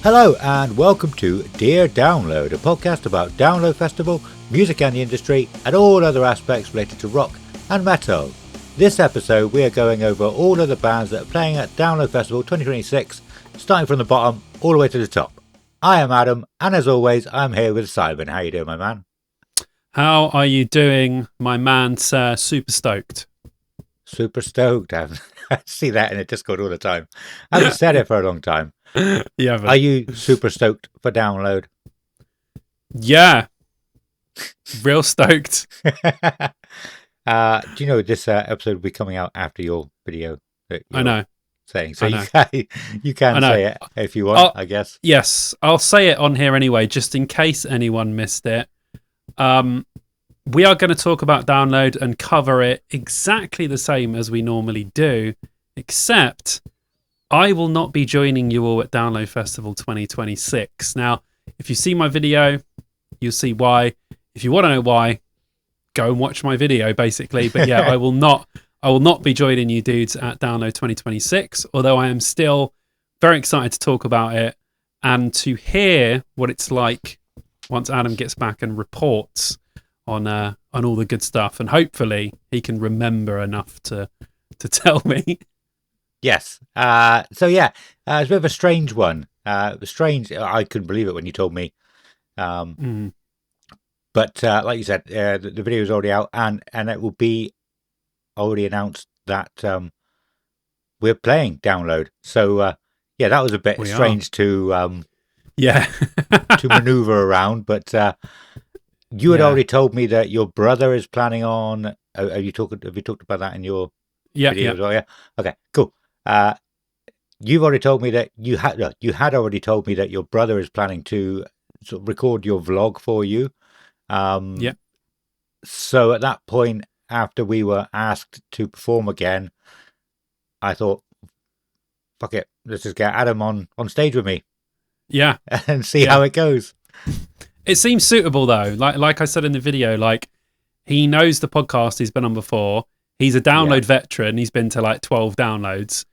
Hello and welcome to Dear Download, a podcast about Download Festival, music and the industry, and all other aspects related to rock and metal. This episode we are going over all of the bands that are playing at Download Festival 2026, starting from the bottom all the way to the top. I am Adam, and as always, I'm here with Simon. How you doing, my man? How are you doing, my man, sir? Super stoked. Super stoked. I see that in the Discord all the time. I haven't said it for a long time. Yeah. Are you super stoked for Download? Yeah. Real stoked. Do you know this episode will be coming out after your video? I know. Saying so, you can say it if you want, I guess. Yes, I'll say it on here anyway, just in case anyone missed it. We are going to talk about Download and cover it exactly the same as we normally do, except I will not be joining you all at Download Festival 2026. Now, if you see my video, you'll see why. If you want to know why, go and watch my video, basically. But yeah, I will not be joining you dudes at Download 2026, although I am still very excited to talk about it and to hear what it's like once Adam gets back and reports on all the good stuff, and hopefully he can remember enough to tell me. Yes. So yeah, it's a bit of a strange one. Strange. I couldn't believe it when you told me. But like you said, the video is already out, and it will be already announced that we're playing Download. So yeah, that was a bit strange to to maneuver around. But you had already told me that your brother is planning on. Have you talked about that in your video as well? Yeah. Okay. Cool. You've already told me that you had already told me that your brother is planning to sort of record your vlog for you. So at that point, after we were asked to perform again, I thought, fuck it, let's just get Adam on stage with me. Yeah. And see how it goes. It seems suitable though. Like I said in the video, like he knows the podcast he's been on before. He's a Download veteran. He's been to like 12 downloads.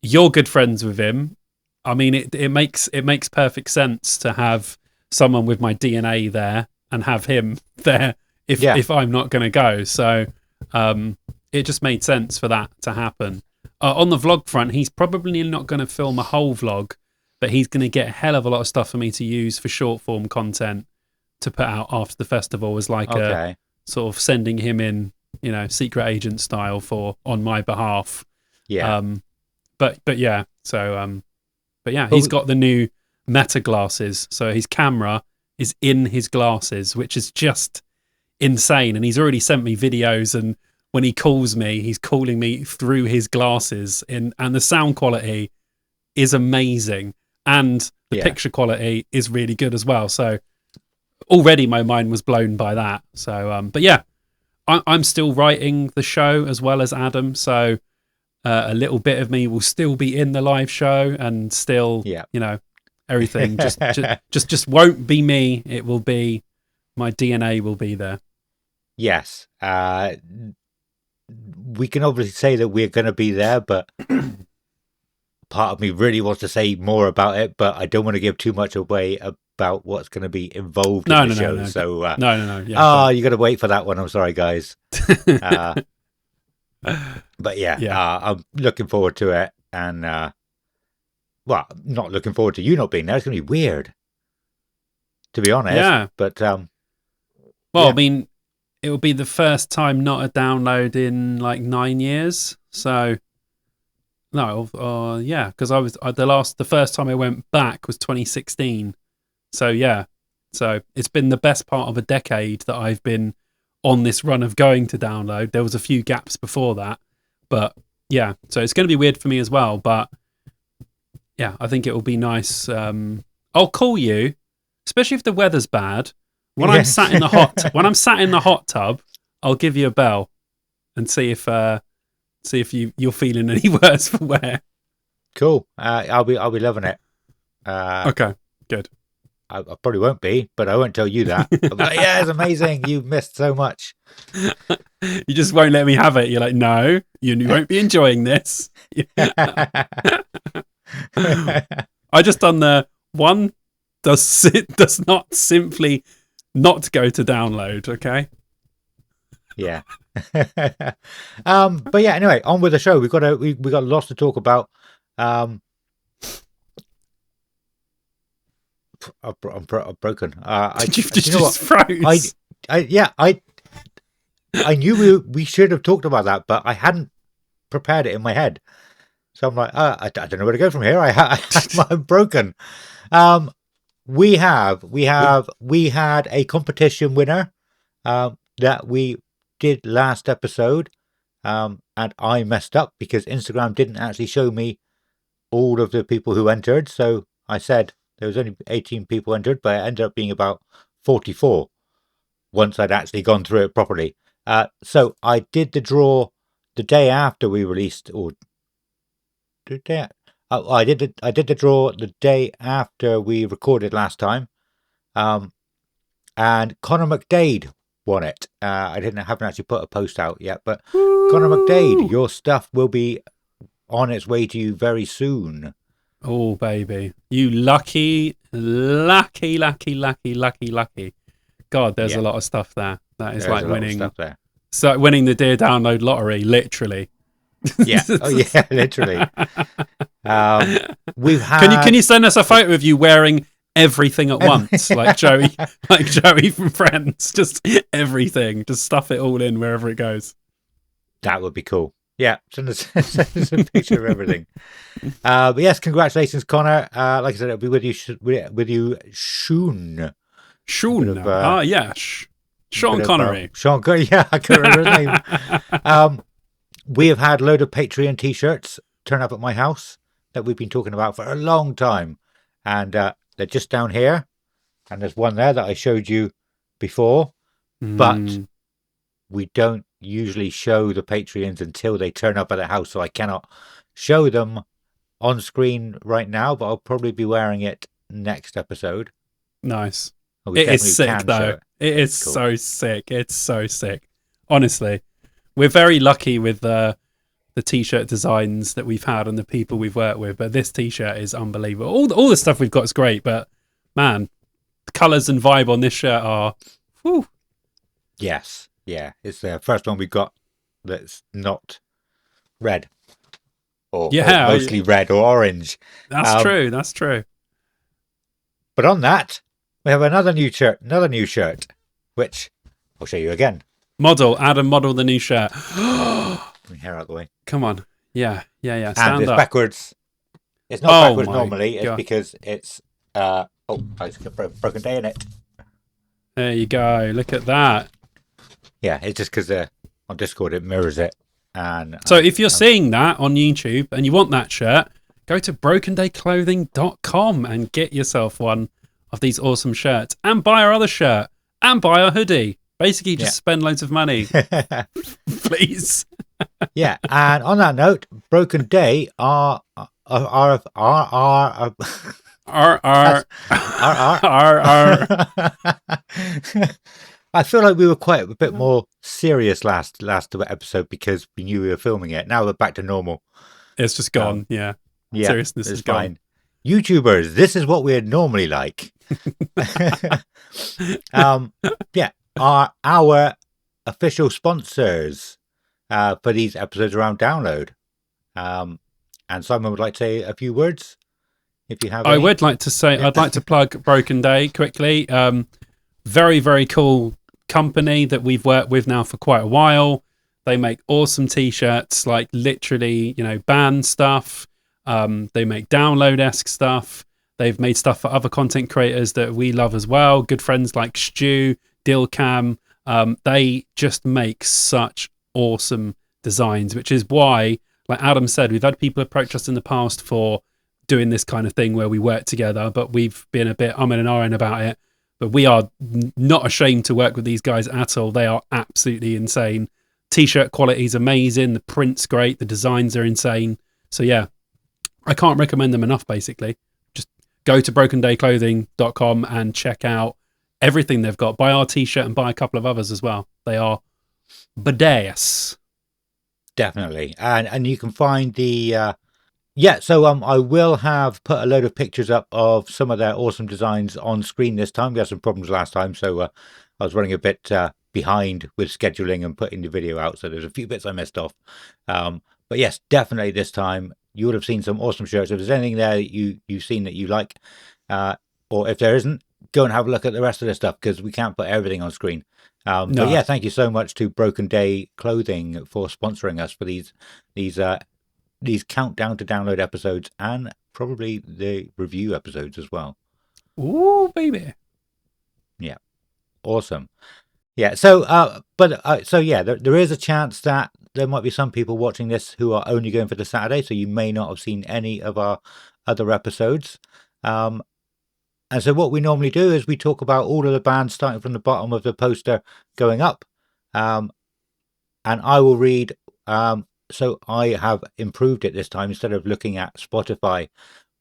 You're good friends with him. I mean, it makes perfect sense to have someone with my DNA there and have him there if I'm not going to go. So it just made sense for that to happen. On the vlog front, he's probably not going to film a whole vlog, but he's going to get a hell of a lot of stuff for me to use for short form content to put out after the festival as like a sort of sending him in, you know, secret agent style on my behalf. Yeah. But yeah, so he's got the new Meta glasses, so his camera is in his glasses, which is just insane. And he's already sent me videos, and when he calls me, he's calling me through his glasses, and the sound quality is amazing, and the picture quality is really good as well. So already my mind was blown by that. So but yeah, I'm still writing the show as well as Adam, so a little bit of me will still be in the live show, and still you know, everything just won't be me. It will be my DNA will be there. Yes. We can obviously say that we're going to be there, but part of me really wants to say more about it, but I don't want to give too much away about what's going to be involved in the show. No. So No. Yeah, you got to wait for that one. I'm sorry, guys. But I'm looking forward to it, and well, not looking forward to you not being there. It's going to be weird, to be honest. Yeah, but I mean, it will be the first time not a Download in like 9 years. So no, because I was the first time I went back was 2016. So yeah, so it's been the best part of a decade that I've been on this run of going to Download. There was a few gaps before that, but yeah, so it's going to be weird for me as well. But yeah, I think it will be nice. I'll call you, especially if the weather's bad. When I'm sat in the hot tub, I'll give you a bell and see if you're feeling any worse for wear. Cool. I'll be loving it. Okay, good. I probably won't be, but I won't tell you that. I'm like, yeah, it's amazing. You've missed so much. You just won't let me have it. You're like, no, you won't be enjoying this. I just done the One does not simply not go to download. Okay. Yeah. But yeah, anyway, on with the show. We got lots to talk about. I'm broken. Did you you know what? froze? I knew we should have talked about that, but I hadn't prepared it in my head. So I'm like, I don't know where to go from here. I'm broken. We had a competition winner that we did last episode, and I messed up because Instagram didn't actually show me all of the people who entered. So I said there was only 18 people entered, but it ended up being about 44 once I'd actually gone through it properly. So I did the draw the day after we released, or I did the draw the day after we recorded last time, and Connor McDade won it. I haven't actually put a post out yet, but Woo! Connor McDade, your stuff will be on its way to you very soon. Oh baby, you lucky. God, there's a lot of stuff there. That is like winning. Stuff there. So winning the Dear Download lottery, literally. Yeah. Oh yeah, literally. We've had. Can you send us a photo of you wearing everything at once, like Joey from Friends? Just everything. Just stuff it all in wherever it goes. That would be cool. Yeah, send us a picture of everything. But yes, congratulations, Connor. Like I said, it'll be with you soon. Soon. Sean Connery. Sean Connery. Yeah, I can't remember his name. We have had a load of Patreon t-shirts turn up at my house that we've been talking about for a long time, and they're just down here. And there's one there that I showed you before, but we don't usually show the Patreons until they turn up at the house, so I cannot show them on screen right now, but I'll probably be wearing it next episode. Nice. It is sick though. It is cool. So sick. It's so sick. Honestly, we're very lucky with the t-shirt designs that we've had and the people we've worked with, but this t-shirt is unbelievable. All the stuff we've got is great, but man, the colours and vibe on this shirt are whew. Yes. Yeah, it's the first one we got that's not red, or mostly red or orange. That's true. That's true. But on that, we have another new shirt, which I'll show you again. Adam, model the new shirt. Let me hair out the way. Come on. Yeah. Stand and it's up. Backwards. It's not backwards normally. It's because it's I just got a broken day in it. There you go. Look at that. Yeah, it's just because on Discord it mirrors it. And so if you're seeing that on YouTube and you want that shirt, go to brokendayclothing.com and get yourself one of these awesome shirts and buy our other shirt and buy our hoodie. Basically, just spend loads of money, please. Yeah, and on that note, Broken Day are I feel like we were quite a bit more serious last episode because we knew we were filming it. Now we're back to normal. It's just gone. Yeah. Seriousness is fine. Gone. YouTubers, this is what we're normally like. Are our official sponsors for these episodes around download. And Simon would like to say a few words if you have any. I would like to say, I'd like to plug Broken Day quickly. Very, very cool company that we've worked with now for quite a while. They make awesome t-shirts, like literally, band stuff. They make download-esque stuff. They've made stuff for other content creators that we love as well. Good friends like Stu, Dilcam. They just make such awesome designs, which is why, like Adam said, we've had people approach us in the past for doing this kind of thing where we work together, but we've been a bit umming and ahhing about it. But we are not ashamed to work with these guys at all. They are absolutely insane. T-shirt quality is amazing. The print's great. The designs are insane. So yeah, I can't recommend them enough, basically. Just go to brokendayclothing.com and check out everything they've got. Buy our t-shirt and buy a couple of others as well. They are badass. Definitely. And you can find the Yeah, so I will have put a load of pictures up of some of their awesome designs on screen this time. We had some problems last time, so I was running a bit behind with scheduling and putting the video out, so there's a few bits I missed off. But yes, definitely this time you would have seen some awesome shirts. If there's anything there that you've seen that you like, or if there isn't, go and have a look at the rest of the stuff because we can't put everything on screen. But No. yeah, thank you so much to Broken Day Clothing for sponsoring us for these countdown to download episodes and probably the review episodes as well. Ooh, baby. Yeah, awesome. Yeah, so there is a chance that there might be some people watching this who are only going for the Saturday, so you may not have seen any of our other episodes. And so what we normally do is we talk about all of the bands starting from the bottom of the poster going up. And I will read. So I have improved it this time. Instead of looking at Spotify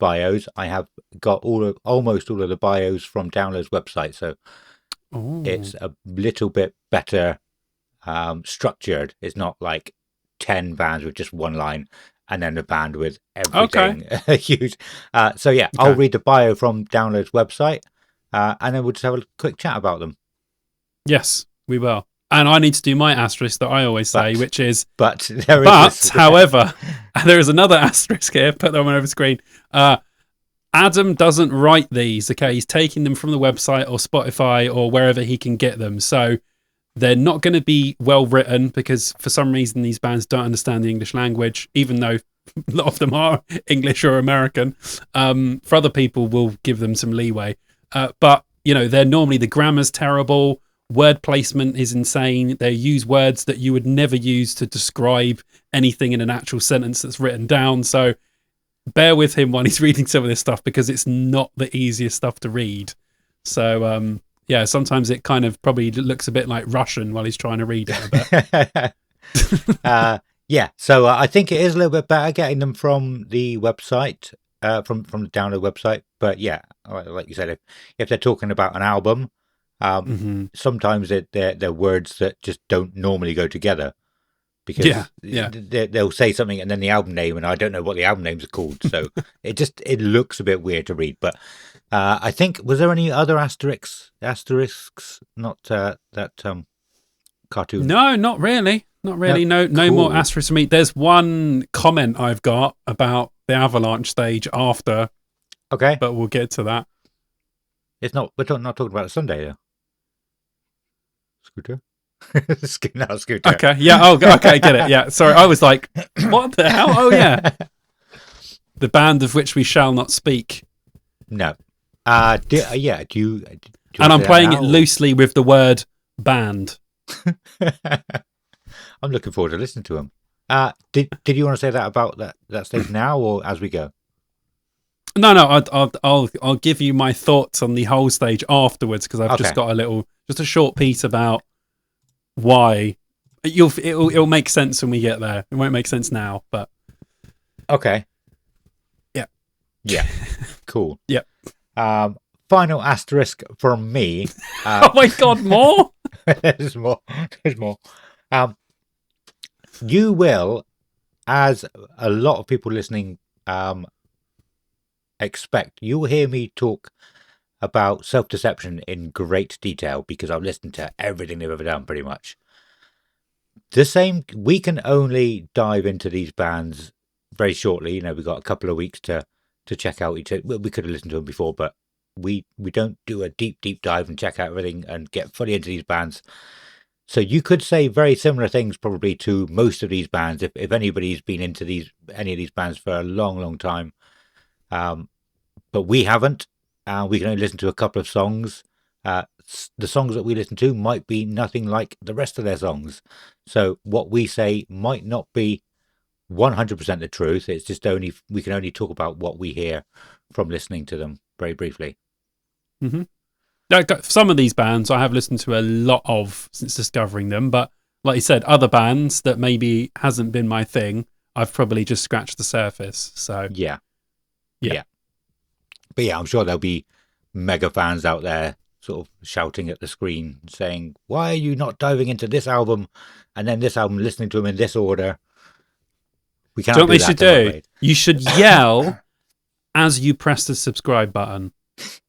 bios, I have got almost all of the bios from Download's website. So it's a little bit better structured. It's not like 10 bands with just one line and then a band with everything huge. So yeah, I'll read the bio from Download's website and then we'll just have a quick chat about them. Yes, we will. And I need to do my asterisk that I always say, which is, however, there is another asterisk here, put that one over the screen. Adam doesn't write these, okay? He's taking them from the website or Spotify or wherever he can get them. So they're not going to be well written because for some reason these bands don't understand the English language, even though a lot of them are English or American. For other people, we'll give them some leeway. But, you know, they're normally, the grammar's terrible. Word placement is insane. They use words that you would never use to describe anything in an actual sentence that's written down. So bear with him while he's reading some of this stuff because it's not the easiest stuff to read. So, yeah, sometimes it kind of probably looks a bit like Russian while he's trying to read it a bit. Yeah, so I think it is a little bit better getting them from the website, from the Download website. But yeah, like you said, if they're talking about an album, sometimes they're words that just don't normally go together because they'll say something and then the album name and I don't know what the album names are called, so it looks a bit weird to read. But I think, was there any other asterisks not that cartoon? No, not really, no cool. More asterisks for me. There's one comment I've got about the Avalanche stage after, but we'll get to that. We're not talking about a Sunday though. Scooter? No, Scooter. Okay, yeah, okay, get it. Yeah, sorry, I was like, what the hell? Oh, yeah. The band of which we shall not speak. No. Do you and I'm playing it loosely with the word band. I'm looking forward to listening to them. Did you want to say that about that stage now or as we go? No, I'll give you my thoughts on the whole stage afterwards because I've just got a short piece about why. It'll make sense when we get there. It won't make sense now, but okay. Yeah. Cool. Yeah. Final asterisk from me. Oh my God, more? There's more. You will, as a lot of people listening expect, you will hear me talk about Self-Deception in great detail because I've listened to everything they've ever done pretty much. We can only dive into these bands very shortly. You know, we've got a couple of weeks to check out each. We could have listened to them before, but we don't do a deep dive and check out everything and get fully into these bands. So you could say very similar things probably to most of these bands if anybody's been into any of these bands for a long time. But we haven't. We can only listen to a couple of songs. The songs that we listen to might be nothing like the rest of their songs. So what we say might not be 100% the truth. It's just we can only talk about what we hear from listening to them very briefly. Mm-hmm. Some of these bands I have listened to a lot of since discovering them, but like you said, other bands that maybe hasn't been my thing, I've probably just scratched the surface. So yeah. But yeah, I'm sure there'll be mega fans out there sort of shouting at the screen saying, why are you not diving into this album and then this album, listening to them in this order? We Do you cannot know what they do should that. do? You should yell as you press the subscribe button.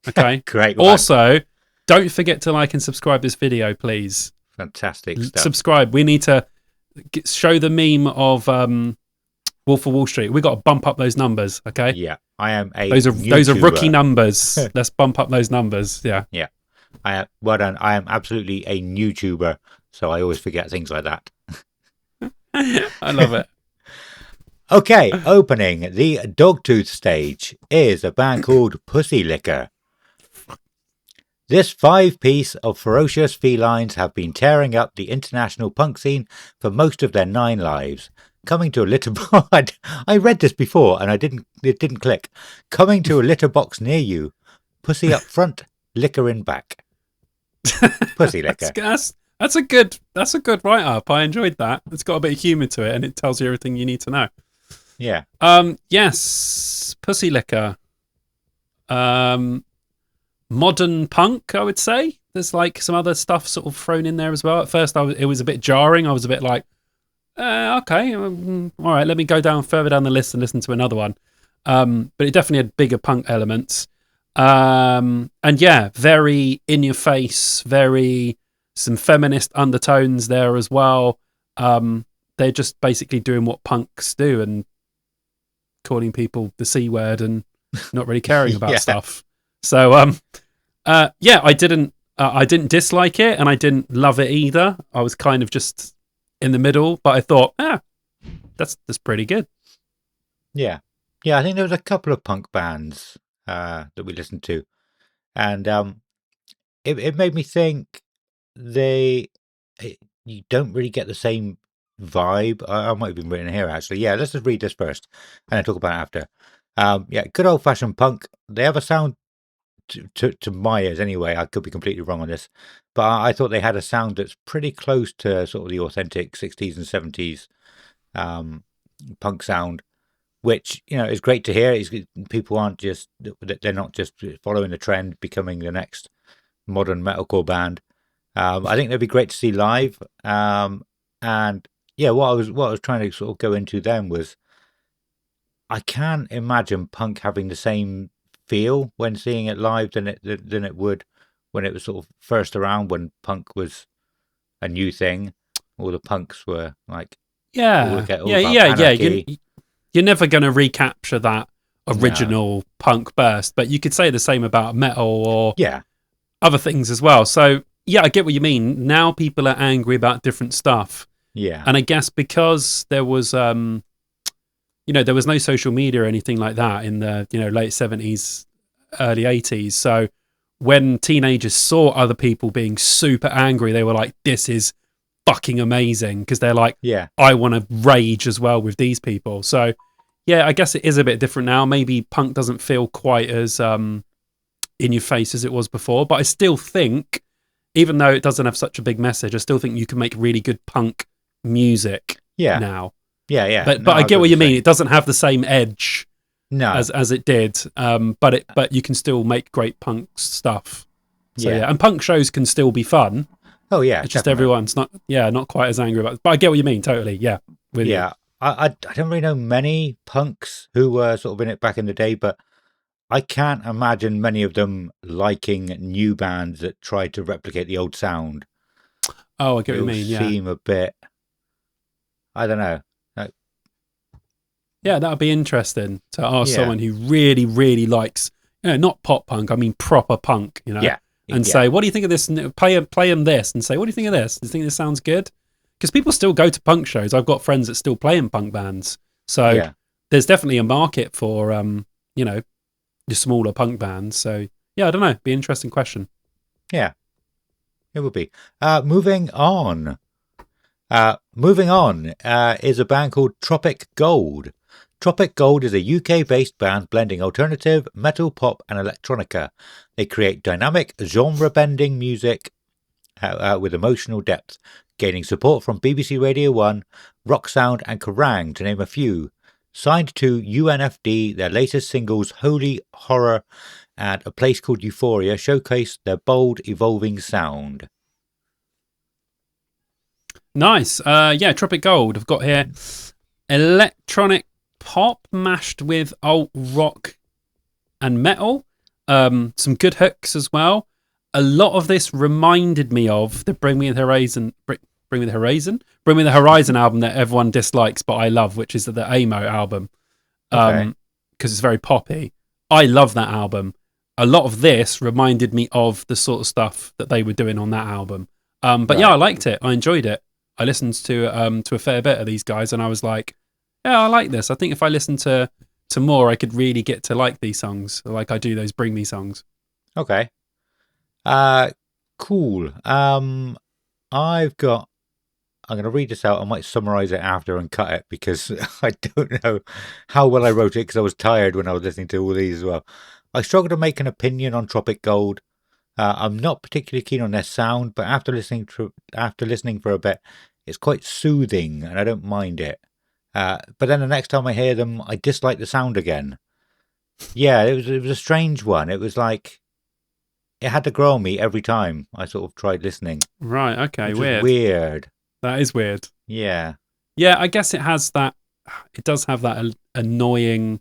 Okay. Great. Also, don't forget to like and subscribe this video, please. Fantastic stuff. Subscribe. We need to show the meme of Wolf of Wall Street. We got to bump up those numbers. Okay. Yeah, I am a those are YouTuber. rookie numbers. Let's bump up those numbers. Yeah. Yeah. Well done. I am absolutely a YouTuber, so I always forget things like that. I love it. Okay, opening the Dogtooth stage is a band called Pussy Licker. This 5-piece of ferocious felines have been tearing up the international punk scene for most of their 9 lives. Coming to a litter box. I read this before and it didn't click. Coming to a litter box near you. Pussy up front, liquor in back. Pussy Licker. That's a good write up. I enjoyed that. It's got a bit of humour to it and it tells you everything you need to know. Yeah. Yes, Pussy Licker. Modern punk, I would say. There's like some other stuff sort of thrown in there as well. At first, it was a bit jarring. I was a bit like, okay, all right, let me go further down the list and listen to another one. But it definitely had bigger punk elements. And yeah, very in your face, very some feminist undertones there as well. They're just basically doing what punks do and calling people the C word and not really caring about stuff. So, yeah, I didn't dislike it and I didn't love it either. I was kind of just in the middle, but I thought, that's pretty good. Yeah. Yeah, I think there was a couple of punk bands that we listened to. And it made me think you don't really get the same vibe. I might have been written here, actually. Yeah, let's just read this first and then talk about it after. Yeah, good old-fashioned punk. They have a sound, to my ears anyway, I could be completely wrong on this, but I thought they had a sound that's pretty close to sort of the authentic 60s and 70s punk sound, which, is great to hear. People aren't just, they're not just following the trend, becoming the next modern metalcore band. I think they'd be great to see live. And yeah, what I was trying to sort of go into then was, I can't imagine punk having the same feel when seeing it live than it would when it was sort of first around, when punk was a new thing. All the punks were like, yeah. You're never going to recapture that original punk burst, but you could say the same about metal or other things as well. So yeah, I get what you mean. Now people are angry about different stuff. Yeah. And I guess because there was, there was no social media or anything like that in the, late 70s, early 80s. So when teenagers saw other people being super angry, they were like, this is fucking amazing. Because they're like, I want to rage as well with these people. So yeah, I guess it is a bit different now. Maybe punk doesn't feel quite as in your face as it was before. But I still think, even though it doesn't have such a big message, I still think you can make really good punk music now. Yeah. But I get what you mean. It doesn't have the same edge as it did. But you can still make great punk stuff. So yeah, and punk shows can still be fun. Oh yeah. It's just everyone's not quite as angry about it. But I get what you mean, totally. Yeah. You. I don't really know many punks who were sort of in it back in the day, but I can't imagine many of them liking new bands that try to replicate the old sound. Oh, I get what you mean. Yeah. Seem a bit, I don't know. Yeah, that would be interesting to ask someone who really, really likes, not pop punk, I mean proper punk, and say, what do you think of this? Play them this and say, what do you think of this? Do you think this sounds good? Because people still go to punk shows. I've got friends that still play in punk bands. So there's definitely a market for, the smaller punk bands. So yeah, I don't know. Be an interesting question. Yeah, it would be. Moving on is a band called Tropic Gold. Tropic Gold is a UK-based band blending alternative, metal, pop, and electronica. They create dynamic, genre-bending music with emotional depth, gaining support from BBC Radio 1, Rock Sound, and Kerrang, to name a few. Signed to UNFD, their latest singles, Holy Horror and A Place Called Euphoria, showcase their bold, evolving sound. Nice. Tropic Gold. I've got here electronic pop mashed with alt rock and metal. Some good hooks as well. A lot of this reminded me of the Bring Me the Horizon album that everyone dislikes, but I love, which is the Amo album. Okay. Because it's very poppy. I love that album. A lot of this reminded me of the sort of stuff that they were doing on that album. But yeah, I liked it. I enjoyed it. I listened to a fair bit of these guys, and I was like, yeah, I like this. I think if I listened to more, I could really get to like these songs, like I do those Bring Me songs. Okay. Cool. I'm going to read this out. I might summarize it after and cut it because I don't know how well I wrote it because I was tired when I was listening to all these as well. I struggle to make an opinion on Tropic Gold. I'm not particularly keen on their sound, but after listening for a bit, it's quite soothing and I don't mind it. But then the next time I hear them, I dislike the sound again. Yeah, it was a strange one. It was like it had to grow on me every time I sort of tried listening. Right. Okay. Which weird. That is weird. Yeah. Yeah, I guess it has that. It does have that annoying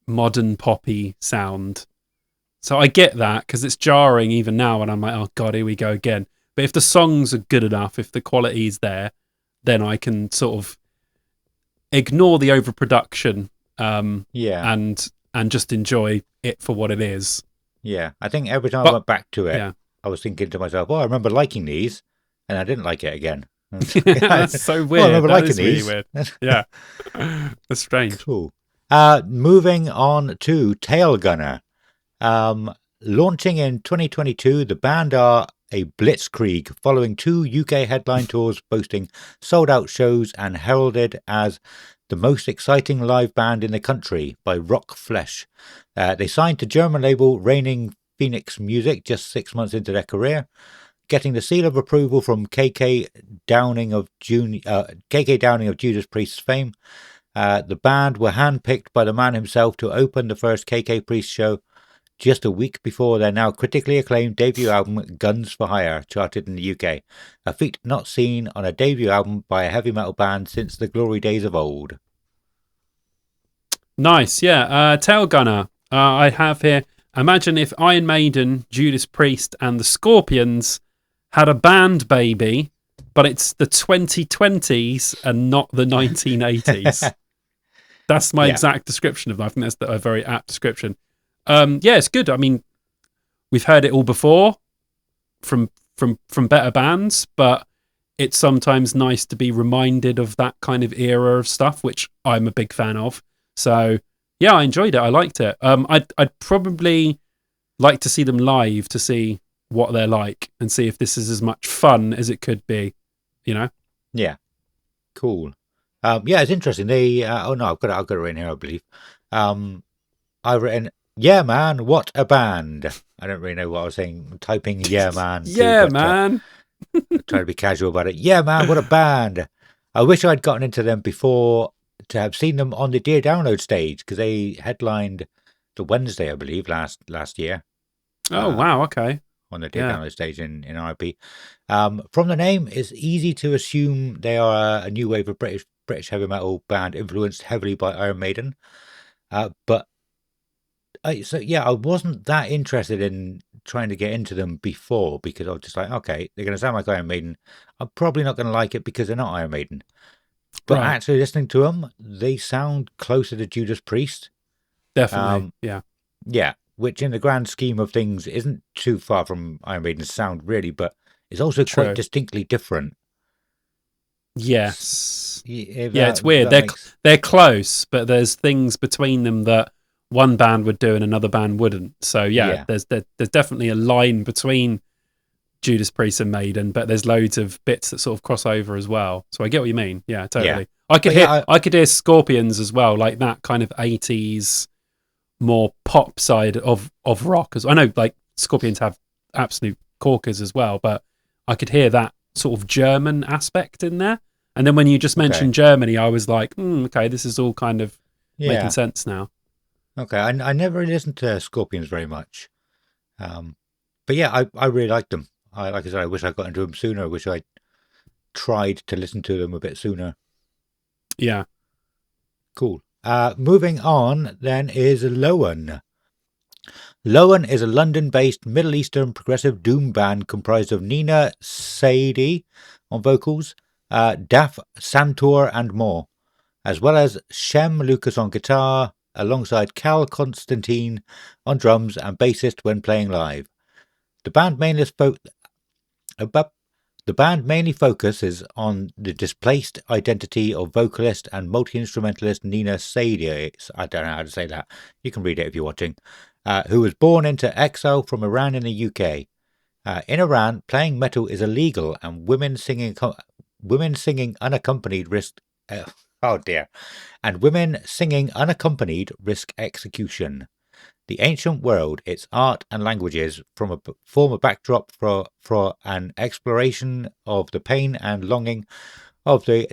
modern poppy sound. So I get that because it's jarring even now, and I'm like, oh god, here we go again. But if the songs are good enough, if the quality's there, then I can sort of ignore the overproduction, and just enjoy it for what it is. Yeah, I think every time I went back to it, I was thinking to myself, "Oh, I remember liking these," and I didn't like it again. That's so weird. Oh, I remember that liking is these. Really weird. Yeah, that's strange. Cool. Moving on to Tail Gunner. Launching in 2022, the band are a blitzkrieg following 2 UK headline tours boasting sold-out shows and heralded as the most exciting live band in the country by Rock Flesh. They signed to German label Reigning Phoenix Music just 6 months into their career, getting the seal of approval from KK Downing of Judas Priest's fame. The band were handpicked by the man himself to open the first KK Priest show just a week before their now critically acclaimed debut album Guns for Hire charted in the UK, a feat not seen on a debut album by a heavy metal band since the glory days of old. Nice, yeah. Tail Gunner, I have here, imagine if Iron Maiden, Judas Priest and the Scorpions had a band baby, but it's the 2020s and not the 1980s. That's my exact description of them. I think that's a very apt description. Yeah, it's good. I mean, we've heard it all before from better bands, but it's sometimes nice to be reminded of that kind of era of stuff, which I'm a big fan of. So yeah, I enjoyed it. I liked it. I'd probably like to see them live to see what they're like and see if this is as much fun as it could be, you know? Yeah. Cool. Yeah, it's interesting. They I've got it written here, I believe. I've written, yeah, man, what a band. I don't really know what I was saying. I'm typing, yeah, man. Yeah, man. Trying to be casual about it. Yeah, man, what a band. I wish I'd gotten into them before to have seen them on the Dear Download stage because they headlined the Wednesday, I believe, last year. Oh, wow, okay. On the Dear Download stage in RP. From the name, it's easy to assume they are a new wave of British heavy metal band influenced heavily by Iron Maiden. But I wasn't that interested in trying to get into them before because I was just like, okay, they're going to sound like Iron Maiden. I'm probably not going to like it because they're not Iron Maiden. But actually listening to them, they sound closer to Judas Priest. Definitely, yeah. Yeah, which in the grand scheme of things isn't too far from Iron Maiden's sound, really, but it's also quite distinctly different. Yes. It's weird. They're close, but there's things between them that one band would do and another band wouldn't. So there's definitely a line between Judas Priest and Maiden, but there's loads of bits that sort of cross over as well. So I get what you mean. Yeah, totally. Yeah. I could hear Scorpions as well, like that kind of 80s more pop side of rock. As I know, like Scorpions have absolute corkers as well, but I could hear that sort of German aspect in there. And then when you just mentioned Germany, I was like, okay, this is all kind of making sense now. Okay, I never really listened to Scorpions very much. But yeah, I really liked them. Like I said, I wish I got into them sooner. I wish I tried to listen to them a bit sooner. Yeah. Cool. Moving on then is Lowen. Lowen is a London-based Middle Eastern progressive doom band comprised of Nina Saidi on vocals, Daf Santor and more, as well as Shem Lucas on guitar, alongside Cal Constantine on drums and bassist when playing live. The band mainly focuses on the displaced identity of vocalist and multi-instrumentalist Nina Saidi. I don't know how to say that. You can read it if you're watching. Who was born into exile from Iran in the UK. In Iran, playing metal is illegal, and women singing unaccompanied risk. And women singing unaccompanied risk execution. The ancient world, its art and languages, form a backdrop for an exploration of the pain and longing of the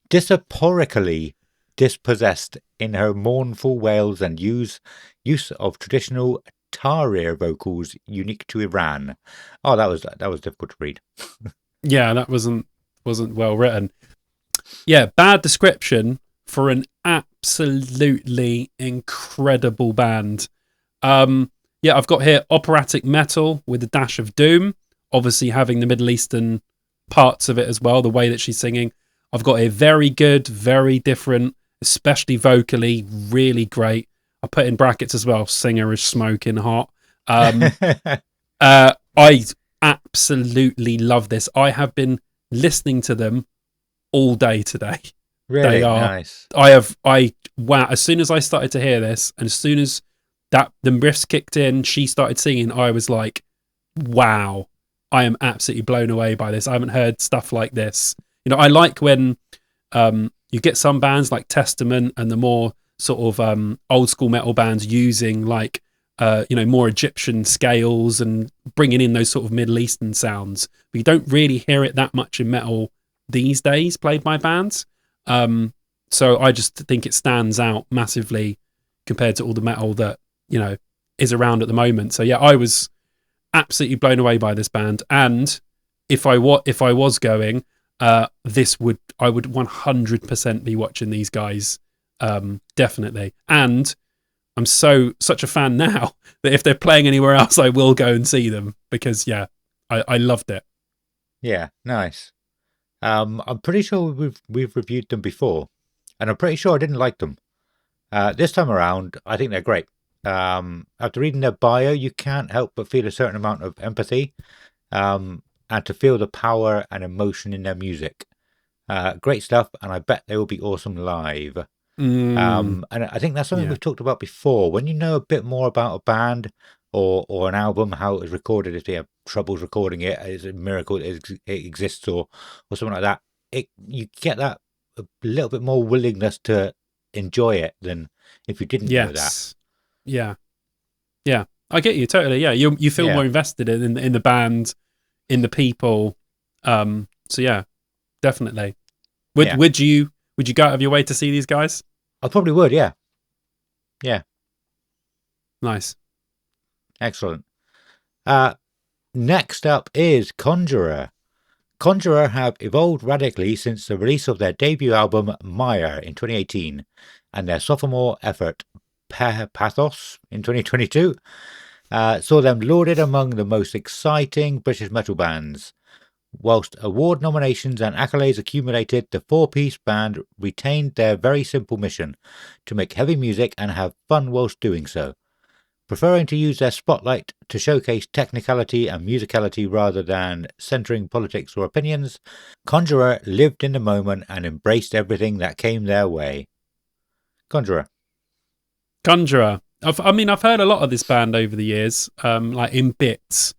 diasporically dispossessed in her mournful wails and use of traditional Tahrir vocals unique to Iran. Oh, that was difficult to read. Yeah, that wasn't well written. Yeah, bad description for an absolutely incredible band. Yeah, I've got here operatic metal with a dash of doom, obviously having the Middle Eastern parts of it as well, the way that she's singing. I've got a very good, very different, especially vocally, really great. I put in brackets as well, singer is smoking hot. I absolutely love this. I have been listening to them all day today. Really they are nice. Wow, as soon as I started to hear this, and as soon as the riffs kicked in, she started singing, I was like, wow, I am absolutely blown away by this. I haven't heard stuff like this. You know, I like when you get some bands like Testament and the more sort of old school metal bands using like more Egyptian scales and bringing in those sort of Middle Eastern sounds. But you don't really hear it that much in metal these days played by bands. So I just think it stands out massively compared to all the metal that, is around at the moment. So yeah, I was absolutely blown away by this band. And if I was going, I would 100% be watching these guys. Definitely. And I'm such a fan now that if they're playing anywhere else, I will go and see them because I loved it. Yeah, nice. I'm pretty sure we've reviewed them before, and I'm pretty sure I didn't like them. This time around, I think they're great. After reading their bio, you can't help but feel a certain amount of empathy, and to feel the power and emotion in their music. Great stuff, and I bet they will be awesome live. And I think that's something we've talked about before. When you know a bit more about a band or an album, how it was recorded, if they have troubles recording it, it's a miracle it exists, or something like that. You get that a little bit more willingness to enjoy it than if you didn't know that. Yeah, I get you totally. Yeah, you feel more invested in the band, in the people. So yeah, definitely. Would you go out of your way to see these guys? I probably would. Yeah. Nice. Excellent. Next up is Conjurer. Conjurer have evolved radically since the release of their debut album Mire in 2018 and their sophomore effort Pathos in 2022 saw them lauded among the most exciting British metal bands. Whilst award nominations and accolades accumulated, the four-piece band retained their very simple mission to make heavy music and have fun whilst doing so. Preferring to use their spotlight to showcase technicality and musicality rather than centering politics or opinions, Conjurer lived in the moment and embraced everything that came their way. Conjurer. I've heard a lot of this band over the years, like in bits.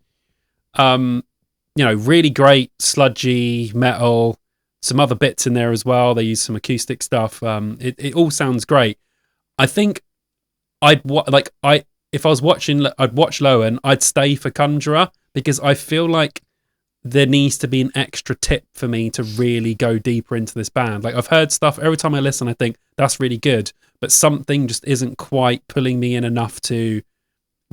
Really great sludgy metal, some other bits in there as well. They use some acoustic stuff. It all sounds great. I think if I was watching, I'd watch Lowen, I'd stay for Conjurer because I feel like there needs to be an extra tip for me to really go deeper into this band. Like I've heard stuff, every time I listen, I think that's really good, but something just isn't quite pulling me in enough to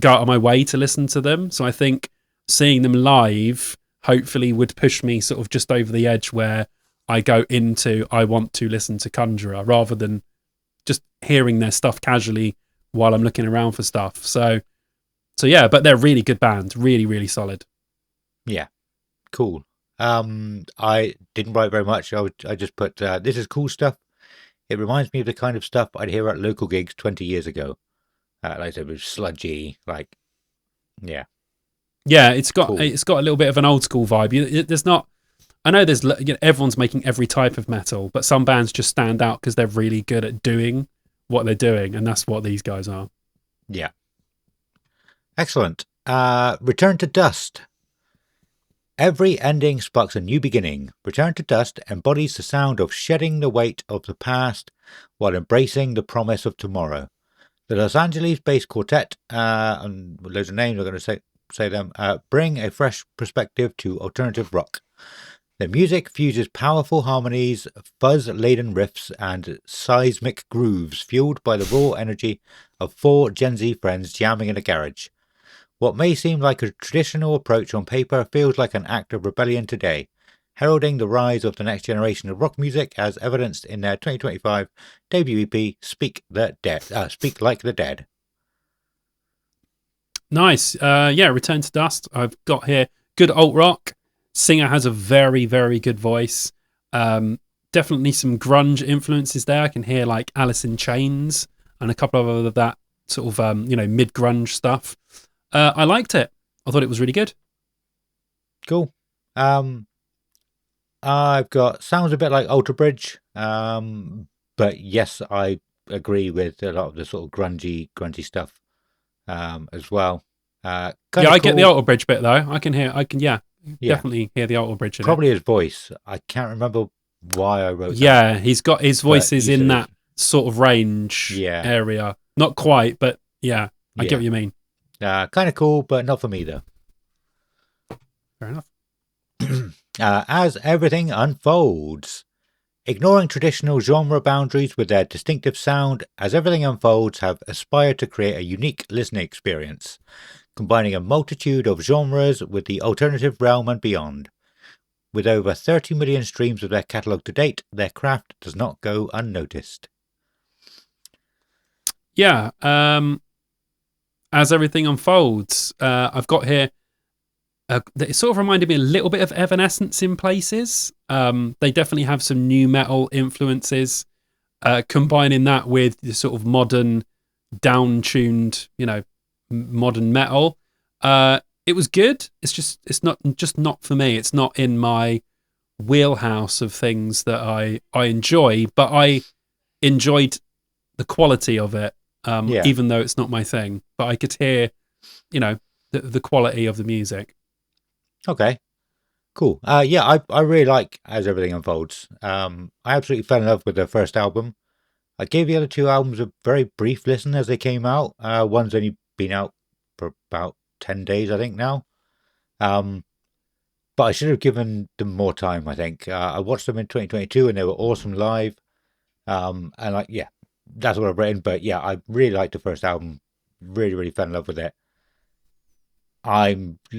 go out of my way to listen to them. So I think seeing them live hopefully would push me sort of just over the edge where I go into I want to listen to Conjurer rather than just hearing their stuff casually while I'm looking around for stuff. So yeah, but they're a really good band, really, really solid. Yeah, cool. I didn't write very much. I just put this is cool stuff. It reminds me of the kind of stuff I'd hear at local gigs 20 years ago. Like I said, it was sludgy, like yeah. Yeah, it's got Cool. a little bit of an old school vibe. There's not. I know there's everyone's making every type of metal, but some bands just stand out because they're really good at doing what they're doing, and that's what these guys are. Yeah. Excellent. Return to Dust. Every ending sparks a new beginning. Return to Dust embodies the sound of shedding the weight of the past while embracing the promise of tomorrow. The Los Angeles-based quartet, and loads of names, I'm going to say them, bring a fresh perspective to alternative rock. The music fuses powerful harmonies, fuzz-laden riffs, and seismic grooves fueled by the raw energy of 4 Gen Z friends jamming in a garage. What may seem like a traditional approach on paper feels like an act of rebellion today, heralding the rise of the next generation of rock music as evidenced in their 2025 debut EP, Speak Like the Dead. Nice. Yeah, Return to Dust. I've got here good alt rock. Singer has a very, very good voice. Definitely some grunge influences there. I can hear like Alice in Chains and a couple of other that sort of mid grunge stuff. I liked it. I thought it was really good. Cool. I've got sounds a bit like Alter Bridge, but yes, I agree with a lot of the sort of grungy stuff as well. I get the Alter Bridge bit though. I can definitely hear the Alter Bridge in probably his voice. I can't remember why I wrote that. Yeah, he's got his voice is in that sort of range area. Not quite, but yeah, I get what you mean. Kind of cool, but not for me though. Fair enough. As everything unfolds, ignoring traditional genre boundaries with their distinctive sound, As Everything Unfolds have aspired to create a unique listening experience, combining a multitude of genres with the alternative realm and beyond. With over 30 million streams of their catalogue to date, their craft does not go unnoticed. Yeah, As Everything Unfolds, I've got here. It sort of reminded me a little bit of Evanescence in places. They definitely have some new metal influences, combining that with the sort of modern, down-tuned, modern metal. It was good. It's not for me. It's not in my wheelhouse of things that I enjoy, but I enjoyed the quality of it, even though it's not my thing. But I could hear, the quality of the music. Okay, cool. I really like As Everything Unfolds. I absolutely fell in love with their first album. I gave the other 2 albums a very brief listen as they came out. One's only been out for about 10 days, I think, now. But I should have given them more time, I think. I watched them in 2022 and they were awesome live. And that's what I've written. But yeah, I really liked the first album. Really, really fell in love with it.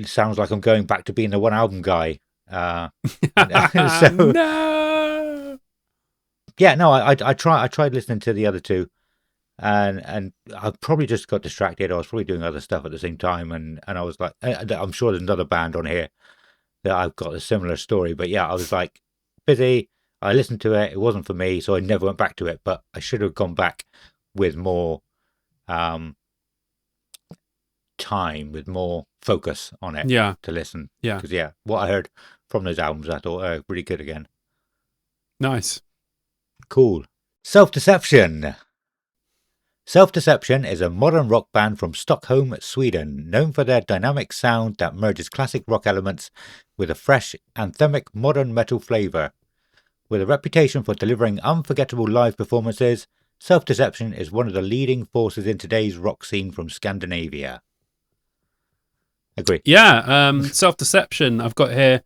Sounds like I'm going back to being the one album guy. No. Yeah, no, I tried listening to the other 2, and I probably just got distracted. I was probably doing other stuff at the same time, and I was like, I'm sure there's another band on here that I've got a similar story, but yeah, I was like busy. I listened to it. It wasn't for me, so I never went back to it. But I should have gone back with more time, with more focus on it to listen. Yeah, because what I heard from those albums I thought really good again. Nice. Cool. Self-Deception is a modern rock band from Stockholm, Sweden, known for their dynamic sound that merges classic rock elements with a fresh, anthemic modern metal flavour. With a reputation for delivering unforgettable live performances, Self-Deception is one of the leading forces in today's rock scene from Scandinavia. Agree. Yeah, Self-Deception, I've got here.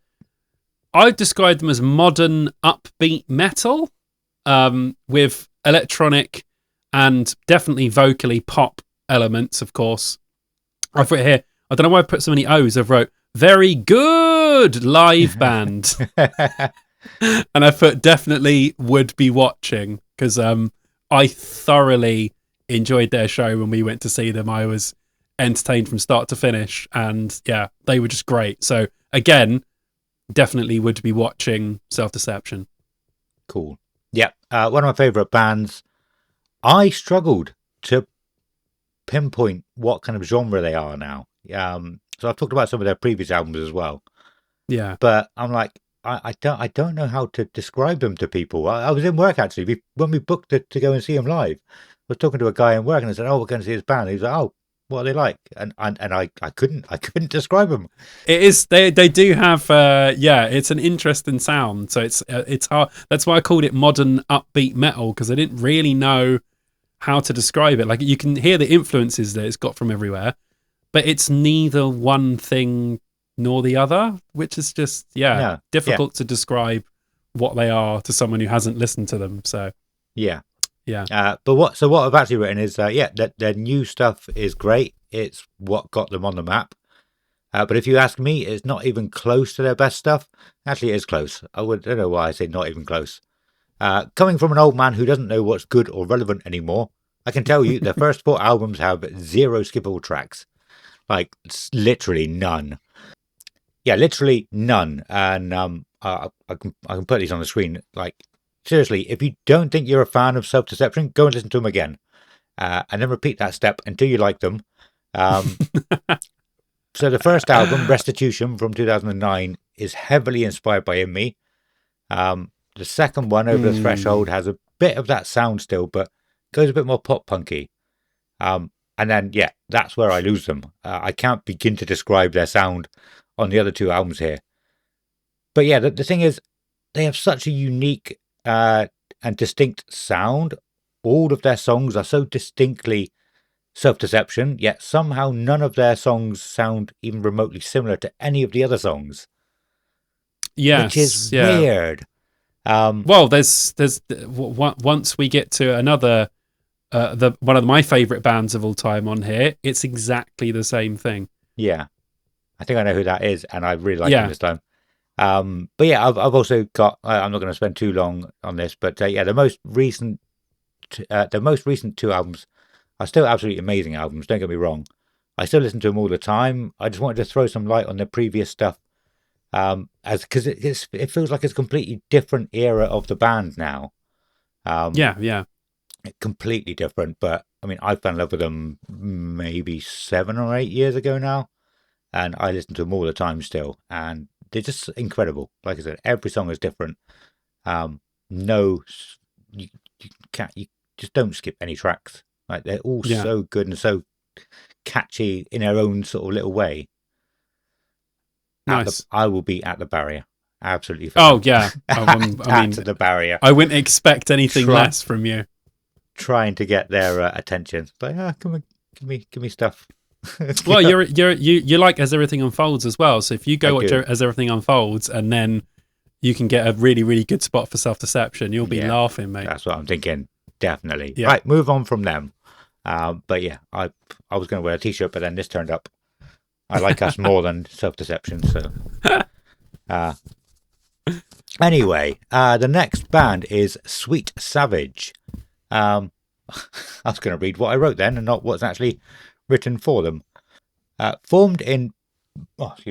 I describe them as modern upbeat metal with electronic and definitely vocally pop elements, of course. I've written here, I don't know why I put so many O's. I've wrote, very good live band. And I put definitely would be watching because I thoroughly enjoyed their show when we went to see them. I was entertained from start to finish, and yeah, they were just great. So again, definitely would be watching Self Deception. Cool. Yeah, one of my favourite bands. I struggled to pinpoint what kind of genre they are now. So I've talked about some of their previous albums as well, Yeah. but I'm like, I don't know how to describe them to people. I was in work actually when we booked it to go and see them live. I was talking to a guy in work and I said, "Oh, we're going to see this band." He was like, "Oh, what are they like?" And I couldn't describe them. It is they do have it's an interesting sound. So it's hard. That's why I called it modern upbeat metal, because I didn't really know how to describe it. Like, you can hear the influences that it's got from everywhere, but it's neither one thing nor the other, which is just difficult to describe what they are to someone who hasn't listened to them. So yeah. Yeah. But what I've actually written is that their new stuff is great. It's what got them on the map. But if you ask me, it's not even close to their best stuff. Actually, it is close. I don't know why I say not even close. Coming from an old man who doesn't know what's good or relevant anymore, I can tell you their first 4 albums have 0 skippable tracks. Like, literally none. Yeah, literally none. And I can put these on the screen. Like, seriously, if you don't think you're a fan of Self Deception, go and listen to them again. And then repeat that step until you like them. So the first album, Restitution, from 2009, is heavily inspired by In Me. The second one, Over the Threshold, has a bit of that sound still, but goes a bit more pop punky. And then, that's where I lose them. I can't begin to describe their sound on the other 2 albums here. But yeah, the thing is, they have such a unique and distinct sound. All of their songs are so distinctly Self-Deception, yet somehow none of their songs sound even remotely similar to any of the other songs. Yes, which is weird. Well, there's once we get to another one of my favorite bands of all time on here, it's exactly the same thing. Yeah, I think I know who that is, and I really like him this time. But yeah, I've also got. I'm not going to spend too long on this, but the most recent 2 albums are still absolutely amazing albums. Don't get me wrong. I still listen to them all the time. I just wanted to throw some light on their previous stuff, because it feels like it's a completely different era of the band now. Completely different. But I mean, I fell in love with them maybe 7 or 8 years ago now, and I listen to them all the time still, and they're just incredible. Like I said, every song is different. You just don't skip any tracks. Like, they're all so good and so catchy in their own sort of little way. Nice. I will be at the barrier. Absolutely. Oh yeah. I mean, at the barrier. I wouldn't expect anything less from you. Trying to get their attention. Like, come on, give me stuff. Well, you like As Everything Unfolds as well. So if you go watch As Everything Unfolds, and then you can get a really, really good spot for Self-Deception, you'll be laughing, mate. That's what I'm thinking. Definitely. Yeah. Right, move on from them. But yeah, I was going to wear a t-shirt, but then this turned up. I like us more than Self-Deception. So anyway, the next band is Sweet Savage. I was going to read what I wrote then and not what's actually written for them. Formed in Belfast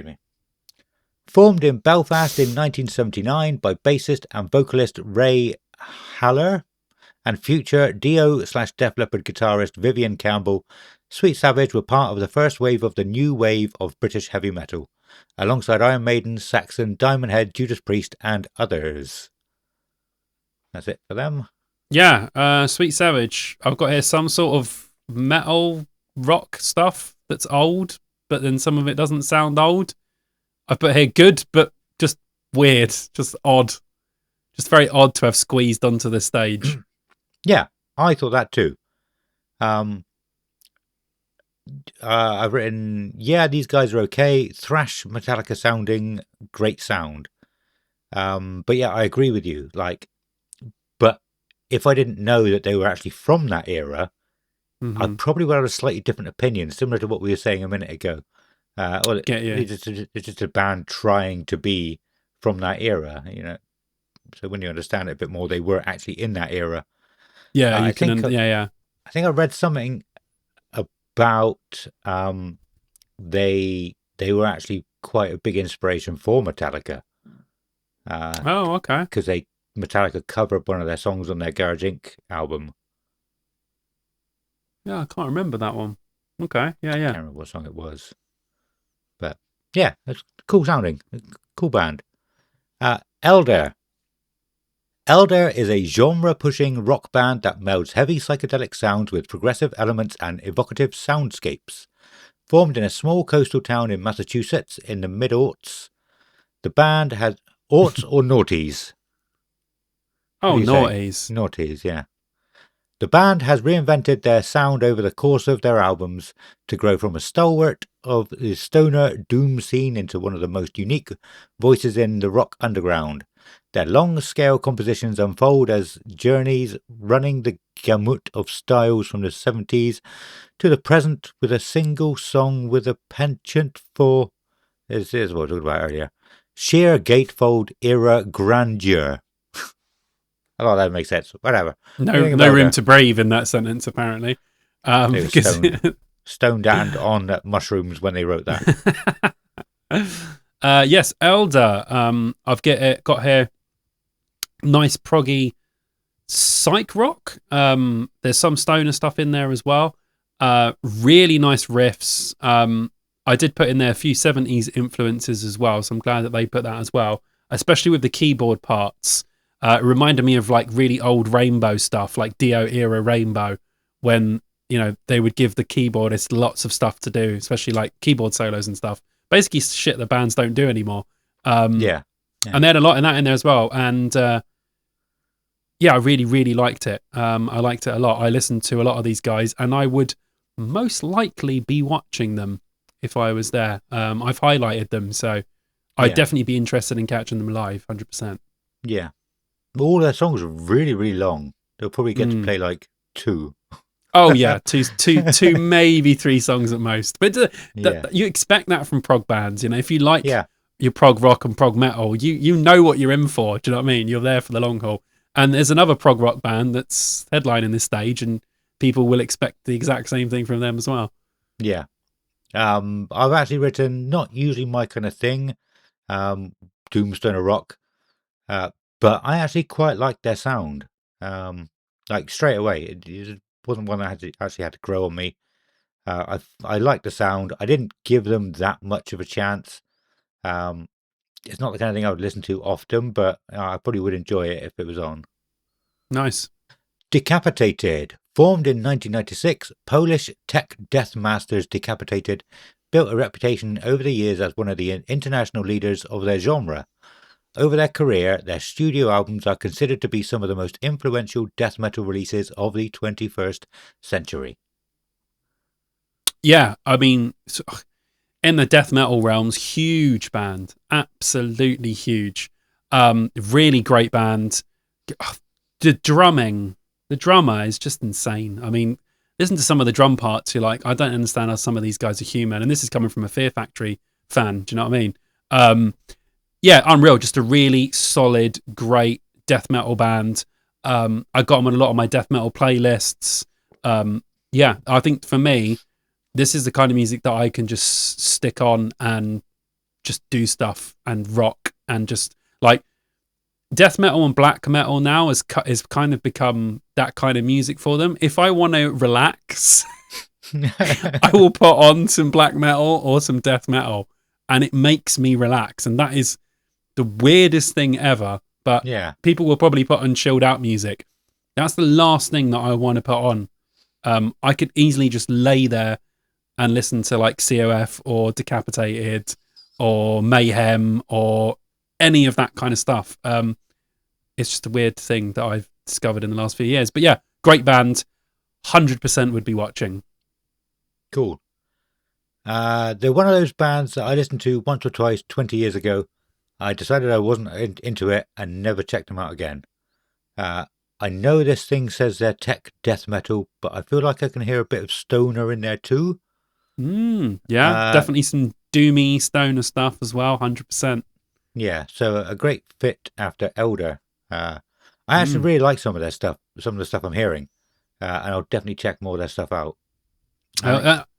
in 1979 by bassist and vocalist Ray Haller and future Dio/Def Leppard guitarist Vivian Campbell, Sweet Savage were part of the first wave of the new wave of British heavy metal, alongside Iron Maiden, Saxon, Diamond Head, Judas Priest, and others. That's it for them. Yeah, Sweet Savage. I've got here some sort of metal rock stuff that's old, but then some of it doesn't sound old. I put here good, but just weird, just odd. Just very odd to have squeezed onto the stage. Yeah, I thought that too. I've written, these guys are okay. Thrash, Metallica sounding, great sound. But yeah, I agree with you. But if I didn't know that they were actually from that era, I probably would have a slightly different opinion, similar to what we were saying a minute ago. It's just a band trying to be from that era, you know. So when you understand it a bit more, they were actually in that era. Yeah, I you can. think Yeah. I think I read something about they were actually quite a big inspiration for Metallica. Oh, okay. Because Metallica covered one of their songs on their Garage Inc. album. Yeah, I can't remember that one. Okay. Yeah, I yeah. can't remember what song it was, but yeah, it's cool sounding, cool band. Elder. Elder is a genre-pushing rock band that melds heavy psychedelic sounds with progressive elements and evocative soundscapes. Formed in a small coastal town in Massachusetts in the mid-aughts, the band has aughts or noughties. What Oh, do you say? noughties. Noughties, yeah. The band has reinvented their sound over the course of their albums to grow from a stalwart of the stoner doom scene into one of the most unique voices in the rock underground. Their long-scale compositions unfold as journeys running the gamut of styles from the 70s to the present with a single song with a penchant for, this is what I talked about earlier, sheer gatefold era grandeur. I thought that makes sense. Whatever. What do you think No about room Elder? to breathe in that sentence, apparently. They were Because stoned and on mushrooms when they wrote that. yes, Elder. I've got here nice proggy psych rock. There's some stoner stuff in there as well. Really nice riffs. I did put in there a few 70s influences as well, so I'm glad that they put that as well, especially with the keyboard parts. It reminded me of like really old Rainbow stuff, like Dio era Rainbow, when they would give the keyboardist lots of stuff to do, especially like keyboard solos and stuff. Basically, shit that bands don't do anymore. Yeah. And they had a lot in that in there as well. And yeah, I really, really liked it. I liked it a lot. I listened to a lot of these guys, and I would most likely be watching them if I was there. I've highlighted them, so I'd definitely be interested in catching them live, 100%. Yeah. All their songs are really, really long. They'll probably get to play like 2. Oh yeah, two, maybe 3 songs at most. But you expect that from prog bands, if you like your prog rock and prog metal, you know what you're in for. Do you know what I mean? You're there for the long haul. And there's another prog rock band that's headlining this stage, and people will expect the exact same thing from them as well. Yeah. I've actually written, not usually my kind of thing, Doomstoner rock, but I actually quite like their sound. Like straight away, it wasn't one that actually had to grow on me. I like the sound. I didn't give them that much of a chance. It's not the kind of thing I would listen to often, but I probably would enjoy it if it was on. Nice. Decapitated. Formed in 1996, Polish tech death masters Decapitated built a reputation over the years as one of the international leaders of their genre. Over their career, their studio albums are considered to be some of the most influential death metal releases of the 21st century. Yeah, I mean, in the death metal realms, huge band, absolutely huge. Really great band. The drummer is just insane. I mean, listen to some of the drum parts. You're like, I don't understand how some of these guys are human. And this is coming from a Fear Factory fan. Do you know what I mean? Yeah, unreal. Just a really solid, great death metal band. I got them on a lot of my death metal playlists. Yeah, I think for me, this is the kind of music that I can just stick on and just do stuff and rock and just like death metal and black metal now is kind of become that kind of music for them. If I want to relax, I will put on some black metal or some death metal, and it makes me relax. And that is the weirdest thing ever. But people will probably put on chilled out music. That's the last thing that I want to put on. I could easily just lay there and listen to like COF or Decapitated or Mayhem or any of that kind of stuff. It's just a weird thing that I've discovered in the last few years. But yeah, great band. 100% would be watching. Cool. They're one of those bands that I listened to once or twice 20 years ago. I decided I wasn't into it and never checked them out again. I know this thing says they're tech death metal, but I feel like I can hear a bit of stoner in there too. Yeah, definitely some doomy stoner stuff as well, 100%. Yeah, so a great fit after Elder. I actually really like some of their stuff, some of the stuff I'm hearing, and I'll definitely check more of their stuff out.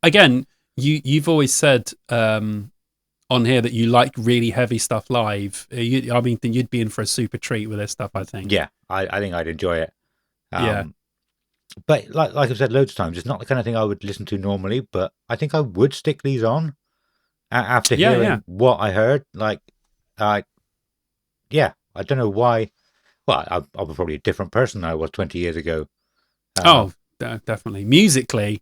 Again, you've always said on here that you like really heavy stuff live. I mean, then you'd be in for a super treat with this stuff, I think. Yeah, I think I'd enjoy it. Yeah. But like I've said loads of times, it's not the kind of thing I would listen to normally, but I think I would stick these on after hearing what I heard. Like, yeah, I don't know why. Well, I was probably a different person than I was 20 years ago. Definitely. Musically,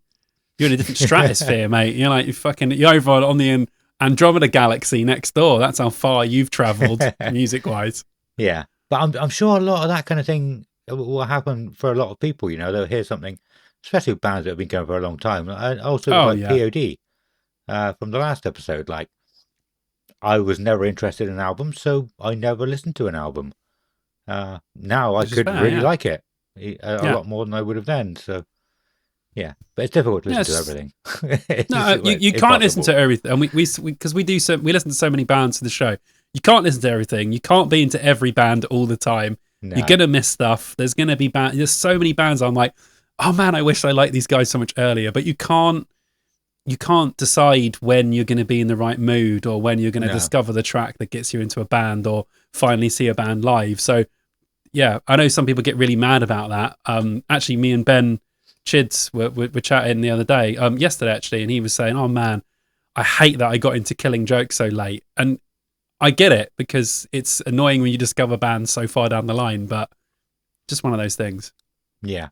you're in a different stratosphere, mate. You're like, you're over on the Andromeda galaxy next door. That's how far you've traveled music-wise. Yeah, but I'm sure a lot of that kind of thing will happen for a lot of people. You know, they'll hear something, especially with bands that have been going for a long time. Also, POD from the last episode. Like, I was never interested in albums, so I never listened to an album. Now I could really like it a lot more than I would have then. So, yeah, but it's difficult to listen to everything. No, you can't listen to everything, and we because we listen to so many bands to the show. You can't listen to everything. You can't be into every band all the time. No. You're gonna miss stuff. There's gonna be there's so many bands. I'm like, oh man, I wish I liked these guys so much earlier. But you can't decide when you're going to be in the right mood or when you're going to discover the track that gets you into a band or finally see a band live. So, yeah, I know some people get really mad about that. Actually, me and Ben Chids were chatting the other day, yesterday actually, and he was saying, oh man, I hate that I got into Killing Joke so late. And I get it, because it's annoying when you discover bands so far down the line, but just one of those things. Yeah.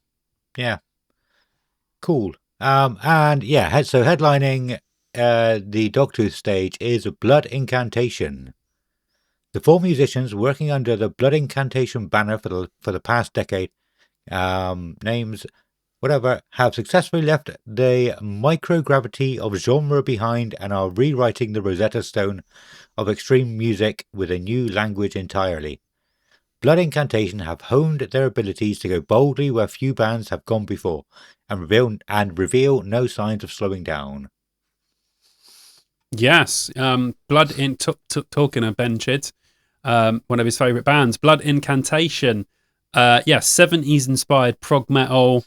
Cool. And yeah, so headlining the Dogtooth stage is Blood Incantation. The four musicians working under the Blood Incantation banner for the past decade, names whatever, have successfully left the microgravity of genre behind and are rewriting the Rosetta Stone of extreme music with a new language entirely. Blood Incantation have honed their abilities to go boldly where few bands have gone before, and reveal no signs of slowing down. Yes, talking of Ben Chid, one of his favourite bands, Blood Incantation. 70s inspired prog metal,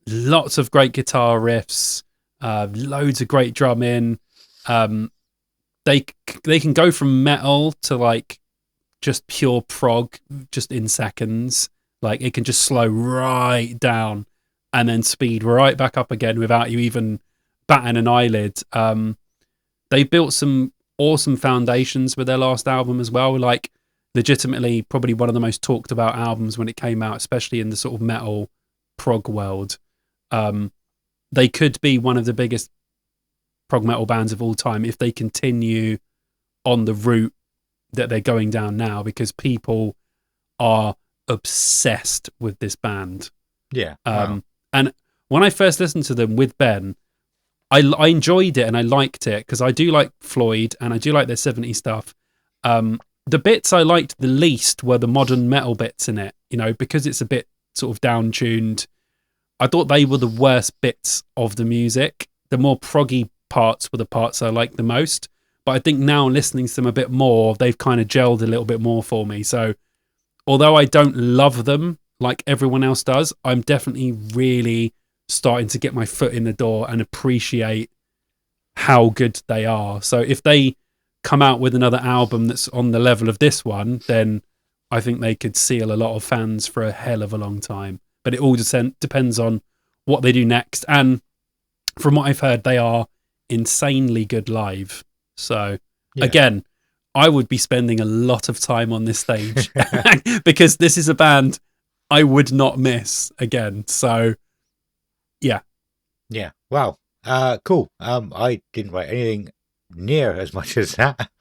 lots of great guitar riffs, loads of great drumming. They can go from metal to like just pure prog just in seconds. Like, it can just slow right down and then speed right back up again without you even batting an eyelid. They built some awesome foundations with their last album as well. Like, legitimately probably one of the most talked about albums when it came out, especially in the sort of metal prog world. They could be one of the biggest prog metal bands of all time if they continue on the route that they're going down now, because people are obsessed with this band. Yeah. And when I first listened to them with Ben, I enjoyed it and I liked it, because I do like Floyd and I do like their 70s stuff. The bits I liked the least were the modern metal bits in it, you know, because it's a bit sort of down-tuned. I thought they were the worst bits of the music. The more proggy parts were the parts I liked the most. But I think now, listening to them a bit more, they've kind of gelled a little bit more for me. So although I don't love them like everyone else does, I'm definitely really starting to get my foot in the door and appreciate how good they are. So if they come out with another album that's on the level of this one, then I think they could seal a lot of fans for a hell of a long time. But it all depends on what they do next. And from what I've heard, they are insanely good live. So again, I would be spending a lot of time on this stage because this is a band I would not miss again. So yeah. Wow. Cool. I didn't write anything near as much as that.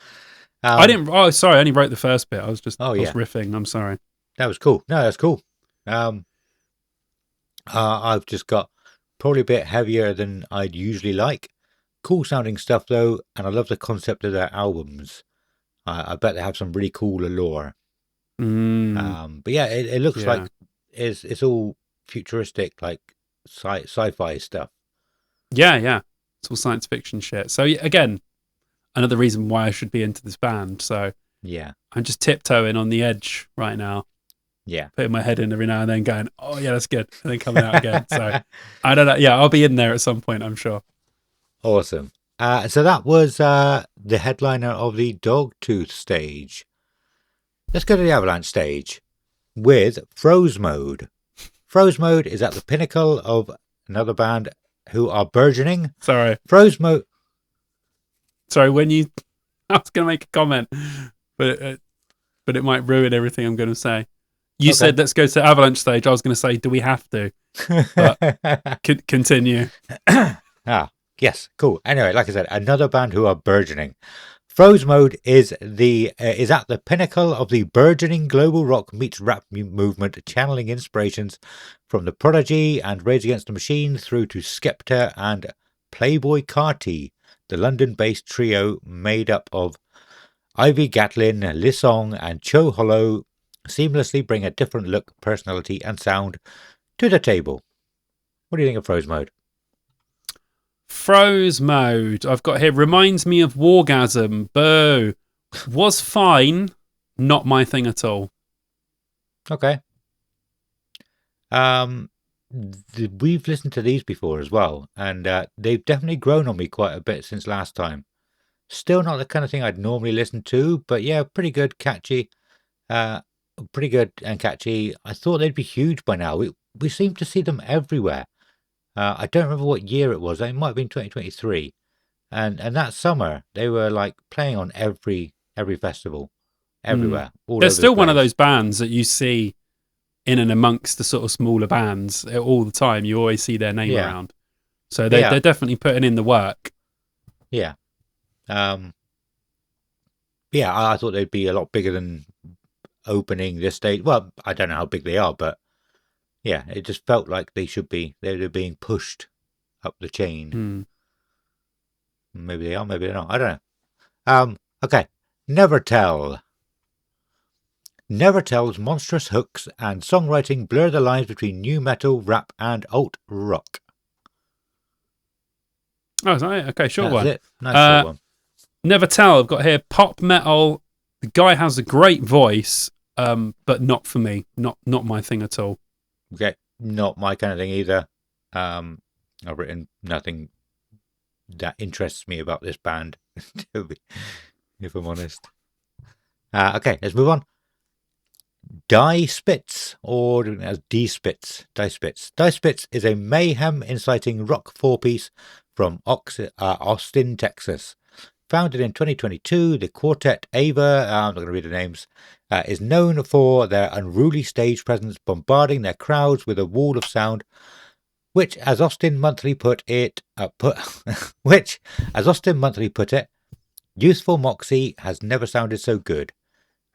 I didn't. Oh, sorry. I only wrote the first bit. I was just I was riffing. I'm sorry. That was cool. No, that's cool. I've just got probably a bit heavier than I'd usually like. Cool sounding stuff though, and I love the concept of their albums. I bet they have some really cool allure. But yeah, it looks like it's all futuristic, like sci-fi stuff. Yeah, it's all science fiction shit. So again, another reason why I should be into this band. So yeah, I'm just tiptoeing on the edge right now. Yeah. putting my head in every now and then, going, "Oh yeah, that's good," and then coming out again. So I don't know. Yeah, I'll be in there at some point, I'm sure. Awesome. So that was the headliner of the Dogtooth stage. Let's go to the Avalanche stage with Froze Mode. Froze Mode is at the pinnacle of another band who are burgeoning. Sorry, Froze Mode. when you, I was going to make a comment, but it might ruin everything I'm going to say. You said let's go to Avalanche stage. I was going to say, do we have to? But continue. Yes, cool. Anyway, like I said, another band who are burgeoning. Froze Mode is at the pinnacle of the burgeoning global rock meets rap movement, channeling inspirations from the Prodigy and Rage Against the Machine through to Skepta and Playboy Carti, the London-based trio made up of Ivy Gatlin, Lisong, and Cho Hollow seamlessly bring a different look, personality, and sound to the table. What do you think of Froze Mode? Froze Mode, I've got here, reminds me of Wargasm. Boo. Was fine, not my thing at all. Okay. We've listened to these before as well, and they've definitely grown on me quite a bit since last time. Still not the kind of thing I'd normally listen to, but yeah, pretty good, catchy. Pretty good and catchy. I thought they'd be huge by now. We seem to see them everywhere. I don't remember what year it was. It might have been 2023. And that summer, they were like playing on every festival, everywhere. All They're over still the one of place. those bands that you see in and amongst the sort of smaller bands all the time. You always see their name around. So they're definitely putting in the work. Yeah. I thought they'd be a lot bigger than opening this stage. Well, I don't know how big they are, but yeah, it just felt like they're being pushed up the chain. Maybe they are, maybe they're not. I don't know. Okay. Never Tell. Never Tell's monstrous hooks and songwriting blur the lines between new metal, rap, and alt rock. Oh, is that it? Okay, short one. That's it. Nice short one. Never Tell. I've got here pop metal. The guy has a great voice, but not for me. Not my thing at all. Okay, not my kind of thing either. I've written nothing that interests me about this band, if I'm honest. Okay, let's move on. Die Spitz, or as D Spitz. Die Spitz. Die Spitz is a mayhem inciting rock four-piece from Austin, Texas. Founded in 2022, the quartet Ava, I'm not going to read the names, is known for their unruly stage presence, bombarding their crowds with a wall of sound, which, as Austin Monthly put it, youthful moxie has never sounded so good.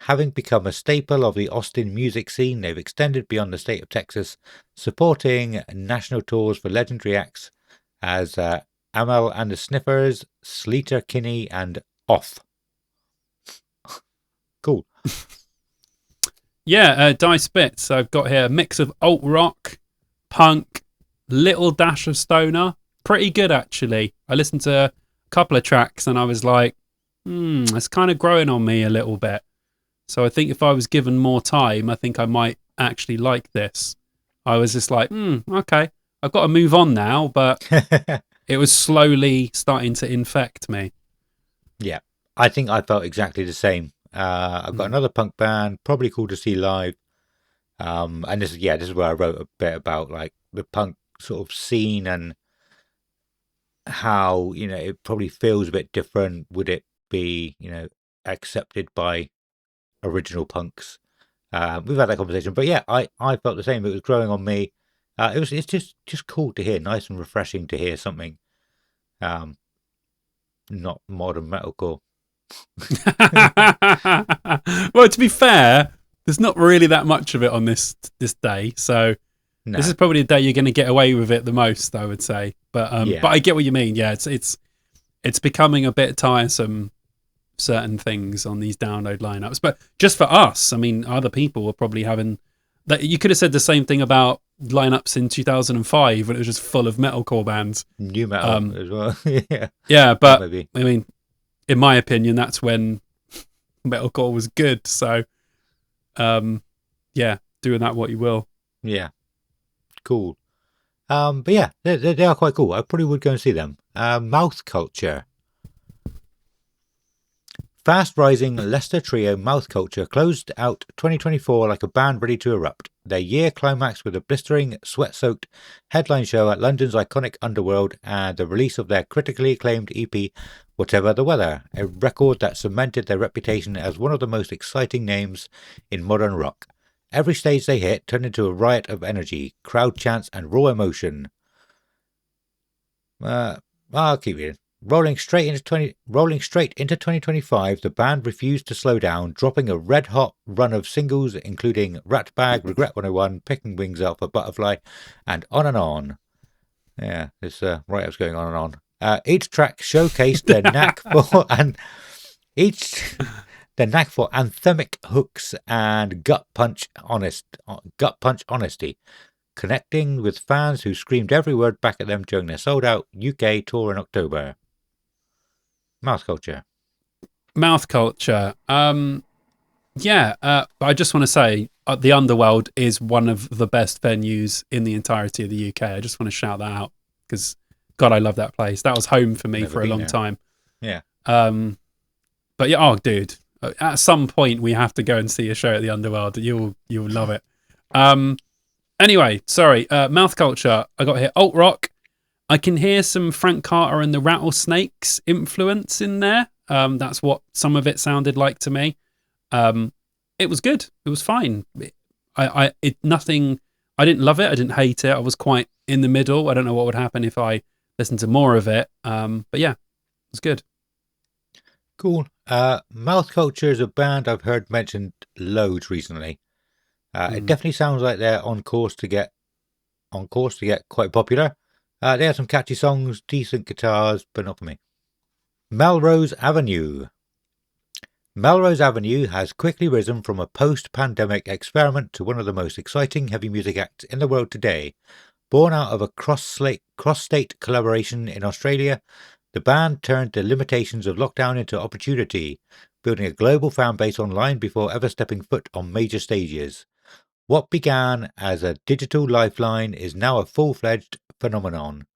Having become a staple of the Austin music scene, they've extended beyond the state of Texas, supporting national tours for legendary acts as Amel and the Sniffers, Sleater Kinney, and Off. Cool. Yeah, Die Spitz. I've got here a mix of alt rock, punk, little dash of stoner. Pretty good, actually. I listened to a couple of tracks and I was like, it's kind of growing on me a little bit. So I think if I was given more time, I think I might actually like this. I was just like, okay, I've got to move on now, but it was slowly starting to infect me. Yeah, I think I felt exactly the same. I've got another punk band, probably cool to see live. And this is where I wrote a bit about like the punk sort of scene and how, it probably feels a bit different. Would it be, accepted by original punks? We've had that conversation, but yeah, I felt the same. It was growing on me. It's just cool to hear, nice and refreshing to hear something not modern metalcore. Well, to be fair, there's not really that much of it on this day, so No. this is probably the day you're going to get away with it the most, I would say. But I get what you mean. Yeah, it's becoming a bit tiresome, certain things on these download lineups. But just for us, I mean, other people were probably having that. You could have said the same thing about lineups in 2005 when it was just full of metalcore bands, New metal as well. yeah, but maybe. I mean, in my opinion, that's when metalcore was good. So yeah, doing that what you will. Yeah, cool. But yeah, they are quite cool. I probably would go and see them. Mouth Culture. Fast-rising Leicester trio Mouth Culture closed out 2024 like a band ready to erupt. Their year climaxed with a blistering, sweat-soaked headline show at London's iconic Underworld and the release of their critically acclaimed EP, Whatever the Weather, a record that cemented their reputation as one of the most exciting names in modern rock. Every stage they hit turned into a riot of energy, crowd chants, and raw emotion. I'll keep reading. Rolling straight into 2025, the band refused to slow down, dropping a red-hot run of singles, including Rat Bag, Regret 101, Picking Wings Up a Butterfly, and on and on. Yeah, this write-up's going on and on. Each track showcased their knack for anthemic hooks and gut punch honesty, connecting with fans who screamed every word back at them during their sold-out UK tour in October. Mouth Culture. Yeah, I just want to say the Underworld is one of the best venues in the entirety of the UK. I just want to shout that out because, God, I love that place. That was home for me for a long time. Yeah. But yeah, dude, at some point we have to go and see a show at the Underworld. You'll love it. Anyway, sorry. Mouth Culture. I got here alt rock. I can hear some Frank Carter and the Rattlesnakes influence in there. That's what some of it sounded like to me. It was good. It was fine. I didn't love it. I didn't hate it. I was quite in the middle. I don't know what would happen if I listened to more of it. But yeah, it was good. Cool. Mouth Culture is a band I've heard mentioned loads recently. It definitely sounds like they're on course to get quite popular. They have some catchy songs, decent guitars, but not for me. Melrose Avenue. Melrose Avenue has quickly risen from a post-pandemic experiment to one of the most exciting heavy music acts in the world today. Born out of a cross-state collaboration in Australia, the band turned the limitations of lockdown into opportunity, building a global fan base online before ever stepping foot on major stages. What began as a digital lifeline is now a full-fledged phenomenon,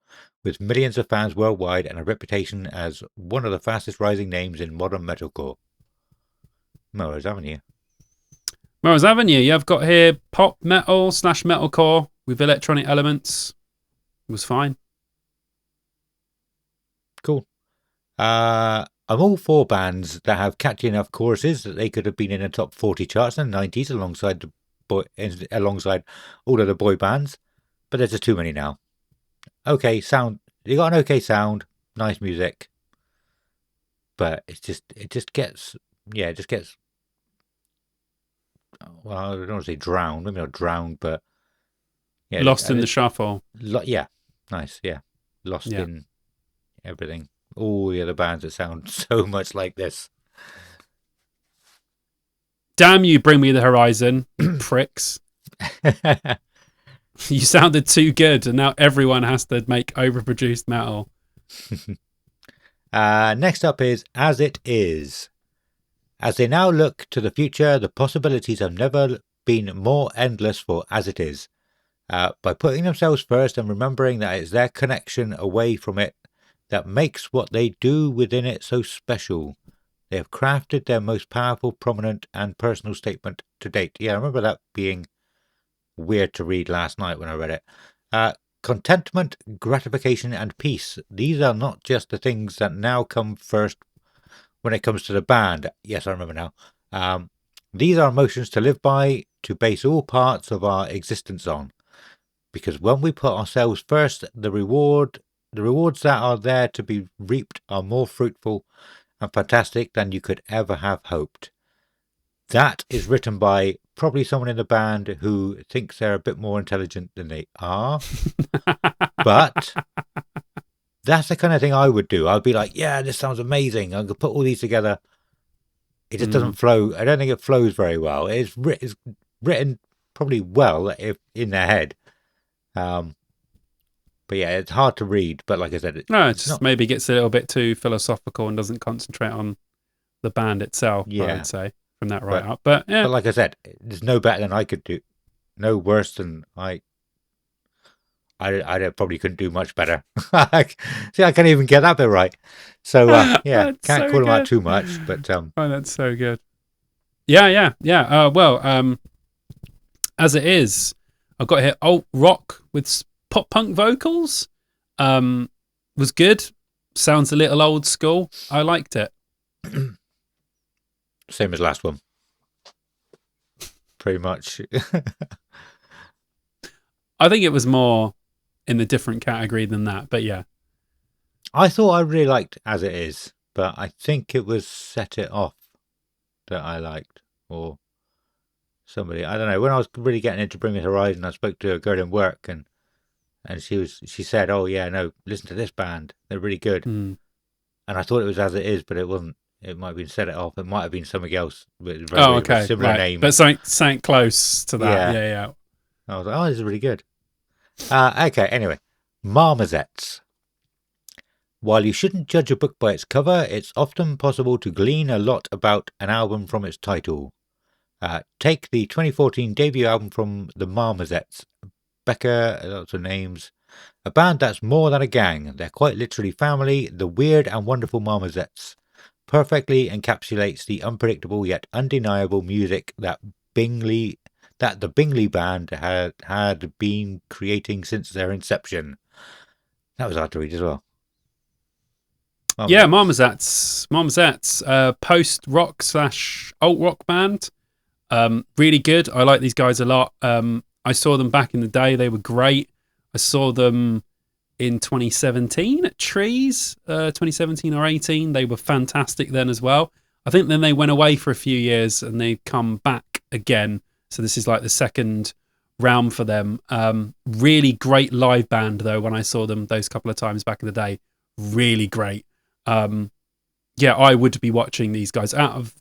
with millions of fans worldwide and a reputation as one of the fastest rising names in modern metalcore. Melrose Avenue. Melrose Avenue, yeah, I've got here pop metal / metalcore with electronic elements. It was fine. Cool. I'm all for bands that have catchy enough choruses that they could have been in the top 40 charts in the 90s alongside all of the boy bands, but there's just too many now. Okay, sound. You got an okay sound, nice music, but it just gets. Well, I don't want to say drowned. Maybe not drowned, but yeah, lost in the shuffle. Yeah, nice. Yeah, lost in everything. All the other bands that sound so much like this. Damn you, Bring Me the Horizon, pricks. You sounded too good, and now everyone has to make overproduced metal. Next up is As It Is. As they now look to the future, the possibilities have never been more endless for As It Is. By putting themselves first and remembering that it's their connection away from it that makes what they do within it so special. They have crafted their most powerful, prominent, and personal statement to date. Yeah, I remember that being weird to read last night when I read it. Contentment, gratification, and peace. These are not just the things that now come first when it comes to the band. Yes, I remember now. These are emotions to live by, to base all parts of our existence on. Because when we put ourselves first, the rewards that are there to be reaped are more fruitful and fantastic than you could ever have hoped. That is written by probably someone in the band who thinks they're a bit more intelligent than they are. But that's the kind of thing I would do. I'd be like, yeah, this sounds amazing. I'm going to put all these together. It just doesn't flow. I don't think it flows very well. It's written probably well if in their head. But yeah, it's hard to read. But like I said, maybe gets a little bit too philosophical and doesn't concentrate on the band itself, I would say, from that right up. But yeah. But like I said, there's no better than I could do. no worse than I probably couldn't do much better. See, I can't even get that bit right. So yeah, That's can't so call them out good. too much. But Oh, that's so good. Yeah. Well, as it is, I've got here alt rock with pop punk vocals. Was good. Sounds a little old school. I liked it. same as last one, pretty much. I think it was more in a different category than that, but yeah. I thought I really liked As It Is, but I think it was Set It Off that I liked, or somebody. I don't know. When I was really getting into Bring Me Horizon, I spoke to a girl in work, and she said, "Oh yeah, no, listen to this band. They're really good." Mm. And I thought it was As It Is, but it wasn't. It might have been Set It Off. It might have been something else with Oh, a okay. similar Right. name. But something close to that. Yeah. Yeah. I was like, "Oh, this is really good." Okay. Anyway, Marmozets. While you shouldn't judge a book by its cover, it's often possible to glean a lot about an album from its title. Take the 2014 debut album from the Marmozets. Becca, lots of names. A band that's more than a gang. They're quite literally family, the weird and wonderful Marmozets. Perfectly encapsulates the unpredictable yet undeniable music that the Bingley band had been creating since their inception. That was hard to read as well. Yeah, Marmozets, post rock / alt rock band. Really good. I like these guys a lot. I saw them back in the day. They were great. I saw them in 2017 at Trees, 2017 or 18. They were fantastic then as well. I think then they went away for a few years and they've come back again. So this is like the second round for them. Really great live band though. When I saw them those couple of times back in the day, really great. Yeah, I would be watching these guys out of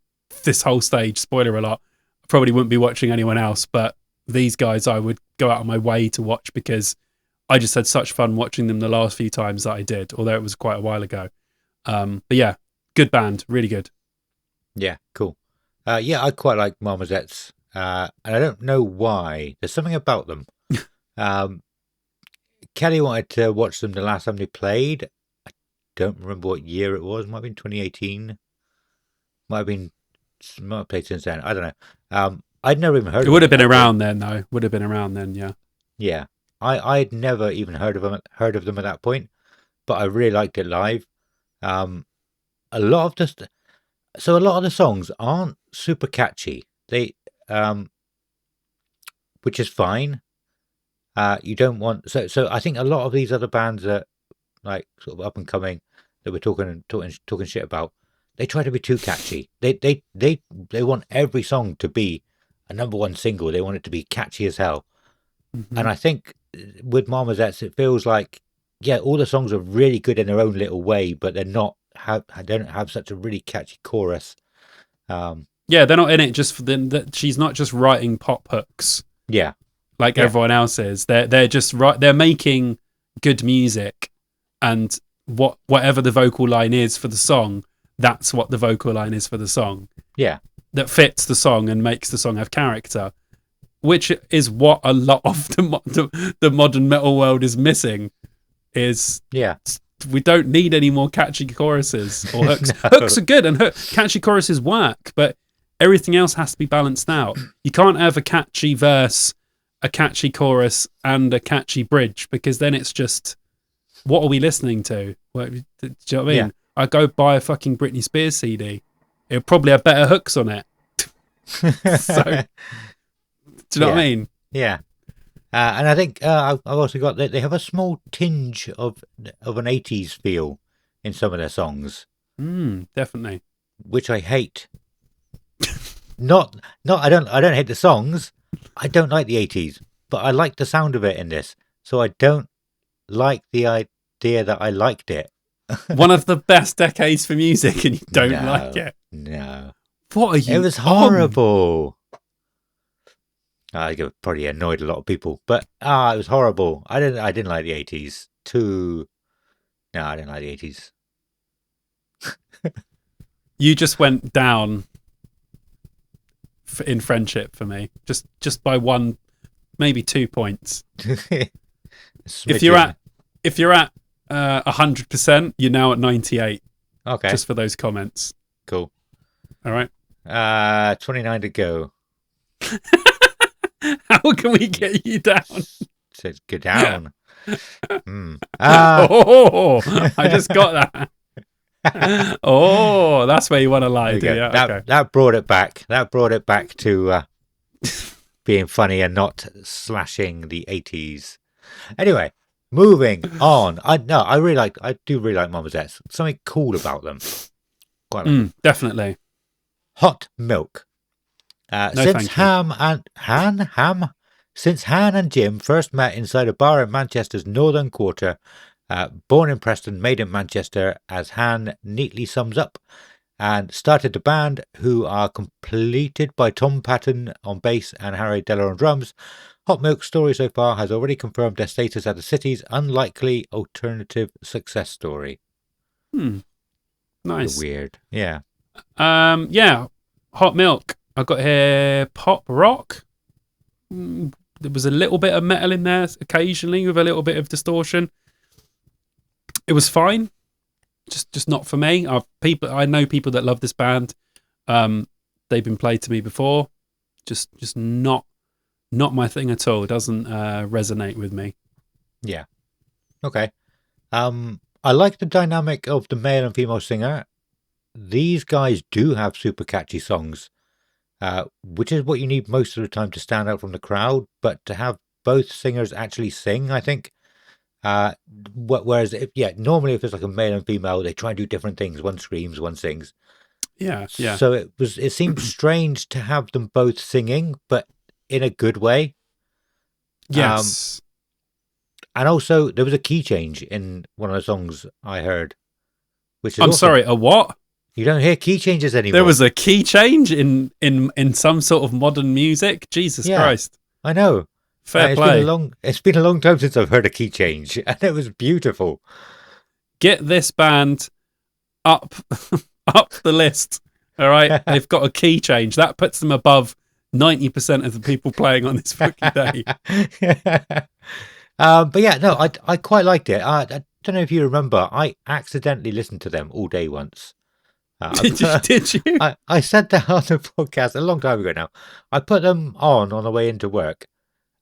this whole stage. Spoiler alert, I probably wouldn't be watching anyone else, but these guys I would go out of my way to watch because I just had such fun watching them the last few times that I did, although it was quite a while ago. But yeah, good band, really good. Yeah, cool. Yeah, I quite like Marmozets, and I don't know why. There's something about them. Kelly wanted to watch them the last time they played. I don't remember what year it was. Might have been 2018. Might have played since then. I don't know. I'd never even heard. It would have been point. around then, though. Would have been around then, yeah. Yeah, I'd never even heard of them at that point, but I really liked it live. A lot of the songs aren't super catchy. They, which is fine. You don't want so. I think a lot of these other bands that like sort of up and coming that we're talking shit about, they try to be too catchy. They want every song to be a number one single. They want it to be catchy as hell. Mm-hmm. And I think with Marmozets, it feels like, yeah, all the songs are really good in their own little way, but they don't have such a really catchy chorus. Yeah, they're not in it just for that. She's not just writing pop hooks. Yeah, like everyone else is. They're just they're making good music, and whatever the vocal line is for the song, that's what the vocal line is for the song. Yeah, that fits the song and makes the song have character, which is what a lot of the modern metal world is missing. We don't need any more catchy choruses or hooks. No. Hooks are good and catchy choruses work, but everything else has to be balanced out. You can't have a catchy verse, a catchy chorus, and a catchy bridge, because then it's just, what are we listening to? Do you know what I mean? Yeah. I go buy a fucking Britney Spears CD. It'll probably have better hooks on it. So, do you know what I mean? Yeah. And I think I've also got that they have a small tinge of an 80s feel in some of their songs. Definitely. Which I hate. I don't hate the songs. I don't like the 80s, but I like the sound of it in this. So I don't like the idea that I liked it. One of the best decades for music, and you don't like it. No. What are you? It was horrible. I probably annoyed a lot of people, but it was horrible. I didn't like the 80s. No, I didn't like the 80s. You just went down in friendship for me, just by one maybe 2 points. If Smidgen. you're at 100%, you're now at 98. Okay. Just for those comments. Cool. All right. 29 to go. How can we get you down? Says go down. Oh, I just got that. Oh, that's where you want to lie, do you? Okay. That brought it back. That brought it back to being funny and not slashing the 80s. Anyway, moving on. I do really like Marmozets. Something cool about them. Quite like definitely. Hot milk. No, Since Han and Jim first met inside a bar in Manchester's northern quarter, born in Preston, made in Manchester, as Han neatly sums up, and started the band, who are completed by Tom Patton on bass and Harry Deller on drums. Hot Milk's story so far has already confirmed their status as the city's unlikely alternative success story. Nice. Weird. Yeah. Yeah. Hot Milk. I've got here pop rock. There was a little bit of metal in there occasionally with a little bit of distortion. It was fine. Just not for me. I know people that love this band. They've been played to me before. Just not my thing at all. It doesn't resonate with me. Yeah. Okay. I like the dynamic of the male and female singer. These guys do have super catchy songs, which is what you need most of the time to stand out from the crowd. But to have both singers actually sing, I think. Whereas, normally if it's like a male and female, they try and do different things. One screams, one sings. Yeah. So it seemed strange to have them both singing, but in a good way. Yes. And also, there was a key change in one of the songs I heard. Which is sorry, a what? You don't hear key changes anymore. There was a key change in some sort of modern music? Jesus Christ. I know. Fair play. It's been a long time since I've heard a key change, and it was beautiful. Get this band up the list. All right? They've got a key change. That puts them above 90% of the people playing on this fucking day. But yeah, no, I quite liked it. I don't know if you remember, I accidentally listened to them all day once. Did you? I said that on the podcast a long time ago now. I put them on the way into work.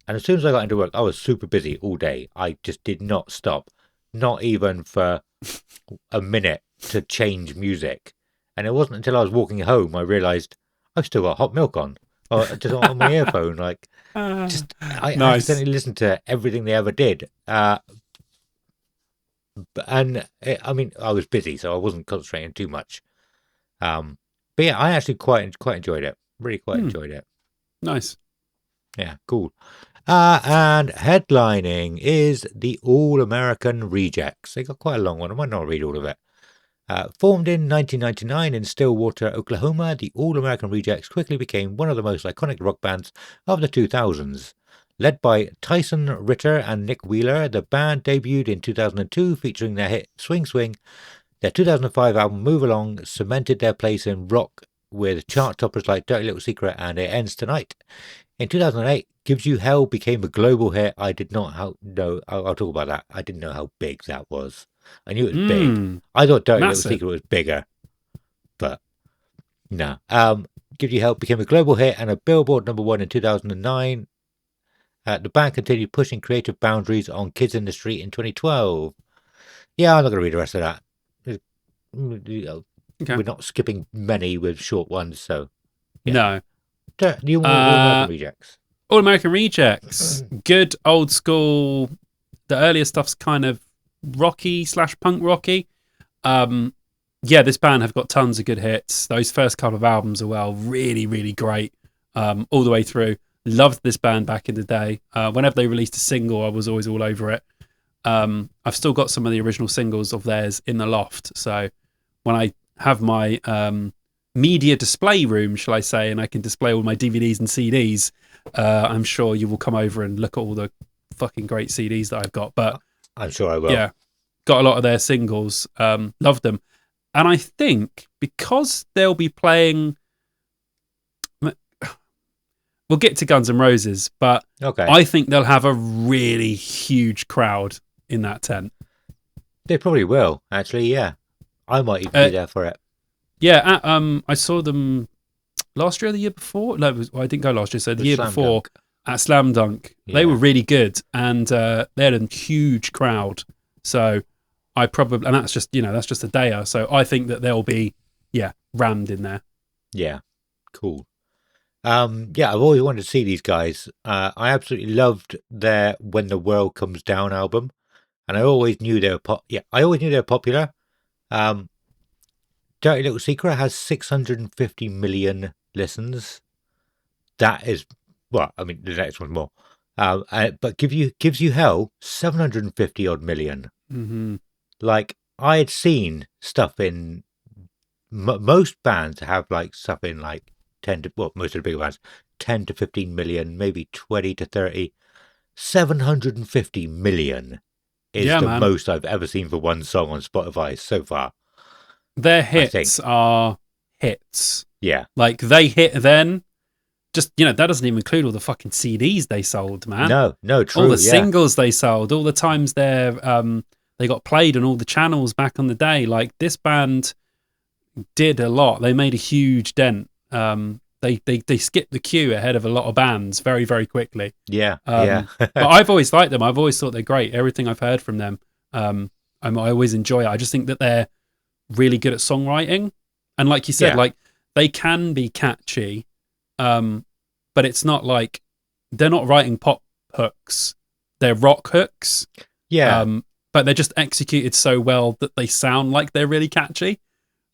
And as soon as I got into work, I was super busy all day. I just did not stop. Not even for a minute to change music. And it wasn't until I was walking home I realised I've still got Hot Milk on. Or just on my earphone. I accidentally listened to everything they ever did. I was busy, so I wasn't concentrating too much. But yeah, I actually quite enjoyed it. Really quite enjoyed it. Nice. Yeah, cool. And headlining is the All American Rejects. They got quite a long one. I might not read all of it. Formed in 1999 in Stillwater, Oklahoma, the All American Rejects quickly became one of the most iconic rock bands of the 2000s. Led by Tyson Ritter and Nick Wheeler, the band debuted in 2002 featuring their hit Swing Swing. Their 2005 album Move Along cemented their place in rock with chart toppers like Dirty Little Secret and It Ends Tonight. In 2008, Gives You Hell became a global hit. I did not know. I'll talk about that. I didn't know how big that was. I knew it was big. I thought Dirty Little Secret was bigger, but no. Gives You Hell became a global hit and a Billboard #1 in 2009. The band continued pushing creative boundaries on Kids in the Street in 2012. Yeah, I'm not going to read the rest of that. Okay. We're not skipping many with short ones, so yeah. No. You want All American Rejects? All American Rejects. Good old school. The earlier stuff's kind of rocky / punk rocky. This band have got tons of good hits. Those first couple of albums are really, really great. All the way through. Loved this band back in the day. Whenever they released a single, I was always all over it. I've still got some of the original singles of theirs in the loft. So when I have my media display room, shall I say, and I can display all my DVDs and CDs, I'm sure you will come over and look at all the fucking great CDs that I've got. But I'm sure I will. Yeah, got a lot of their singles. Loved them. And I think because they'll be playing... we'll get to Guns N' Roses, but Okay. I think they'll have a really huge crowd in that tent. They probably will, actually, yeah. I might even be there for it. Yeah, I saw them last year or the year before. No, I didn't go last year, so the year before at Slam Dunk. Yeah. They were really good, and they had a huge crowd. So and that's just a dayer. So I think that they'll be, rammed in there. Yeah, cool. Yeah, I've always wanted to see these guys. I absolutely loved their When the World Comes Down album, and I always knew they were popular. Dirty Little Secret has 650 million listens. That is, well, I mean, the next one's more. But Gives You Hell, 750 odd million. Mm-hmm. Like, I had seen stuff in most bands have like stuff in like 10 to, well, most of the bigger bands, 10 to 15 million, maybe 20 to 30. 750 million is most I've ever seen for one song on Spotify so far. Their hits are hits. Yeah. Like, they hit then. Just, that doesn't even include all the fucking CDs they sold, man. No, true. All the singles they sold, all the times they got played on all the channels back on the day. Like, this band did a lot. They made a huge dent. They skipped the queue ahead of a lot of bands very, very quickly. Yeah. But I've always liked them. I've always thought they're great. Everything I've heard from them, I always enjoy it. I just think that they're really good at songwriting. And like you said, like, they can be catchy, but it's not like they're not writing pop hooks. They're rock hooks. Yeah. But they're just executed so well that they sound like they're really catchy.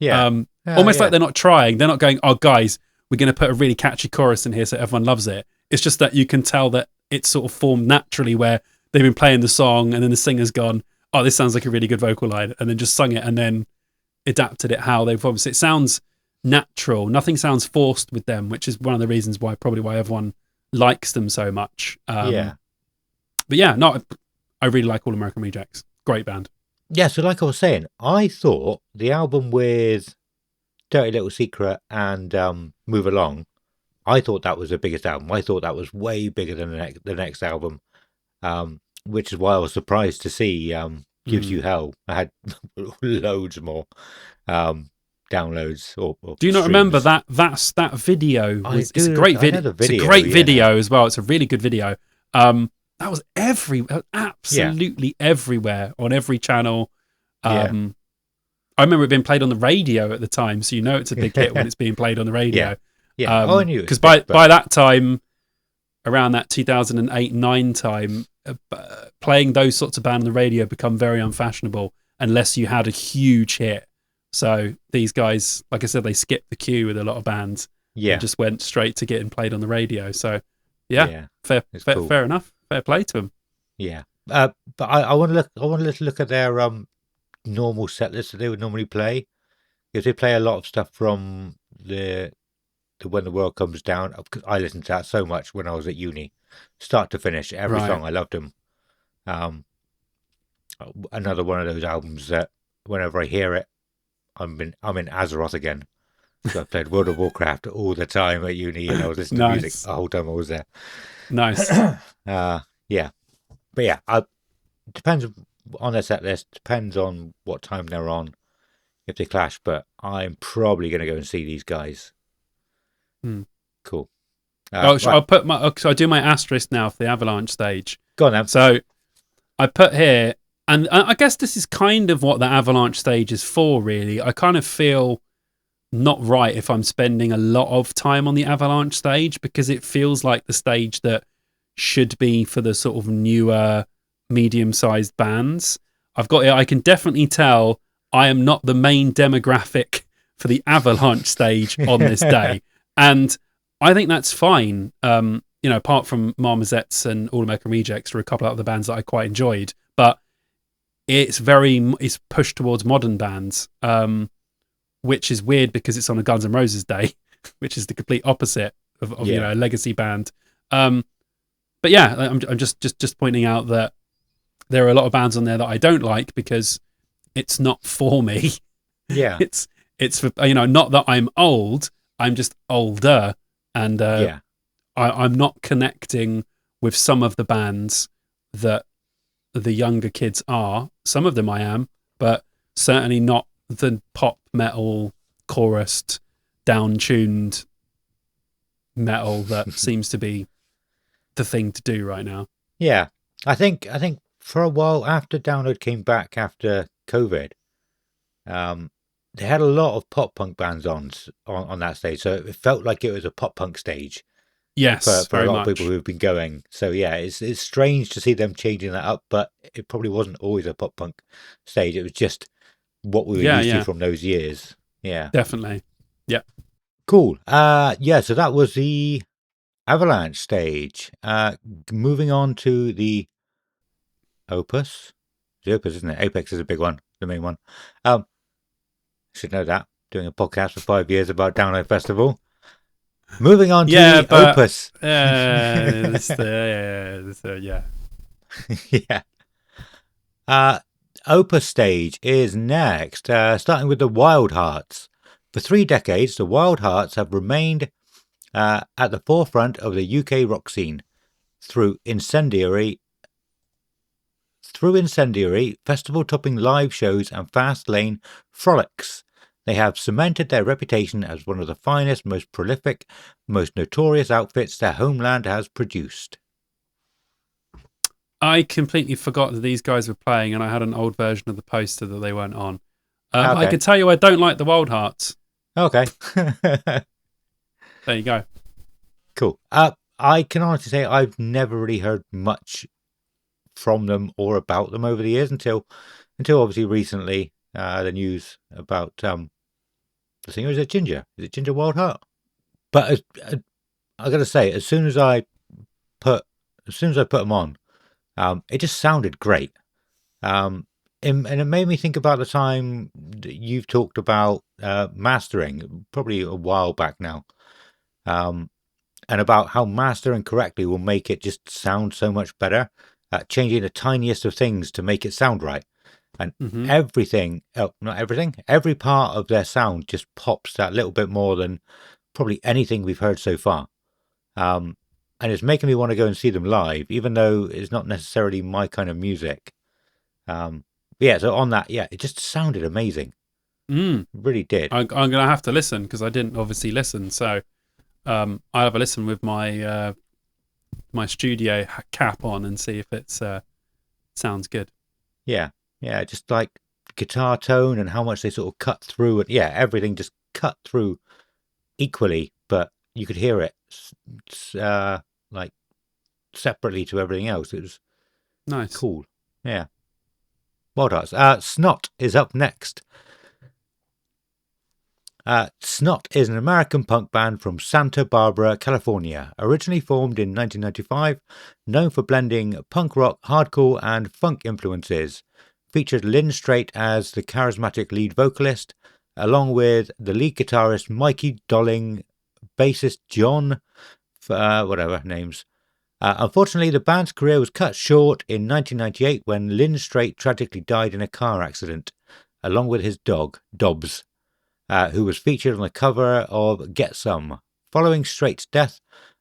Yeah. Almost like they're not trying. They're not going, oh, guys, we're going to put a really catchy chorus in here so everyone loves it. It's just that you can tell that it's sort of formed naturally, where they've been playing the song and then the singer's gone, oh, this sounds like a really good vocal line, and then just sung it and then adapted it how they've obviously. It sounds natural. Nothing sounds forced with them, which is one of the reasons why everyone likes them so much. But yeah, no, I really like All American Rejects. Great band. Yeah, so like I was saying, I thought the album with Dirty Little Secret and Move Along, I thought that was the biggest album. I thought that was way bigger than the next album, which is why I was surprised to see Gives You Hell. I had loads more downloads. Or do you not streams. Remember that video? It's a great video. It's a great video as well. It's a really good video. That was absolutely everywhere on every channel. I remember it being played on the radio at the time, so it's a big hit when it's being played on the radio. I knew because by that time, around that 2008-9 time, playing those sorts of bands on the radio become very unfashionable unless you had a huge hit. So these guys, like I said, they skipped the queue with a lot of bands. And just went straight to getting played on the radio. So fair enough. Fair play to them. Yeah, but I want to look at their normal set list that they would normally play, because they play a lot of stuff from the When the World Comes Down. I listened to that so much when I was at uni, start to finish, every song. I loved them. Another one of those albums that whenever I hear it, I'm in Azeroth again. So I played World of Warcraft all the time at uni, and I was listening to music the whole time I was there. Nice. But yeah, depends on their set list, depends on what time they're on, if they clash, but I'm probably going to go and see these guys. Cool. I'll put so I do my asterisk now for the Avalanche stage. Go on then. So I put here, and I guess this is kind of what the Avalanche stage is for, really. I kind of feel not right if I'm spending a lot of time on the Avalanche stage, because it feels like the stage that should be for the sort of newer, medium-sized bands. I can definitely tell I am not the main demographic for the Avalanche stage on this day. And I think that's fine. Apart from Marmozets and All American Rejects are a couple of other bands that I quite enjoyed. But it's pushed towards modern bands, which is weird because it's on a Guns N' Roses day, which is the complete opposite of a legacy band. But yeah, I'm just pointing out that there are a lot of bands on there that I don't like because it's not for me. Yeah, it's for, not that I'm old, I'm just older, and I'm not connecting with some of the bands that the younger kids are. Some of them I am, but certainly not the pop metal chorused, down-tuned metal that seems to be the thing to do right now. Yeah, I think for a while after Download came back after COVID, they had a lot of pop punk bands on that stage, so it felt like it was a pop punk stage Yes, for a very lot of people much. who've been going. So yeah, it's strange to see them changing that up, but it probably wasn't always a pop punk stage. It was just what we were Yeah, used to yeah, from those years. Yeah, definitely. Yeah. cool. Yeah, so that was the Avalanche stage. Moving on to the Opus. The Opus, isn't it? Apex is a big one, the main one. Should know that. Doing a podcast for 5 years about Download Festival. Moving on to Yeah, the but Opus. yeah. Yeah. Opus stage is next, starting with the Wild Hearts. For 3 decades, the Wild Hearts have remained at the forefront of the UK rock scene through incendiary, festival-topping live shows and fast-lane frolics. They have cemented their reputation as one of the finest, most prolific, most notorious outfits their homeland has produced. I completely forgot that these guys were playing, and I had an old version of the poster that they weren't on. I Okay. could tell you I don't like the Wild Hearts. Okay. There you go. Cool. I can honestly say I've never really heard much from them or about them over the years until obviously recently, the news about the singer. Is it Ginger? Is it Ginger Wildheart? But I gotta say, as soon as I put them on, it just sounded great. And it made me think about the time that you've talked about mastering, probably a while back now, and about how mastering correctly will make it just sound so much better, changing the tiniest of things to make it sound right. And Hmm. everything, not everything, every part of their sound just pops that little bit more than probably anything we've heard so far. And it's making me want to go and see them live, even though it's not necessarily my kind of music. Yeah, so on that, yeah, it just sounded amazing. Mm. It really did. I'm going to have to listen because I didn't obviously listen. So I'll have a listen with my my studio cap on and see if it's sounds good. Yeah, yeah, just like guitar tone and how much they sort of cut through it. Yeah, everything just cut through equally, but you could hear it like separately to everything else. It was Nice. cool. Yeah. Well done. Snot is up next. Snot is an American punk band from Santa Barbara, California, originally formed in 1995, known for blending punk rock, hardcore, and funk influences. Featured Lynn Strait as the charismatic lead vocalist, along with the lead guitarist Mikey Dolling, bassist John, whatever names. Unfortunately, the band's career was cut short in 1998 when Lynn Strait tragically died in a car accident, along with his dog, Dobbs, who was featured on the cover of Get Some. Following Strait's death,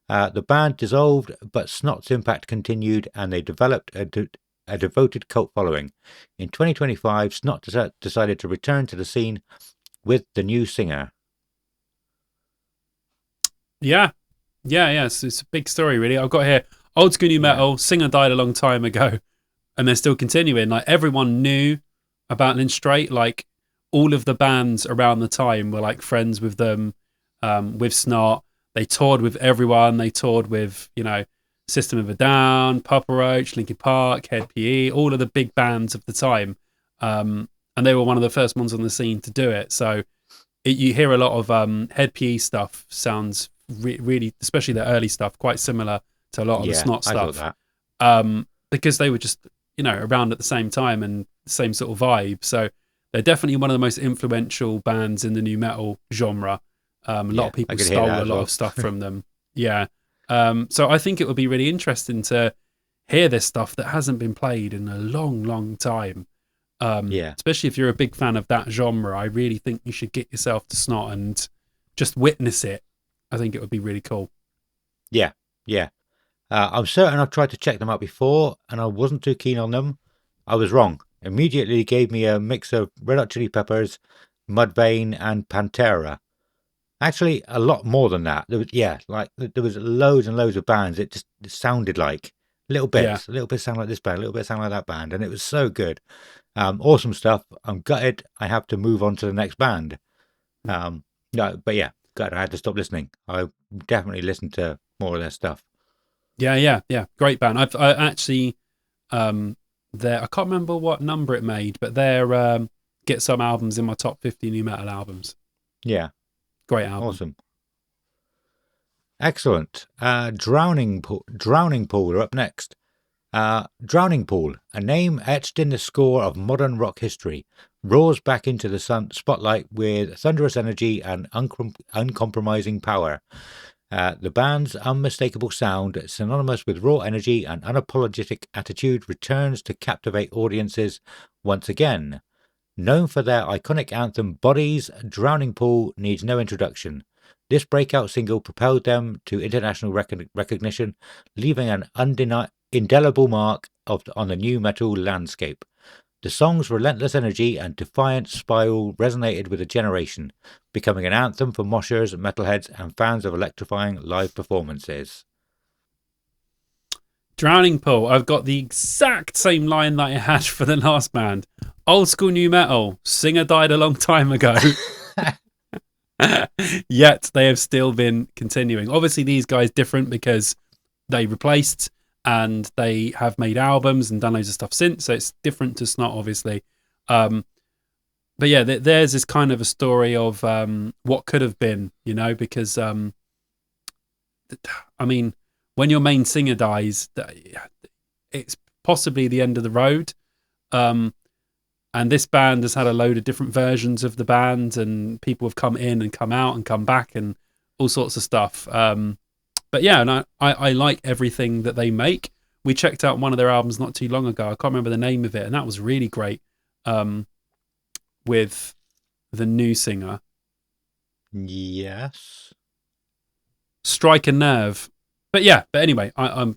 the band dissolved, but Snot's impact continued and they developed a devoted cult following. In 2025, Snot decided to return to the scene with the new singer. Yeah. Yeah. It's a big story, really. I've got here old school new Yeah. metal. Singer died a long time ago, and they're still continuing. Like everyone knew about Lynn Strait. Like all of the bands around the time were like friends with them, with Snot. They toured with everyone. They toured with System of a Down, Papa Roach, Linkin Park, Head PE, all of the big bands of the time. And they were one of the first ones on the scene to do it. So you hear a lot of Head PE stuff sounds really, especially the early stuff, quite similar to a lot of the Yeah, Snot I thought stuff. that. Because they were just, around at the same time and the same sort of vibe. So they're definitely one of the most influential bands in the new metal genre. A lot Yeah, of people I could hear stole that a as lot well. of stuff from them. Yeah. So I think it would be really interesting to hear this stuff that hasn't been played in a long, long time. Yeah. Especially if you're a big fan of that genre, I really think you should get yourself to Snot and just witness it. I think it would be really cool. Yeah, Yeah. I'm certain I've tried to check them out before, and I wasn't too keen on them. I was wrong. Immediately gave me a mix of Red Hot Chili Peppers, Mudvayne, and Pantera. Actually, a lot more than that. There was loads and loads of bands. It sounded like Yeah. a little bit sound like this band, a little bit sound like that band, and it was so good. Awesome stuff. I'm gutted. I have to move on to the next band. No, but yeah, gutted. I had to stop listening. I definitely listened to more of their stuff. Yeah. Great band. I actually, I can't remember what number it made, but they're get some albums in my top 50 new metal albums. Yeah, Great album. awesome. Excellent. Drowning Pool are up next. Drowning Pool, a name etched in the score of modern rock history, roars back into the spotlight with thunderous energy and uncompromising power. The band's unmistakable sound, synonymous with raw energy and unapologetic attitude, returns to captivate audiences once again. Known for their iconic anthem Bodies, Drowning Pool needs no introduction. This breakout single propelled them to international recognition, leaving an indelible mark on the new metal landscape. The song's relentless energy and defiant spiral resonated with a generation, becoming an anthem for moshers, metalheads, and fans of electrifying live performances. Drowning Pool. I've got the exact same line that I had for the last band. Old school new metal. Singer died a long time ago. Yet they have still been continuing. Obviously, these guys different because they replaced and they have made albums and done loads of stuff since. So it's different to Snot, obviously. But yeah, theirs is kind of a story of what could have been, because I mean, when your main singer dies, it's possibly the end of the road. And this band has had a load of different versions of the band, and people have come in and come out and come back and all sorts of stuff. But yeah, and I like everything that they make. We checked out one of their albums not too long ago. I can't remember the name of it, and that was really great. With the new singer. Yes. Strike a Nerve. But anyway, I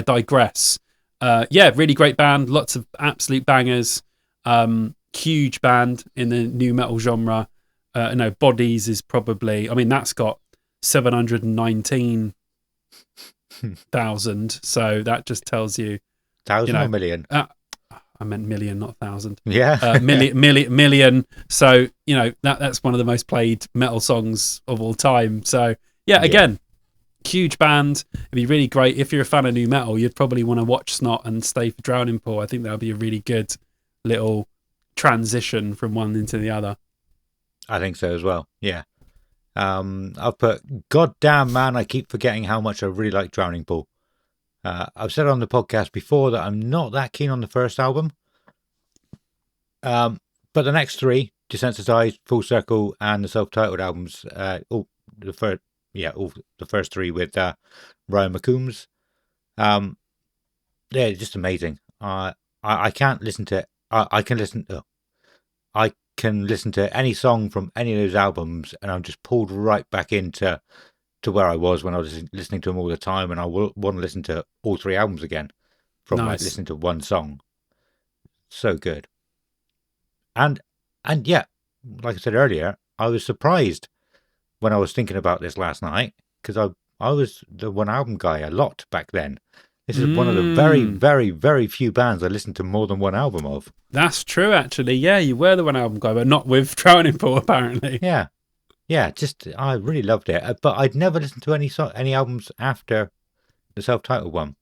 digress. Yeah, really great band. Lots of absolute bangers. Huge band in the new metal genre. Bodies is probably. I mean, that's got 719,000. So that just tells you. 1,000 or million? I meant million, not 1,000. Yeah. Million. So that's one of the most played metal songs of all time. So again. Huge band. It'd be really great if you're a fan of new metal. You'd probably want to watch Snot and stay for Drowning Pool. I think that would be a really good little transition from one into the other. I think so as well. Yeah. I've put, goddamn man, I keep forgetting how much I really like Drowning Pool. I've said on the podcast before that I'm not that keen on the first album. But the next three, Desensitized, Full Circle, and the self-titled albums, all the first three with Ryan McCombs. They're just amazing. I can't listen to. I can listen. I can listen to any song from any of those albums, and I'm just pulled right back into where I was when I was listening to them all the time, and I want to listen to all three albums again from like listening to one song. So good. And yeah, like I said earlier, I was surprised when I was thinking about this last night, because I was the one album guy a lot back then. This is one of the very, very, very few bands I listened to more than one album of. That's true, actually. Yeah, you were the one album guy, but not with Drowning Pool, apparently. Yeah. Just I really loved it, but I'd never listened to any albums after the self-titled one,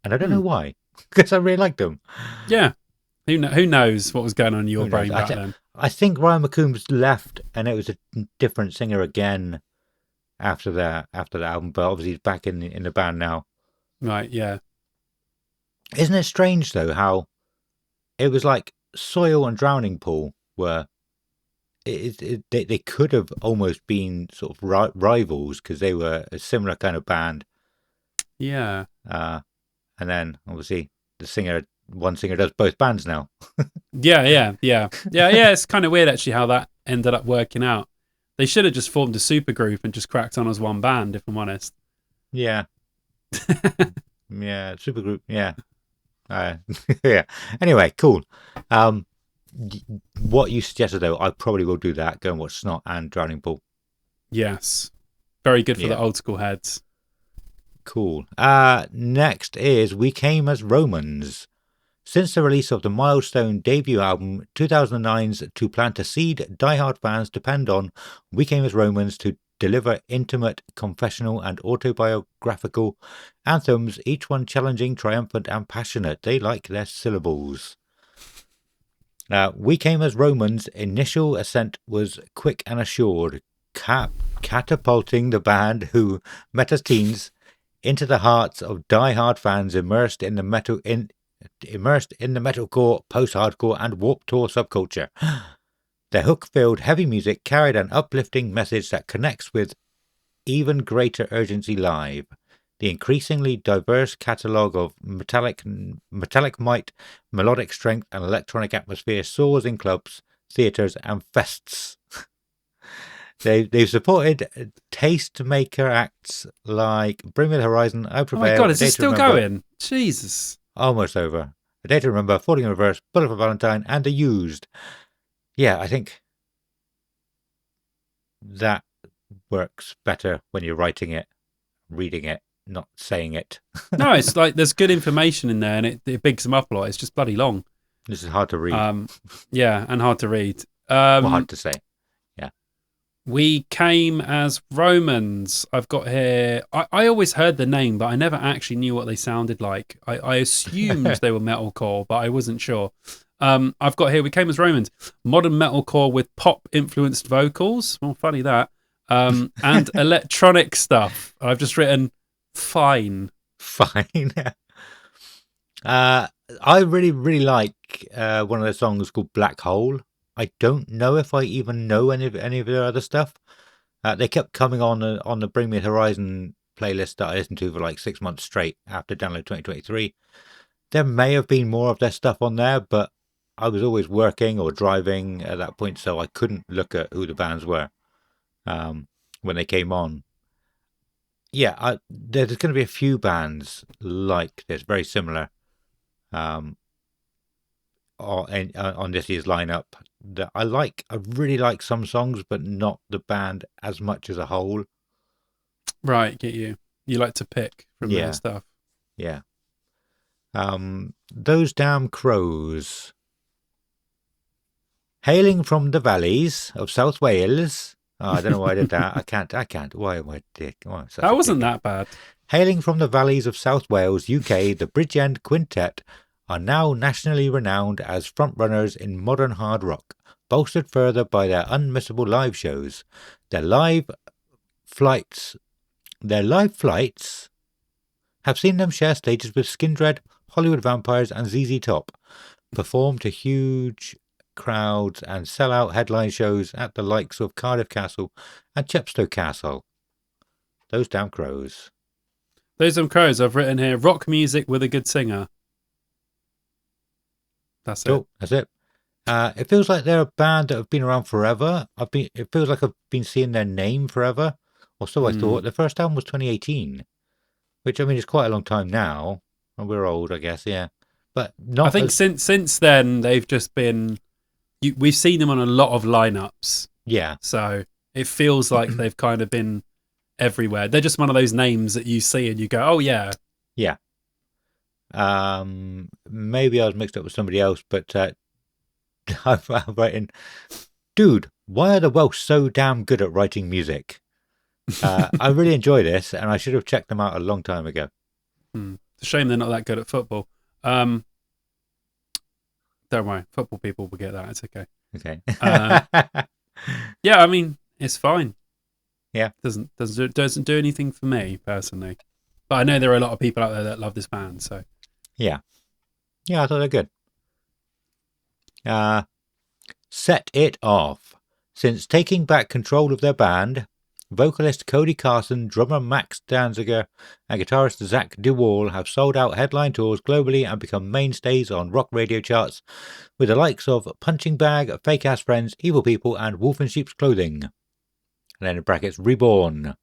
and I don't know why, because I really liked them. Yeah, who knows what was going on in your brain back then? I think Ryan McCombs left, and it was a different singer again after the album. But obviously, he's back in the band now. Right? Yeah. Isn't it strange though how it was like Soil and Drowning Pool were? They could have almost been sort of rivals because they were a similar kind of band. Yeah. And then obviously one singer does both bands now. Yeah. It's kind of weird actually how that ended up working out. They should have just formed a super group and just cracked on as one band, if I'm honest. Yeah. Yeah. Supergroup. Yeah. Yeah. Anyway, cool. Um, what you suggested though, I probably will do that. Go and watch Snot and Drowning Pool. Yes. Very good for the Yeah. old school heads. Cool. Next is We Came as Romans. Since the release of the milestone debut album, 2009's To Plant a Seed, diehard fans depend on We Came as Romans to deliver intimate, confessional, and autobiographical anthems, each one challenging, triumphant, and passionate. They like their syllables. We Came as Romans' initial ascent was quick and assured, catapulting the band, who met as teens, into the hearts of die-hard fans immersed in the metalcore, post-hardcore, and Warped Tour subculture. Their hook-filled heavy music carried an uplifting message that connects with even greater urgency live. The increasingly diverse catalogue of metallic might, melodic strength, and electronic atmosphere soars in clubs, theatres, and fests. They've supported tastemaker acts like Bring Me the Horizon, I Prevail. Oh my God, is this still going? Jesus. Almost over. A Day to Remember, Falling in Reverse, Bullet for Valentine, and The Used. Yeah, I think that works better when you're writing it, reading it, not saying it. No, it's like there's good information in there and it bigs them up a lot. It's just bloody long. This is hard to read. Yeah, and hard to read. Well, hard to say. Yeah. We Came as Romans. I've got here. I always heard the name, but I never actually knew what they sounded like. I assumed they were metalcore, but I wasn't sure. I've got here We Came as Romans. Modern metalcore with pop-influenced vocals. Well, funny that. And electronic stuff. I've just written fine. Fine. I really, really like one of their songs called Black Hole. I don't know if I even know any of their other stuff. They kept coming on the Bring Me the Horizon playlist that I listened to for like 6 months straight after Download 2023. There may have been more of their stuff on there, but I was always working or driving at that point, so I couldn't look at who the bands were when they came on. Yeah, there's going to be a few bands like this, very similar, on this year's lineup that I like. I really like some songs, but not the band as much as a whole. Right, get you. You like to pick from their stuff. Yeah. Those Damn Crows. Hailing from the valleys of South Wales. Oh, I don't know why I did that. I can't. Why am I dick? Oh, that wasn't that bad. Hailing from the valleys of South Wales, UK, the Bridgend Quintet are now nationally renowned as frontrunners in modern hard rock, bolstered further by their unmissable live shows. Their live flights have seen them share stages with Skindred, Hollywood Vampires, and ZZ Top, perform to huge crowds and sell out headline shows at the likes of Cardiff Castle and Chepstow Castle. Those Damn Crows. Those Damn Crows, I've written here, rock music with a good singer. That's it. That's it. It feels like they're a band that have been around forever. It feels like I've been seeing their name forever, or so I thought. The first album was 2018, which I mean is quite a long time now, and we're old, I guess. Yeah, but not. I think since then they've just been. We've seen them on a lot of lineups. Yeah. So it feels like they've kind of been everywhere. They're just one of those names that you see and you go, "Oh yeah." Yeah. Maybe I was mixed up with somebody else, but I'm writing, dude, why are the Welsh so damn good at writing music? I really enjoy this, and I should have checked them out a long time ago. It's a shame they're not that good at football. Don't worry, football people will get that. It's okay. Okay. Yeah, I mean, it's fine. Yeah. Doesn't do anything for me personally, but I know there are a lot of people out there that love this band. So. Yeah, I thought they're good. Set It Off. Since taking back control of their band, vocalist Cody Carson, drummer Max Danziger, and guitarist Zach DeWall have sold out headline tours globally and become mainstays on rock radio charts with the likes of Punching Bag, Fake Ass Friends, Evil People, and Wolf in Sheep's Clothing. And then in brackets, Reborn.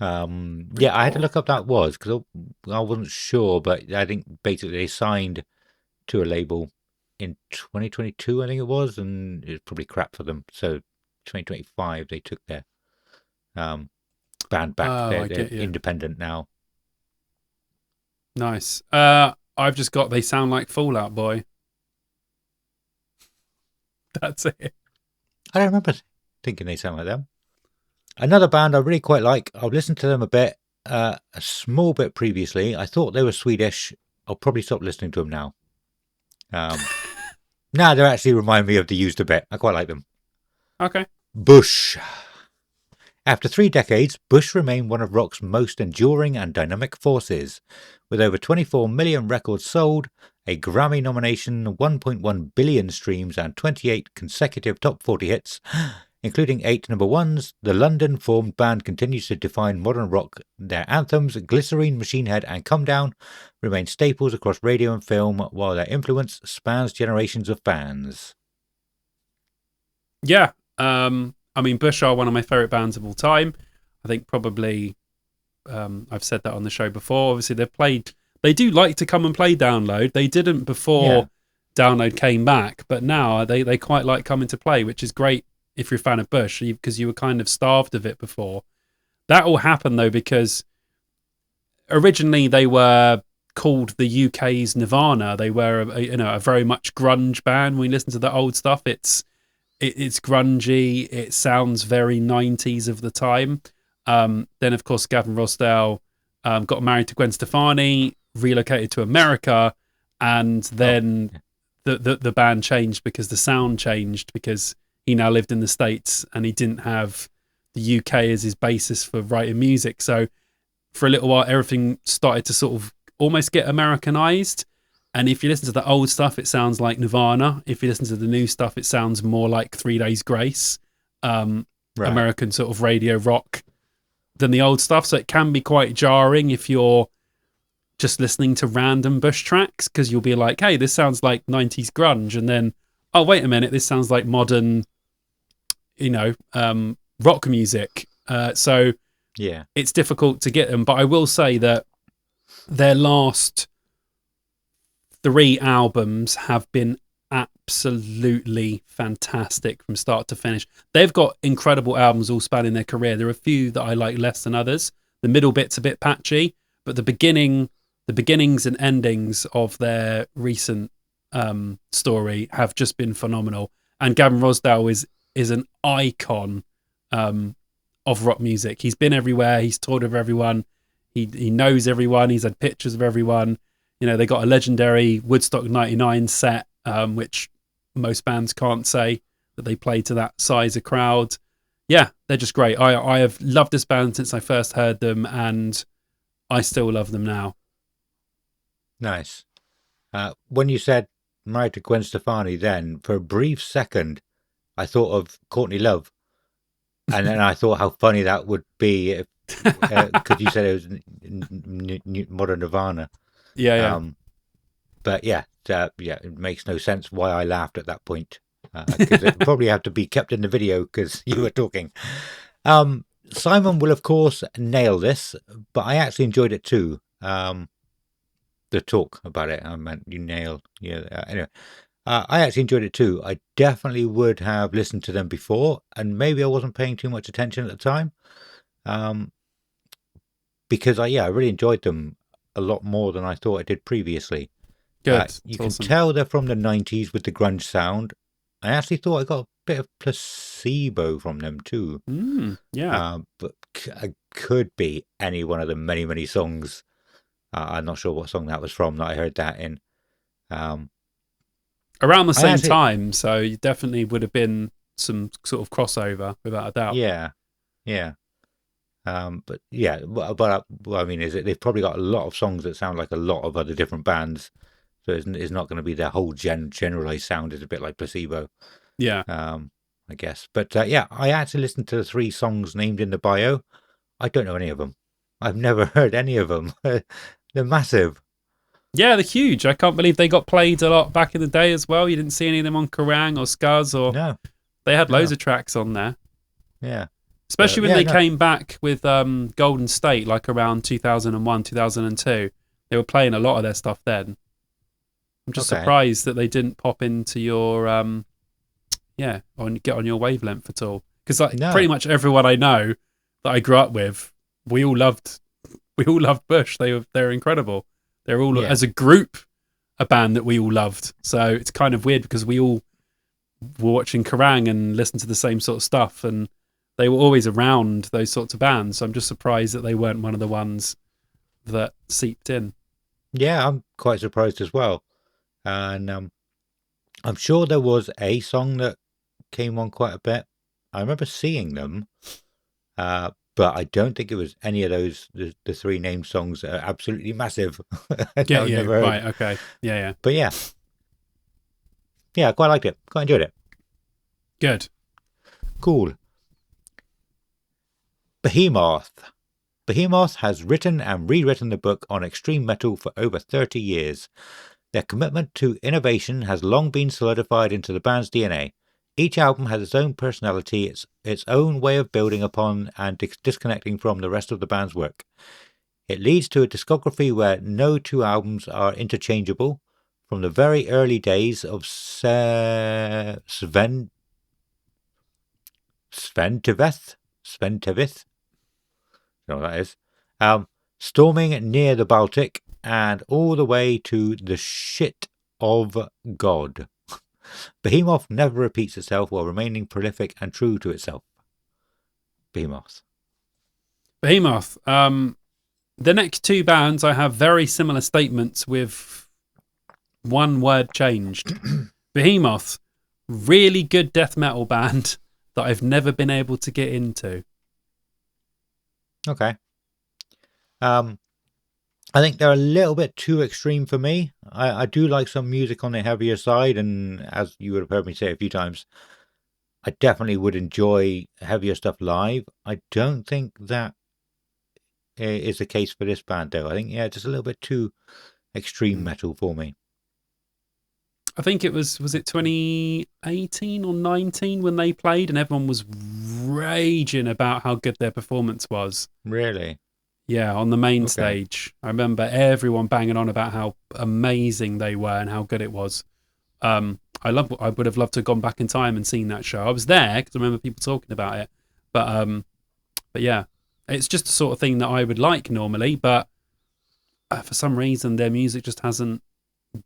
Yeah, I had to look up that was because I wasn't sure, but I think basically they signed to a label in 2022, I think it was, and it was probably crap for them. So 2025 they took their band back. Oh, I They're get you. independent now. Nice. I've just got They Sound Like Fallout Boy. That's it. I don't remember thinking they sound like them. Another band I really quite like. I've listened to them a small bit previously. I thought they were Swedish. I'll probably stop listening to them now. Now they actually remind me of The Used a bit. I quite like them. Okay. Bush. After 3 decades, Bush remain one of rock's most enduring and dynamic forces. With over 24 million records sold, a Grammy nomination, 1.1 billion streams, and 28 consecutive top 40 hits, including 8 number ones, the London-formed band continues to define modern rock. Their anthems, Glycerine, Machine Head, and Come Down, remain staples across radio and film, while their influence spans generations of fans. Yeah. I mean, Bush are one of my favourite bands of all time. I think probably I've said that on the show before. Obviously, they do like to come and play Download. They didn't before Download came back, but now they quite like coming to play, which is great if you're a fan of Bush, because you were kind of starved of it before. That all happened, though, because originally they were called the UK's Nirvana. They were a very much grunge band. When you listen to the old stuff, it's grungy. It sounds very 90s of the time. Then, of course, Gavin Rossdale got married to Gwen Stefani, relocated to America, and then the band changed because the sound changed, because he now lived in the States and he didn't have the UK as his basis for writing music. So for a little while, everything started to sort of almost get Americanized. And if you listen to the old stuff, it sounds like Nirvana. If you listen to the new stuff, it sounds more like 3 Days Grace, American sort of radio rock than the old stuff. So it can be quite jarring if you're just listening to random Bush tracks, because you'll be like, hey, this sounds like 90s grunge. And then, oh, wait a minute, this sounds like modern, rock music. So Yeah. it's difficult to get them. But I will say that their last 3 albums have been absolutely fantastic from start to finish. They've got incredible albums all spanning their career. There are a few that I like less than others. The middle bit's a bit patchy, but the beginnings and endings of their recent story have just been phenomenal. And Gavin Rossdale is an icon of rock music. He's been everywhere. He's toured with everyone. He knows everyone. He's had pictures of everyone. They got a legendary Woodstock 99 set, which most bands can't say that they play to that size of crowd. Yeah, they're just great. I have loved this band since I first heard them, and I still love them now. Nice. When you said married to Gwen Stefani, then for a brief second, I thought of Courtney Love, and then I thought how funny that would be if because you said it was modern Nirvana. Yeah. But it makes no sense why I laughed at that point, because it probably had to be kept in the video because you were talking. Simon will of course nail this, but I actually enjoyed it too. The talk about it, I meant you nail. Yeah. Anyway, I actually enjoyed it too. I definitely would have listened to them before, and maybe I wasn't paying too much attention at the time. Because I really enjoyed them a lot more than I thought I did previously. Good. You can tell they're from the 90s with the grunge sound. I actually thought I got a bit of Placebo from them too. But it could be any one of the many, many songs. I'm not sure what song that was from that I heard that in. Around the same time, so you definitely would have been some sort of crossover, without a doubt. Yeah. But I mean, they've probably got a lot of songs that sound like a lot of other different bands, so it's not going to be their whole generalized sound. Is a bit like Placebo. Yeah. I guess. But I actually listened to the 3 songs named in the bio. I don't know any of them. I've never heard any of them. They're massive. Yeah, they're huge. I can't believe they got played a lot back in the day as well. You didn't see any of them on Kerrang or Scuzz or... No. They had loads of tracks on there. Yeah. Especially when yeah, they no, came back with Golden State, like around 2001, 2002. They were playing a lot of their stuff then. I'm just okay, surprised that they didn't pop into your get on your wavelength at all. Because like no, pretty much everyone I know that I grew up with, we all loved Bush. They're incredible. They're all yeah, as a group a band that we all loved. So it's kind of weird because we all were watching Kerrang and listened to the same sort of stuff, and they were always around those sorts of bands. So I'm just surprised that they weren't one of the ones that seeped in. yeah. I'm quite surprised as well, and I'm sure there was a song that came on quite a bit. I remember seeing them, but I don't think it was any of those the three named songs that are absolutely massive. That Get I've you never heard. right? Okay, yeah, But yeah, yeah, I quite liked it. Quite enjoyed it. good. Cool. Behemoth. Behemoth has written and rewritten the book on extreme metal for over 30 years. Their commitment to innovation has long been solidified into the band's DNA. Each album has its own personality, its own way of building upon and disconnecting from the rest of the band's work. It leads to a discography where no two albums are interchangeable. From the very early days of Sventeveth, you know what that is, storming near the Baltic, and all the way to the shit of God. Behemoth never repeats itself while remaining prolific and true to itself. Behemoth. Behemoth. The next two bands I have very similar statements with one word changed. Behemoth, really good death metal band that I've never been able to get into. Okay. I think they're a little bit too extreme for me. I do like some music on the heavier side, and as you would have heard me say a few times, I definitely would enjoy heavier stuff live. I don't think that is the case for this band, though. I think, yeah, just a little bit too extreme metal for me. I think it was it 2018 or 19 when they played, and everyone was raging about how good their performance was. Really? Yeah, on the main Okay. stage. I remember everyone banging on about how amazing they were and how good it was. I would have loved to have gone back in time and seen that show. I was there because I remember people talking about it. But yeah, it's just the sort of thing that I would like normally. But for some reason, their music just hasn't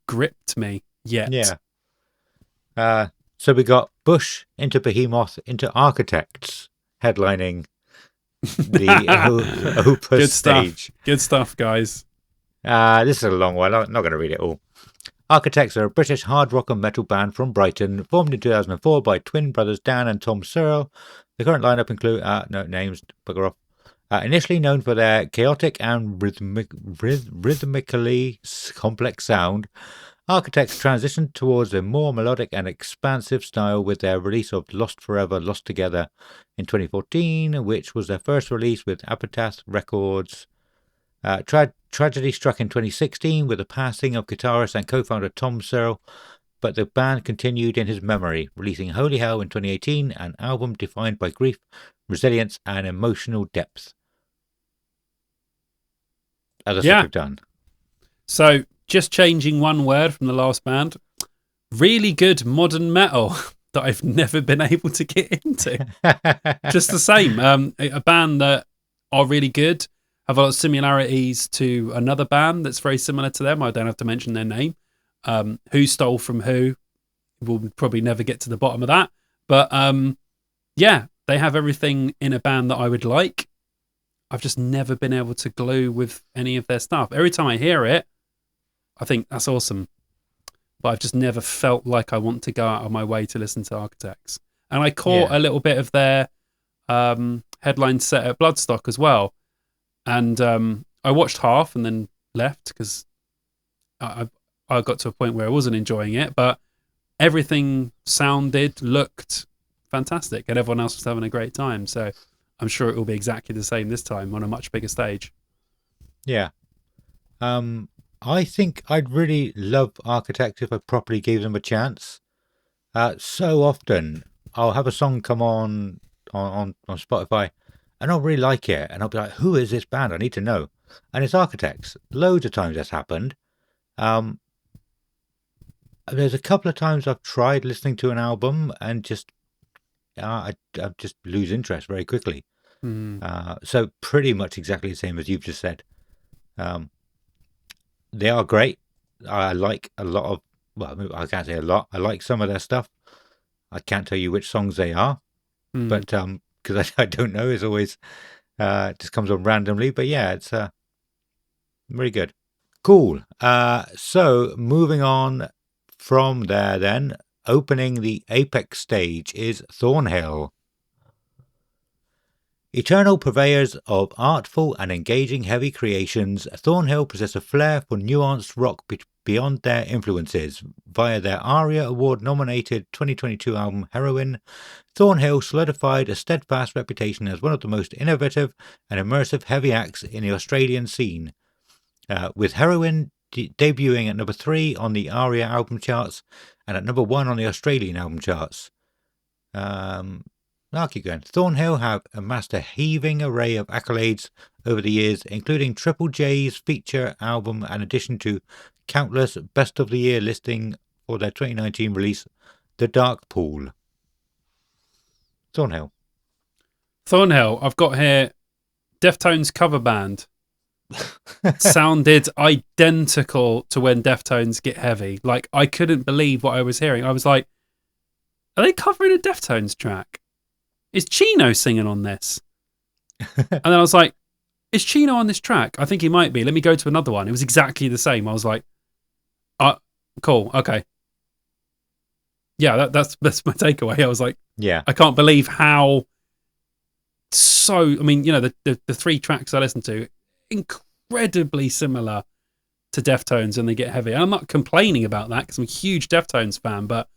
gripped me yet. Yeah. So we got Bush into Behemoth into Architects headlining the Opus Good stage. stuff. Good stuff, guys. This is a long one. I'm not going to read it all. Architects are a British hard rock and metal band from Brighton, formed in 2004 by twin brothers Dan and Tom Searle. The current lineup include no names, bugger off. Initially known for their chaotic and rhythmically complex sound, Architects transitioned towards a more melodic and expansive style with their release of Lost Forever, Lost Together in 2014, which was their first release with Epitaph Records. Tragedy struck in 2016 with the passing of guitarist and co-founder Tom Searle, but the band continued in his memory, releasing Holy Hell in 2018, an album defined by grief, resilience, and emotional depth. Other stuff we've done. So, just changing one word from the last band, really good modern metal that I've never been able to get into. Just the same. A band that are really good, have a lot of similarities to another band that's very similar to them. I don't have to mention their name. Who stole from who? We'll probably never get to the bottom of that. But yeah, they have everything in a band that I would like. I've just never been able to glue with any of their stuff. Every time I hear it, I think that's awesome. But I've just never felt like I want to go out of my way to listen to Architects. And I caught a little bit of their headline set at Bloodstock as well. And I watched half and then left because I got to a point where I wasn't enjoying it. But everything looked fantastic, and everyone else was having a great time. So I'm sure it will be exactly the same this time on a much bigger stage. Yeah. I think I'd really love Architects if I properly gave them a chance. So often I'll have a song come on on Spotify, and I'll really like it, and I'll be like, who is this band? I need to know. And it's Architects. Loads of times that's happened. There's a couple of times I've tried listening to an album and just I just lose interest very quickly. So pretty much exactly the same as you've just said. They are great. I like a lot of, well, I can't say a lot. I like some of their stuff. I can't tell you which songs they are, but because I don't know, it's always just comes on randomly. But yeah, it's very good. Cool. So moving on from there, then opening the apex stage is Thornhill. Eternal purveyors of artful and engaging heavy creations, Thornhill possess a flair for nuanced rock beyond their influences. Via their ARIA Award-nominated 2022 album Heroine, Thornhill solidified a steadfast reputation as one of the most innovative and immersive heavy acts in the Australian scene. With Heroine debuting at number 3 on the ARIA album charts and at number 1 on the Australian album charts. I'll keep going. Thornhill have amassed a heaving array of accolades over the years, including Triple J's feature album, in addition to countless Best of the Year listing for their 2019 release, The Dark Pool. Thornhill. I've got here Deftones cover band. Sounded identical to when Deftones get heavy. Like, I couldn't believe what I was hearing. I was like, are they covering a Deftones track? Is Chino singing on this? And then I was like, is Chino on this track? I think he might be. Let me go to another one. It was exactly the same. I was like, cool, okay. Yeah, that's my takeaway. I was like, yeah, I can't believe how I mean, you know, the 3 tracks I listened to, incredibly similar to Deftones when they get heavy. And I'm not complaining about that because I'm a huge Deftones fan, but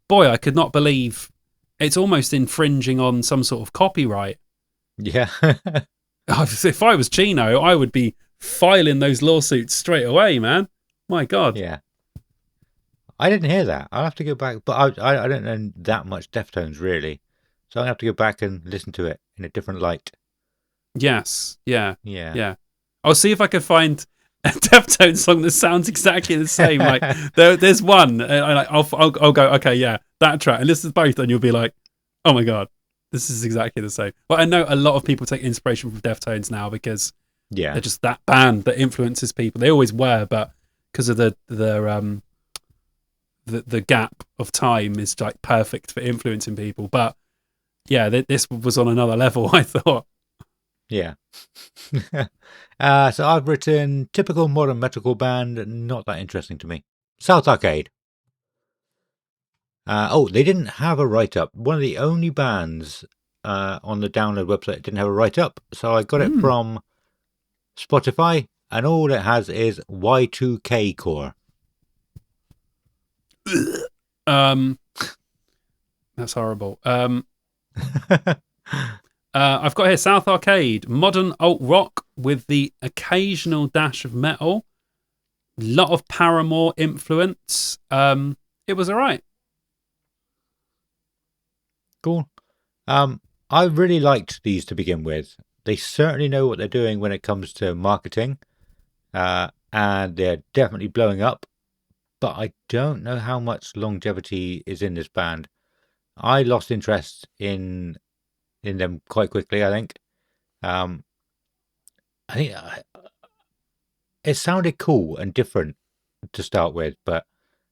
boy, I could not believe it's almost infringing on some sort of copyright. Yeah. If I was Chino, I would be filing those lawsuits straight away, man. My God. Yeah. I didn't hear that. I'll have to go back, but I don't know that much Deftones really, so I'll have to go back and listen to it in a different light. Yes. Yeah. I'll see if I can find a Deftones song that sounds exactly the same. Like there's one, I'll go, okay, yeah, that track, and listen to both, and you'll be like, oh my God, this is exactly the same. But I know a lot of people take inspiration from Deftones now because they're just that band that influences people. They always were, but because of the gap of time is like perfect for influencing people. But yeah, this was on another level, I thought. Yeah. So I've written typical modern metalcore band, not that interesting to me. South Arcade. They didn't have a write-up. One of the only bands on the download website didn't have a write-up, so I got it from Spotify, and all it has is Y2K core. That's horrible. I've got here South Arcade, modern alt rock with the occasional dash of metal, lot of Paramore influence. It was all right. Cool. I really liked these to begin with. They certainly know what they're doing when it comes to marketing, and they're definitely blowing up. But I don't know how much longevity is in this band. I lost interest in them quite quickly, I think. I think it sounded cool and different to start with, but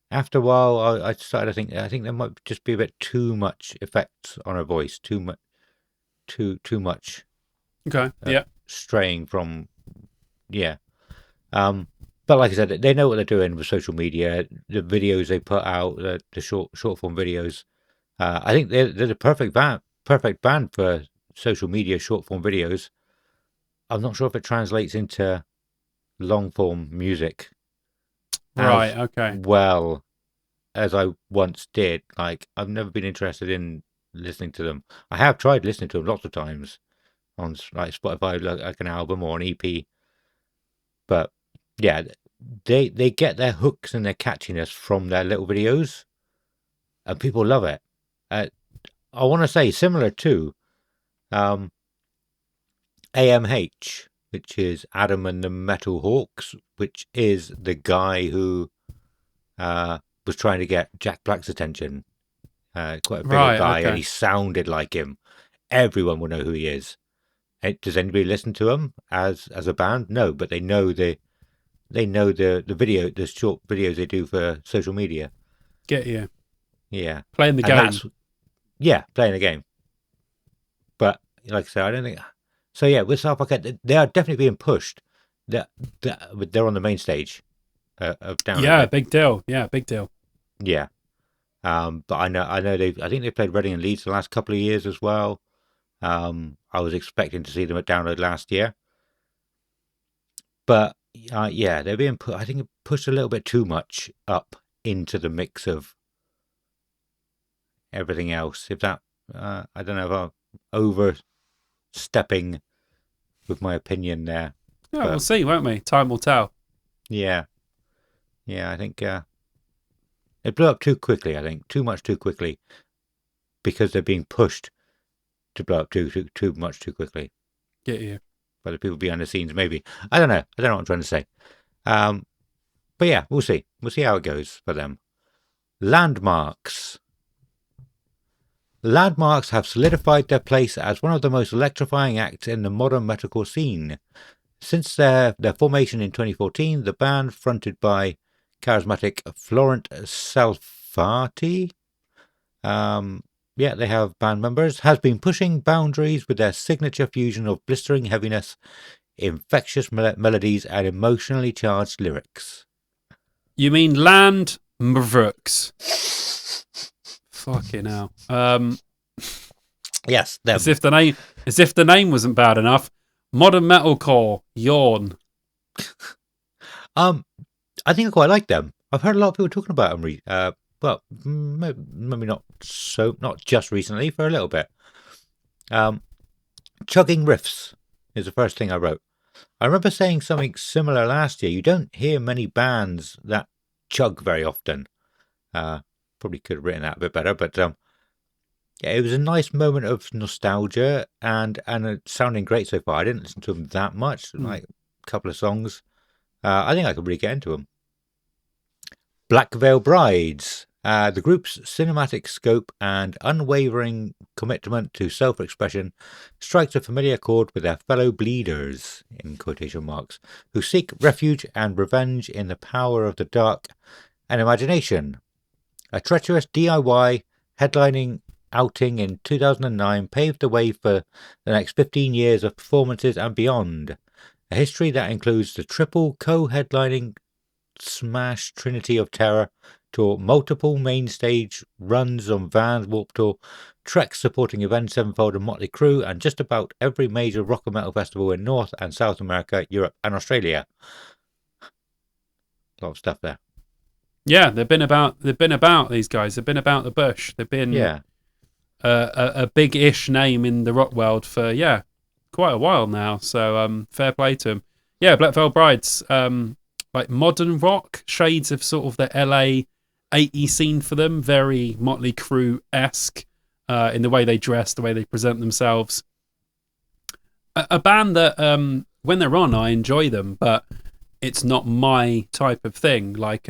after a while, I started to think there might just be a bit too much effect on her voice, too much. Okay, straying from, But like I said, they know what they're doing with social media, the videos they put out, the short form videos. I think they're the perfect band for social media short form videos. I'm not sure if it translates into long form music. Right. Okay. Well, as I once did. Like, I've never been interested in listening to them. I have tried listening to them lots of times on like Spotify, like an album or an EP. But yeah, they get their hooks and their catchiness from their little videos, and people love it. I want to say similar to Um, AMH, which is Adam and the Metal Hawks, which is the guy who was trying to get Jack Black's attention. Quite a bigger Right. guy, and Okay. he sounded like him. Everyone will know who he is. Does anybody listen to him as a band? No, but they know the video, the short videos they do for social media. Get you Yeah, playing the and game. that's playing a game. But like I said, I don't think so. Yeah, with South Park, they are definitely being pushed. They're on the main stage of Yeah, download. big deal. Yeah, big deal. Yeah. But I know I think they played Reading and Leeds the last couple of years as well. I was expecting to see them at download last year, but yeah, they're being put. I think pushed a little bit too much up into the mix of everything else. If that, I don't know if I'm overstepping with my opinion there, Yeah, we'll but see, won't we? Time will tell. yeah, I think it blew up too quickly. I think too much too quickly because they're being pushed to blow up too much too quickly Get you. by the people behind the scenes. Maybe I don't know. I don't know what I'm trying to say. Um, but yeah, we'll see. We'll see how it goes for them. Landmarks. Landmarks have solidified their place as one of the most electrifying acts in the modern metalcore scene. Since their formation in 2014, the band, fronted by charismatic Florent Salfati, they have band members, has been pushing boundaries with their signature fusion of blistering heaviness, infectious melodies, and emotionally charged lyrics. You mean Land Mvrooks? Fucking hell. Yes, them. As if the name wasn't bad enough. Modern metalcore. Yawn. I think I quite like them. I've heard a lot of people talking about them. Well, maybe not just recently, for a little bit. Chugging riffs is the first thing I wrote. I remember saying something similar last year. You don't hear many bands that chug very often. Probably could have written that a bit better, but yeah, it was a nice moment of nostalgia and it's sounding great so far. I didn't listen to them that much, like a couple of songs. I think I could really get into them. Black Veil Brides. The group's cinematic scope and unwavering commitment to self-expression strikes a familiar chord with their fellow bleeders, in quotation marks, who seek refuge and revenge in the power of the dark and imagination. A treacherous DIY headlining outing in 2009 paved the way for the next 15 years of performances and beyond. A history that includes the triple co-headlining Smash Trinity of Terror tour, multiple main stage runs on Vans Warped Tour, treks supporting Avenged Sevenfold and Motley Crue, and just about every major rock and metal festival in North and South America, Europe, and Australia. A lot of stuff there. Yeah, they've been about these guys. They've been about the bush. They've been a big-ish name in the rock world for quite a while now. So fair play to them. Yeah, Black Veil Brides, like modern rock, shades of sort of the LA 80s scene for them. Very Motley Crue-esque in the way they dress, the way they present themselves. A band that when they're on, I enjoy them, but it's not my type of thing. Like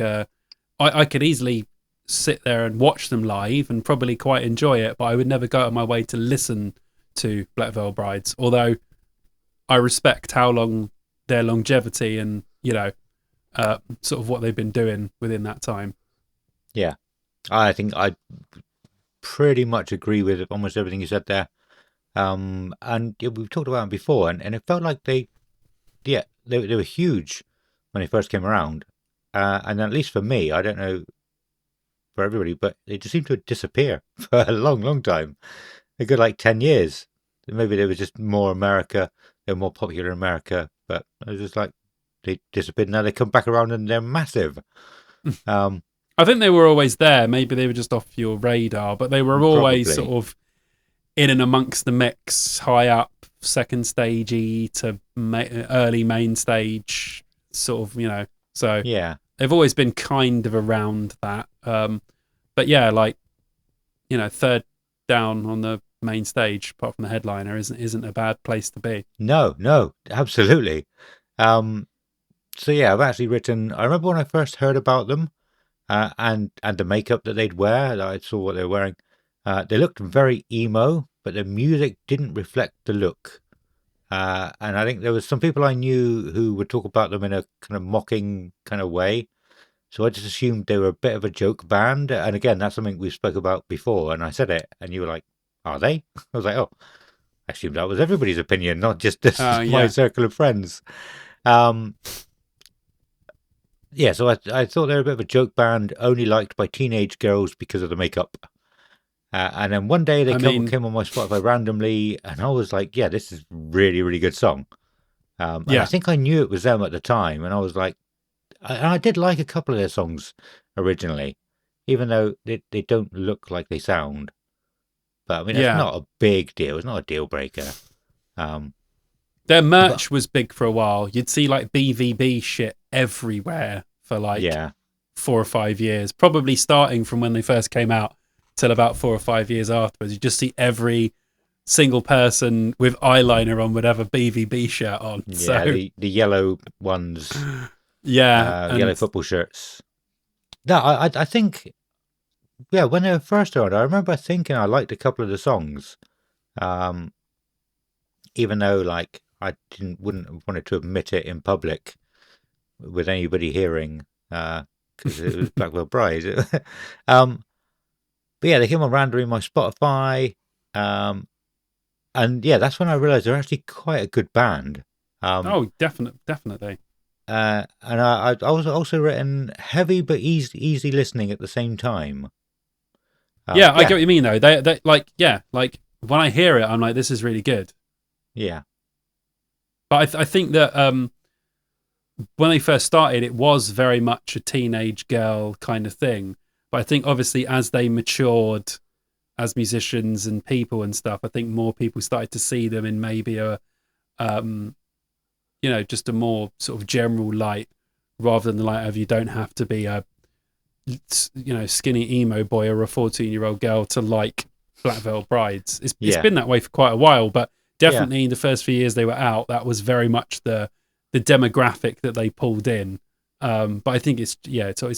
I could easily sit there and watch them live and probably quite enjoy it, but I would never go out of my way to listen to Black Veil Brides, although I respect how long their longevity and sort of what they've been doing within that time. Yeah, I think I pretty much agree with almost everything you said there. And we've talked about them before, and it felt like they were huge when they first came around. And at least for me, I don't know for everybody, but they just seemed to disappear for a long, long time. A good 10 years. Maybe they were just more America. They were more popular in America, but it was just like they disappeared. Now they come back around and they're massive. I think they were always there. Maybe they were just off your radar, but they were always Probably. sort of in and amongst the mix, high up, second stagey to early main stage, sort of, So Yeah. they've always been kind of around that. But yeah, third down on the main stage, apart from the headliner, isn't a bad place to be. No, absolutely. So yeah, I've actually written. I remember when I first heard about them, and the makeup that they'd wear. I saw what they were wearing. They looked very emo, but the music didn't reflect the look. And I think there was some people I knew who would talk about them in a kind of mocking kind of way. So I just assumed they were a bit of a joke band. And again, that's something we spoke about before. And I said it, and you were like, "Are they?" I was like, "Oh, I assumed that was everybody's opinion, not just this my Yeah. circle of friends." Um, yeah, so I thought they were a bit of a joke band, only liked by teenage girls because of the makeup. And then one day they I mean, came on my Spotify randomly, and I was like, "Yeah, this is really, really good song." And I yeah, think I knew it was them at the time, and I was like, I did like a couple of their songs originally, even though they don't look like they sound. But I mean, it's yeah. not a big deal. It's not a deal breaker. Um, Their but merch was big for a while. You'd see like BVB shit everywhere for like yeah, 4 or 5 years, probably starting from when they first came out till about 4 or 5 years afterwards. You just see every single person with eyeliner on would have a BVB shirt on. yeah, So the yellow ones, yeah, yellow and football shirts. No, I think yeah, when they were first around, I remember thinking I liked a couple of the songs, um, even though like I wouldn't have wanted to admit it in public with anybody hearing, because it was Black Veil Bride. um, but yeah, they came on randomly in my Spotify, um, and yeah, that's when I realised they're actually quite a good band. Um, oh, definitely. and I was also written heavy but easy listening at the same time. Yeah, I get Yeah, what you mean though. They like yeah, like when I hear it, I'm like, this is really good. yeah, But I think that when they first started, it was very much a teenage girl kind of thing. But I think obviously as they matured as musicians and people and stuff, I think more people started to see them in maybe a, um, just a more sort of general light rather than the light of you don't have to be a, skinny emo boy or a 14-year-old girl to like Black Veil Brides. It's yeah, been that way for quite a while, but yeah, definitely in the first few years they were out, that was very much the demographic that they pulled in. But I think it's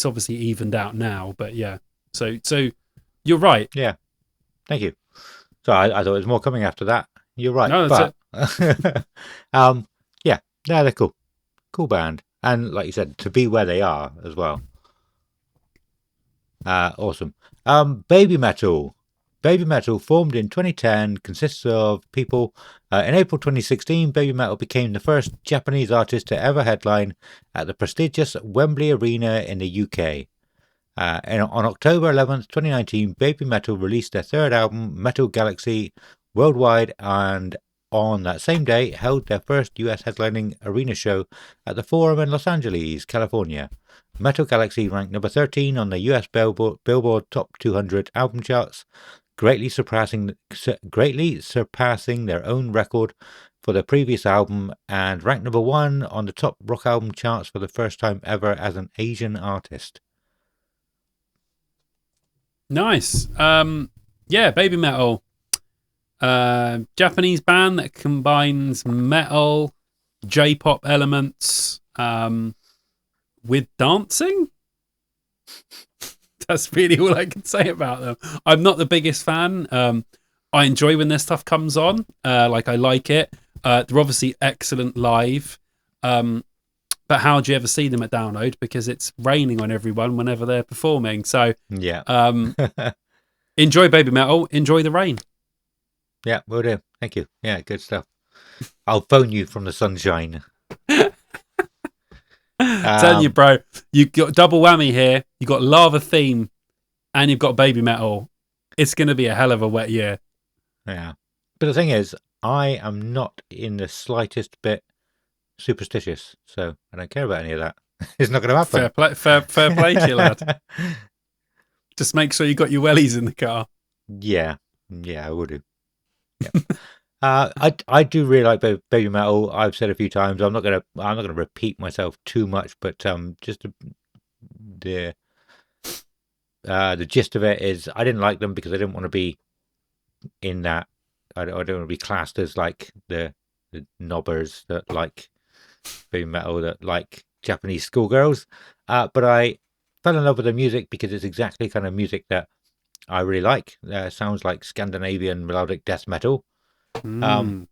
obviously evened out now. But yeah, so you're right. yeah. Thank you. So I thought there was more coming after that. You're right, No, that's but it. yeah, they're cool band, and like you said, to be where they are as well. Awesome. Baby Metal. Baby Metal, formed in 2010, consists of people. In April 2016, Baby Metal became the first Japanese artist to ever headline at the prestigious Wembley Arena in the UK. On October 11th, 2019, Baby Metal released their third album, Metal Galaxy, worldwide, and on that same day held their first US headlining arena show at the Forum in Los Angeles, California. Metal Galaxy ranked number 13 on the US Billboard Top 200 album charts, greatly surpassing their own record for their previous album, and ranked number 1 on the top rock album charts for the first time ever as an Asian artist. Nice. Yeah, Baby Metal. Japanese band that combines metal, J-pop elements, with dancing. That's really all I can say about them. I'm not the biggest fan. I enjoy when their stuff comes on. I like it. They're obviously excellent live. But how do you ever see them at Download? Because it's raining on everyone whenever they're performing. So Yeah. enjoy Baby Metal. Enjoy the rain. Yeah, will do. Thank you. Yeah, good stuff. I'll phone you from the sunshine. Telling you, bro, you got double whammy here. You got Lava Theme, and you've got Baby Metal. It's going to be a hell of a wet year. Yeah, but the thing is, I am not in the slightest bit superstitious, so I don't care about any of that. It's not going to happen. Fair play to you, lad. Just make sure you got your wellies in the car. Yeah, I would do. Yeah. I do really like Baby Metal. I've said a few times. I'm not gonna repeat myself too much, but just the gist of it is I didn't like them because I didn't want to be in that I don't want to be classed as like the knobbers that like heavy metal, that like Japanese schoolgirls. But I fell in love with the music because it's exactly the kind of music that I really like. Sounds like Scandinavian melodic death metal. Um, Mm.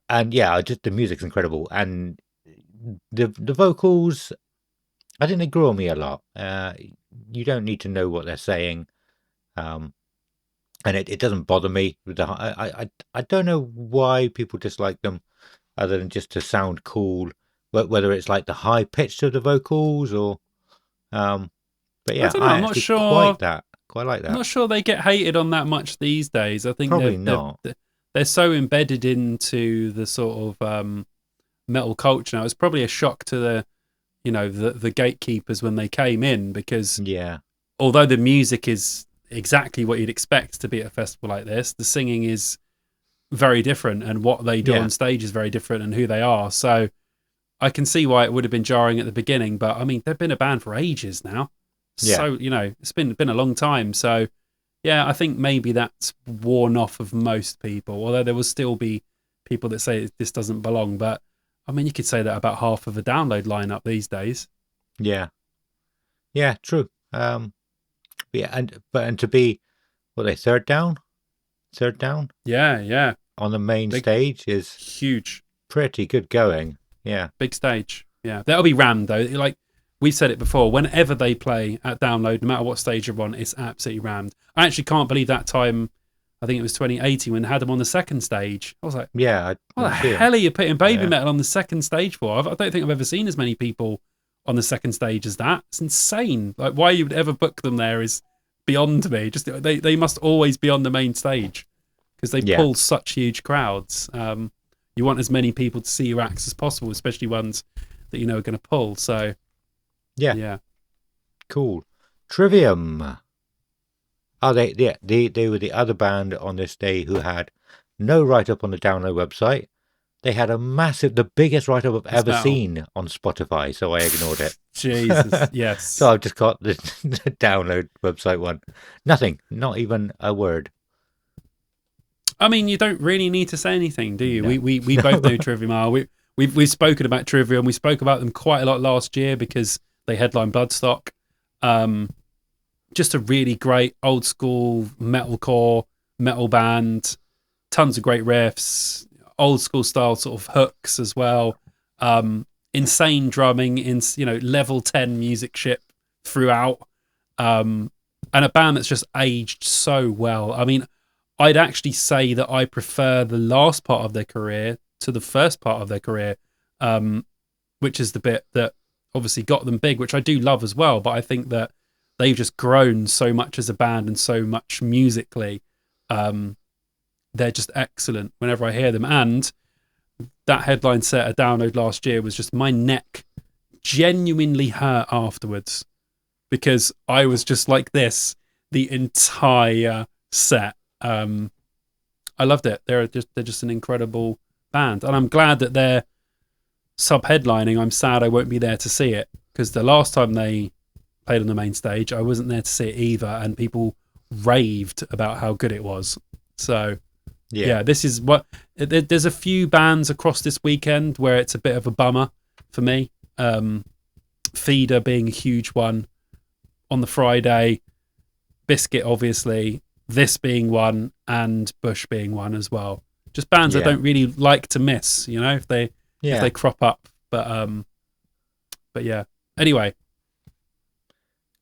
and yeah, just the music's incredible, and the vocals. I think they grow on me a lot. You don't need to know what they're saying, um, and it doesn't bother me. With I don't know why people dislike them, other than just to sound cool. Whether it's like the high pitch of the vocals or, um, but I yeah, don't know. I I'm not actually sure. quite like I'm that. not sure they get hated on that much these days. I think Probably not. they're so embedded into the sort of metal culture now. It's probably a shock to the gatekeepers when they came in, because Yeah, although the music is exactly what you'd expect to be at a festival like this, the singing is very different, and what they do yeah, on stage is very different, and who they are. So I can see why it would have been jarring at the beginning, but I mean, they've been a band for ages now. yeah, So, it's been a long time. So yeah, I think maybe that's worn off of most people, although there will still be people that say this doesn't belong. But I mean, you could say that about half of the download lineup these days. yeah, yeah. True. Yeah, and to be what they third down Yeah, yeah. on the main Big, stage is huge, pretty good going. Yeah, big stage. Yeah. That'll be rammed, though. Like we've said it before, whenever they play at download, no matter what stage you're on, it's absolutely rammed. I actually can't believe that time. I think it was 2018 when they had them on the second stage. I was like, yeah. I what the didn't see him. hell are you putting Baby Yeah, Metal on the second stage for? I don't think I've ever seen as many people on the second stage as that. It's insane. Like, why you would ever book them there is beyond me. Just they must always be on the main stage because they yeah, pull such huge crowds. You want as many people to see your acts as possible, especially ones that you know are going to pull. So yeah. yeah, Cool. Trivium. Oh, they were the other band on this day who had no write up on the download website. They had the biggest write up I've it's ever metal. seen on Spotify, so I ignored it. Jesus, So yes. I've just got the download website one. Nothing, not even a word. I mean, you don't really need to say anything, do you? No, We both no. know Trivium are. We've spoken about Trivium. We spoke about them quite a lot last year because they headlined Bloodstock. Um, just a really great old school metalcore metal band. Tons of great riffs, old school style sort of hooks as well. Insane drumming, level 10 music ship throughout. And a band that's just aged so well. I mean, I'd actually say that I prefer the last part of their career to the first part of their career, which is the bit that obviously got them big, which I do love as well. But I think that they've just grown so much as a band and so much musically. They're just excellent whenever I hear them. And that headline set at Download last year was just my neck genuinely hurt afterwards because I was just like this the entire set. I loved it. They're just an incredible band, and I'm glad that they're sub-headlining. I'm sad I won't be there to see it because the last time they played on the main stage, I wasn't there to see it either, and people raved about how good it was. So yeah, this is what there's a few bands across this weekend where it's a bit of a bummer for me. Feeder being a huge one on the Friday, Biscuit obviously, this being one, and Bush being one as well. Just bands I Yeah, don't really like to miss, if they yeah. crop up. But yeah. Anyway,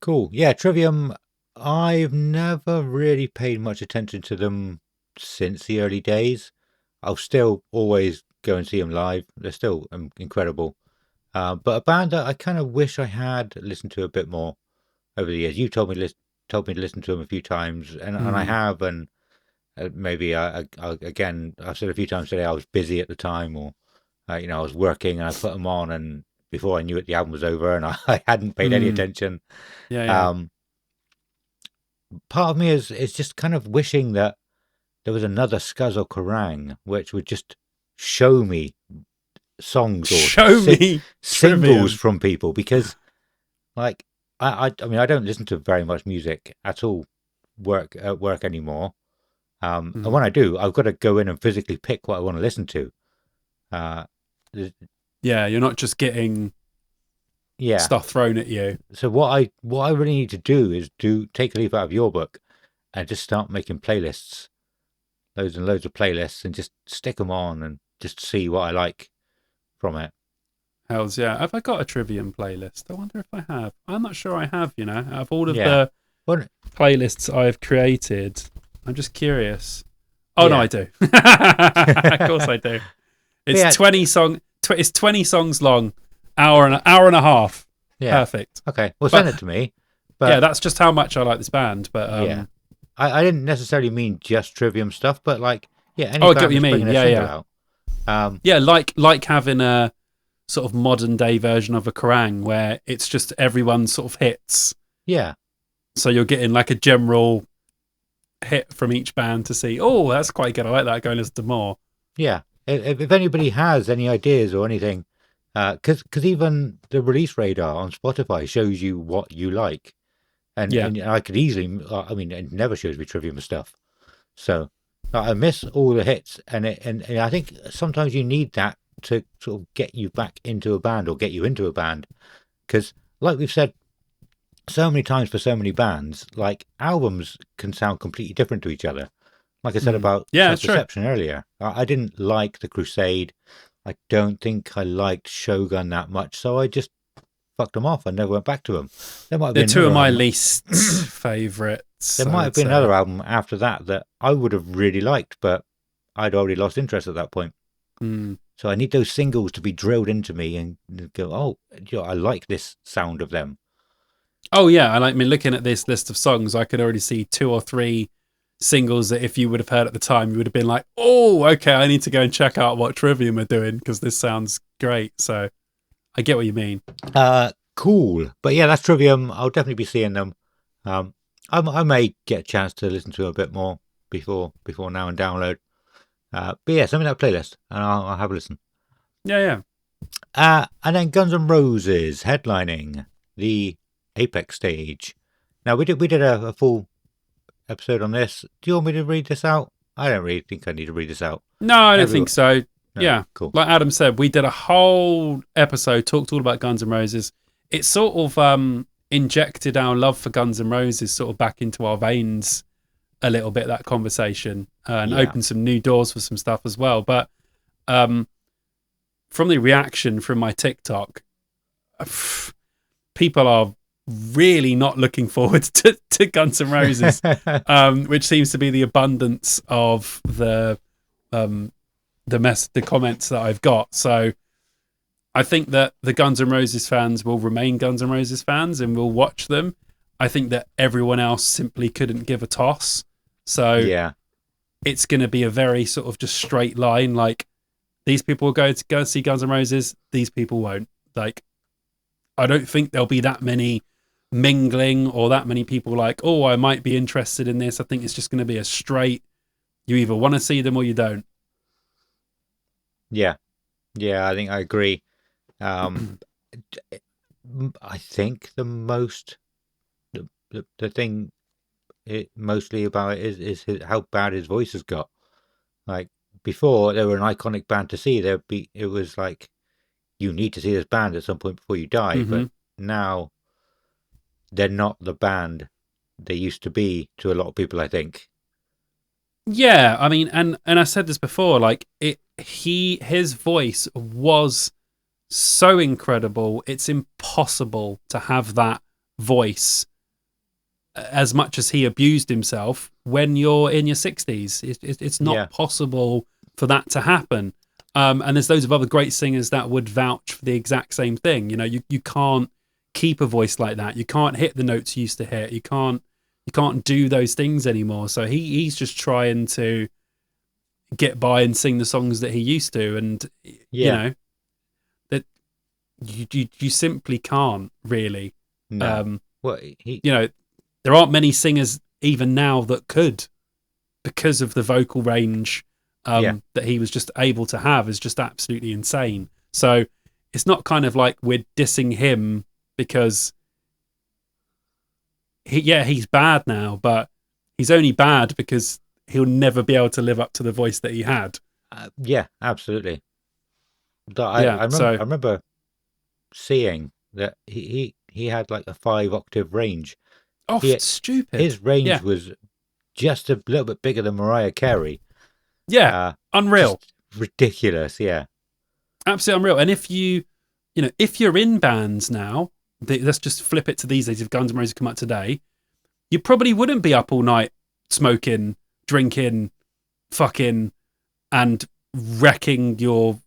Cool. Yeah, Trivium. I've never really paid much attention to them since the early days. I'll still always go and see them live. They're still incredible. But a band that I kind of wish I had listened to a bit more over the years. You told me to listen to them a few times, and I mm, have. And maybe again, I've said a few times today I was busy at the time, or I was working, and I put them on, and before I knew it, the album was over, and I hadn't paid any mm, attention. yeah, yeah. Um, Part of me is just kind of wishing that there was another Scuzz or Kerrang, which would just show me songs or Show me singles Trivium. from people, because like I mean I don't listen to very much music at all work at work anymore. And when I do, I've got to go in and physically pick what I want to listen to. Yeah, you're not just getting stuff thrown at you. So what I really need to do is take a leaf out of your book and just start making playlists, loads and loads of playlists, and just stick them on and just see what I like from it. Hells yeah. Have I got a Trivium playlist? I wonder if I have. I'm not sure I have, out of all of the playlists I've created. I'm just curious. Oh, no, I do. Of course I do. It's 20 songs long, hour and a half. Yeah. Perfect. Okay, well, send it to me. But, yeah, that's just how much I like this band. But I didn't necessarily mean just Trivium stuff, but like, any I band get what you mean. Yeah. Out. Like having a sort of modern day version of a Kerrang where it's just everyone's sort of hits. Yeah. So you're getting like a general hit from each band to see, oh, that's quite good. I like that. Go and listen to more. Yeah. If anybody has any ideas or anything, because even the release radar on Spotify shows you what you like. And I could easily, it never shows me Trivium stuff. So I miss all the hits. And I think sometimes you need that to sort of get you back into a band or get you into a band. Because like we've said so many times for so many bands, like albums can sound completely different to each other. Like I said about Self-Deception earlier. I didn't like The Crusade. I don't think I liked Shogun that much. So I just fucked them off. I never went back to them. They're two of my least favourites. There might have been another album after that I would have really liked, but I'd already lost interest at that point. So I need those singles to be drilled into me and go, I like this sound of them. Oh yeah, and looking at this list of songs, I could already see 2 or 3 singles that if you would have heard at the time, you would have been like, oh, okay, I need to go and check out what Trivium are doing because this sounds great. So I get what you mean. Cool. But yeah, that's Trivium. I'll definitely be seeing them. I may get a chance to listen to them a bit more before now and download. But yeah, send me that playlist and I'll have a listen. Yeah. And then Guns N' Roses headlining the Apex stage. Now we did a full episode on this. Do you want me to read this out? I don't really think I need to read this out. No, I don't think so. No, yeah, cool. Like Adam said, we did a whole episode, talked all about Guns N' Roses. It sort of injected our love for Guns N' Roses sort of back into our veins a little bit, that conversation, and opened some new doors for some stuff as well. But from the reaction from my TikTok, people are really not looking forward to Guns N' Roses, which seems to be the abundance of the comments that I've got. So I think that the Guns N' Roses fans will remain Guns N' Roses fans and will watch them. I think that everyone else simply couldn't give a toss. So it's going to be a very sort of just straight line. Like, these people will go and see Guns N' Roses. These people won't. Like, I don't think there'll be that many mingling or that many people like, oh, I might be interested in this. I think it's just going to be a straight, you either want to see them or you don't. Yeah, I think I agree. I think the thing mostly about it is how bad his voice has got. Like, before they were an iconic band to see, it was like, you need to see this band at some point before you die. But now they're not the band they used to be to a lot of people, I think. Yeah, I mean, and I said this before, like, his voice was so incredible. It's impossible to have that voice as much as he abused himself when you're in your 60s. It's not possible for that to happen. And there's loads of other great singers that would vouch for the exact same thing. You know, you can't keep a voice like that. You can't hit the notes you used to hit. You can't do those things anymore. So he's just trying to get by and sing the songs that he used to. And, you know, that you simply can't really. No. You know, there aren't many singers even now that could, because of the vocal range that he was just able to have is just absolutely insane. So it's not kind of like we're dissing him because he's bad now, but he's only bad because he'll never be able to live up to the voice that he had. Yeah, absolutely. Yeah, I remember seeing that he had like a 5-octave range. oh, He stupid. His range Yeah, was just a little bit bigger than Mariah Carey. yeah, unreal, Just ridiculous. Yeah, absolutely unreal. And if you're in bands now, let's just flip it to these days. If Guns N' Roses come out today, you probably wouldn't be up all night smoking, drinking, fucking, and wrecking your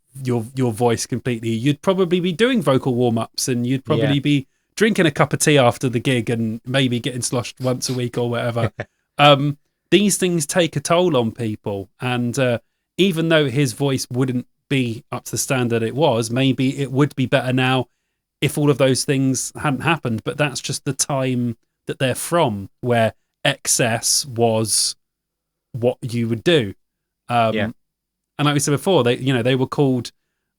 voice completely. You'd probably be doing vocal warm-ups, and you'd probably be drinking a cup of tea after the gig and maybe getting sloshed once a week or whatever. These things take a toll on people, and even though his voice wouldn't be up to the standard it was, maybe it would be better now if all of those things hadn't happened. But that's just the time that they're from, where excess was what you would do. And like we said before, they were called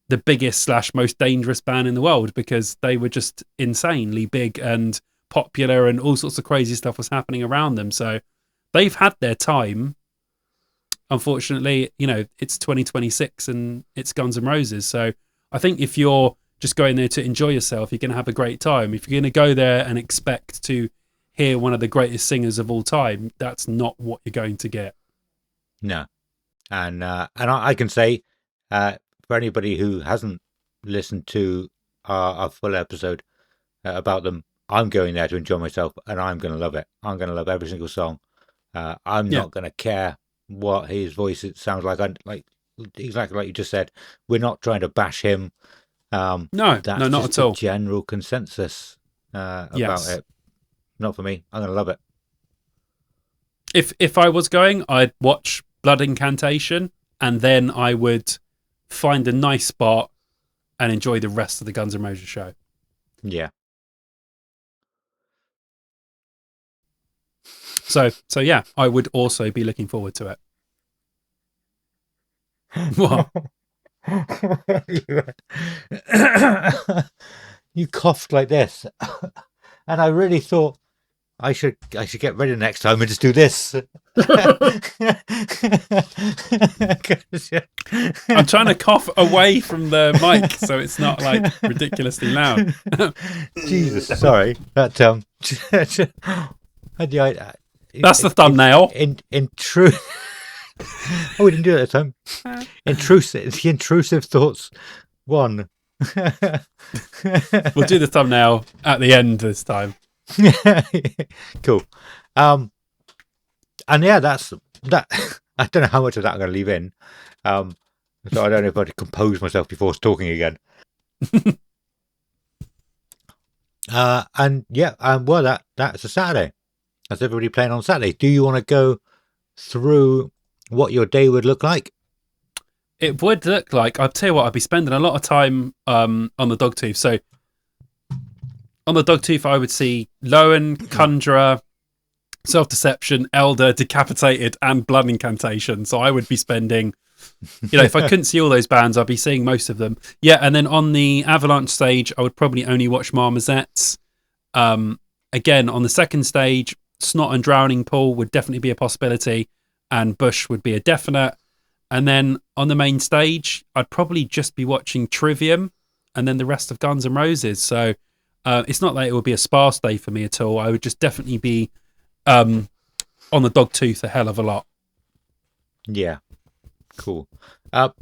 the biggest / most dangerous band in the world because they were just insanely big and popular, and all sorts of crazy stuff was happening around them. So they've had their time. Unfortunately, it's 2026 and it's Guns N' Roses. So I think if you're just going there to enjoy yourself, you're going to have a great time. If you're going to go there and expect to hear one of the greatest singers of all time, that's not what you're going to get. No. And I can say, for anybody who hasn't listened to our full episode about them, I'm going there to enjoy myself, and I'm going to love it. I'm going to love every single song. I'm not going to care what his voice sounds like. Like exactly like you just said, we're not trying to bash him. No, not at all. General consensus about it. Not for me. I'm going to love it. If I was going, I'd watch Blood Incantation, and then I would find a nice spot and enjoy the rest of the Guns N' Roses show. Yeah. So yeah, I would also be looking forward to it. What? You coughed like this, and I really thought I should get ready next time and just do this. I'm trying to cough away from the mic so it's not like ridiculously loud. Jesus, sorry. That that's the thumbnail. In truth, we didn't do it at the time. Intrusive thoughts. 1. We'll do the thumbnail at the end this time. Cool. And yeah, that's that. I don't know how much of that I'm going to leave in. So I don't know if I could compose myself before talking again. And yeah, well, that's a Saturday. That's everybody playing on Saturday. Do you want to go through what your day would look like? It would look like, I'll tell you what, I'd be spending a lot of time on the Dogtooth. So on the Dogtooth, I would see Lowen, Conjurer, Self-Deception, Elder, Decapitated, and Blood Incantation. So I would be spending, if I couldn't see all those bands, I'd be seeing most of them. Yeah, and then on the Avalanche stage, I would probably only watch Marmozets. Again, on the second stage, Snot and Drowning Pool would definitely be a possibility, and Bush would be a definite. And then on the main stage, I'd probably just be watching Trivium and then the rest of Guns N' Roses. So it's not like it would be a sparse day for me at all. I would just definitely be on the Dogtooth a hell of a lot. Yeah, cool.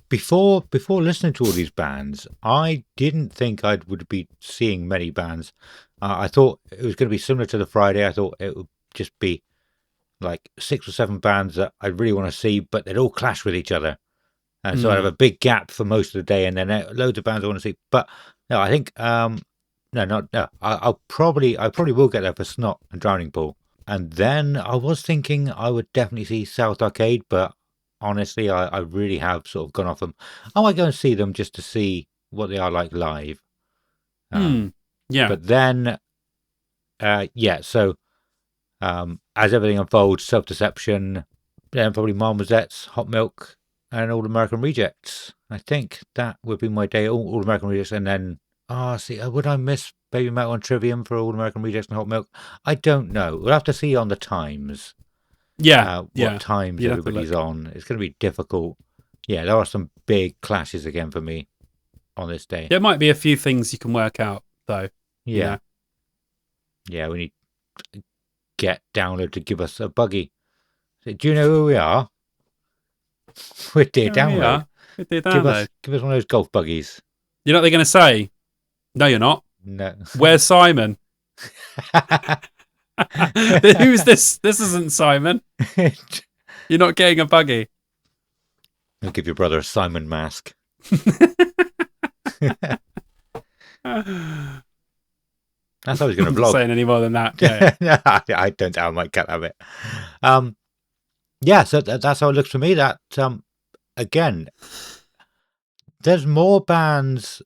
Before listening to all these bands, I didn't think I would be seeing many bands. I thought it was going to be similar to the Friday. I thought it would just be like 6 or 7 bands that I really want to see, but they'd all clash with each other. And so I'd have a big gap for most of the day, and then loads of bands I want to see. But no, I think no. I probably will get there for Snot and Drowning Pool, and then I was thinking I would definitely see South Arcade, but honestly, I really have sort of gone off them. I might go and see them just to see what they are like live. Yeah, but then so as everything unfolds, Self-Deception, then probably Marmozets, Hot Milk, and All American Rejects. I think that would be my day. All American Rejects, and then would I miss Baby Metal and Trivium for All American Rejects and Hot Milk? I don't know. We'll have to see on the times. what times You'd have to everybody's look. on. It's going to be difficult. Yeah, there are some big clashes again for me on this day. There might be a few things you can work out, though. Yeah. You know? Yeah, we need to get Download to give us a buggy. So, do you know who we are? We're Dear Download. With the Give download. us one of those golf buggies. You know what they're going to say? No, you're not. No. Where's Simon? Who's this? This isn't Simon. You're not getting a buggy. I'll give your brother a Simon mask. That's how he's going to vlog. Not saying any more than that. Yeah. I don't. I might cut that bit. Yeah. So that's how it looks for me. That again, there's more bands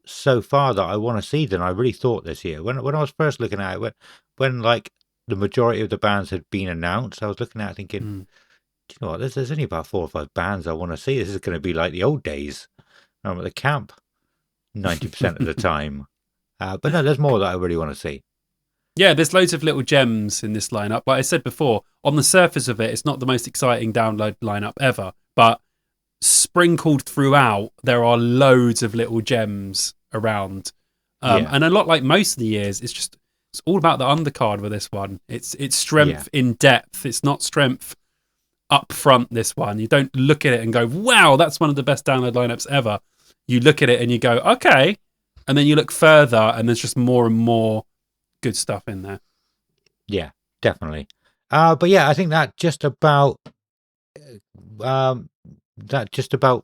so far that I want to see than I really thought this year. When I was first looking at it, when like the majority of the bands had been announced, I was looking at it thinking, do you know what? There's only about 4 or 5 bands I want to see. This is going to be like the old days. I'm at the camp 90% of the time. But no, there's more that I really want to see. Yeah, there's loads of little gems in this lineup. Like I said before, on the surface of it, it's not the most exciting download lineup ever. But sprinkled throughout, there are loads of little gems around. And a lot like most of the years, it's all about the undercard with this one. It's strength in depth. It's not strength up front, this one. You don't look at it and go, wow, that's one of the best download lineups ever. You look at it and you go, okay. And then you look further and there's just more and more good stuff in there. Yeah, definitely. But yeah, I think that just about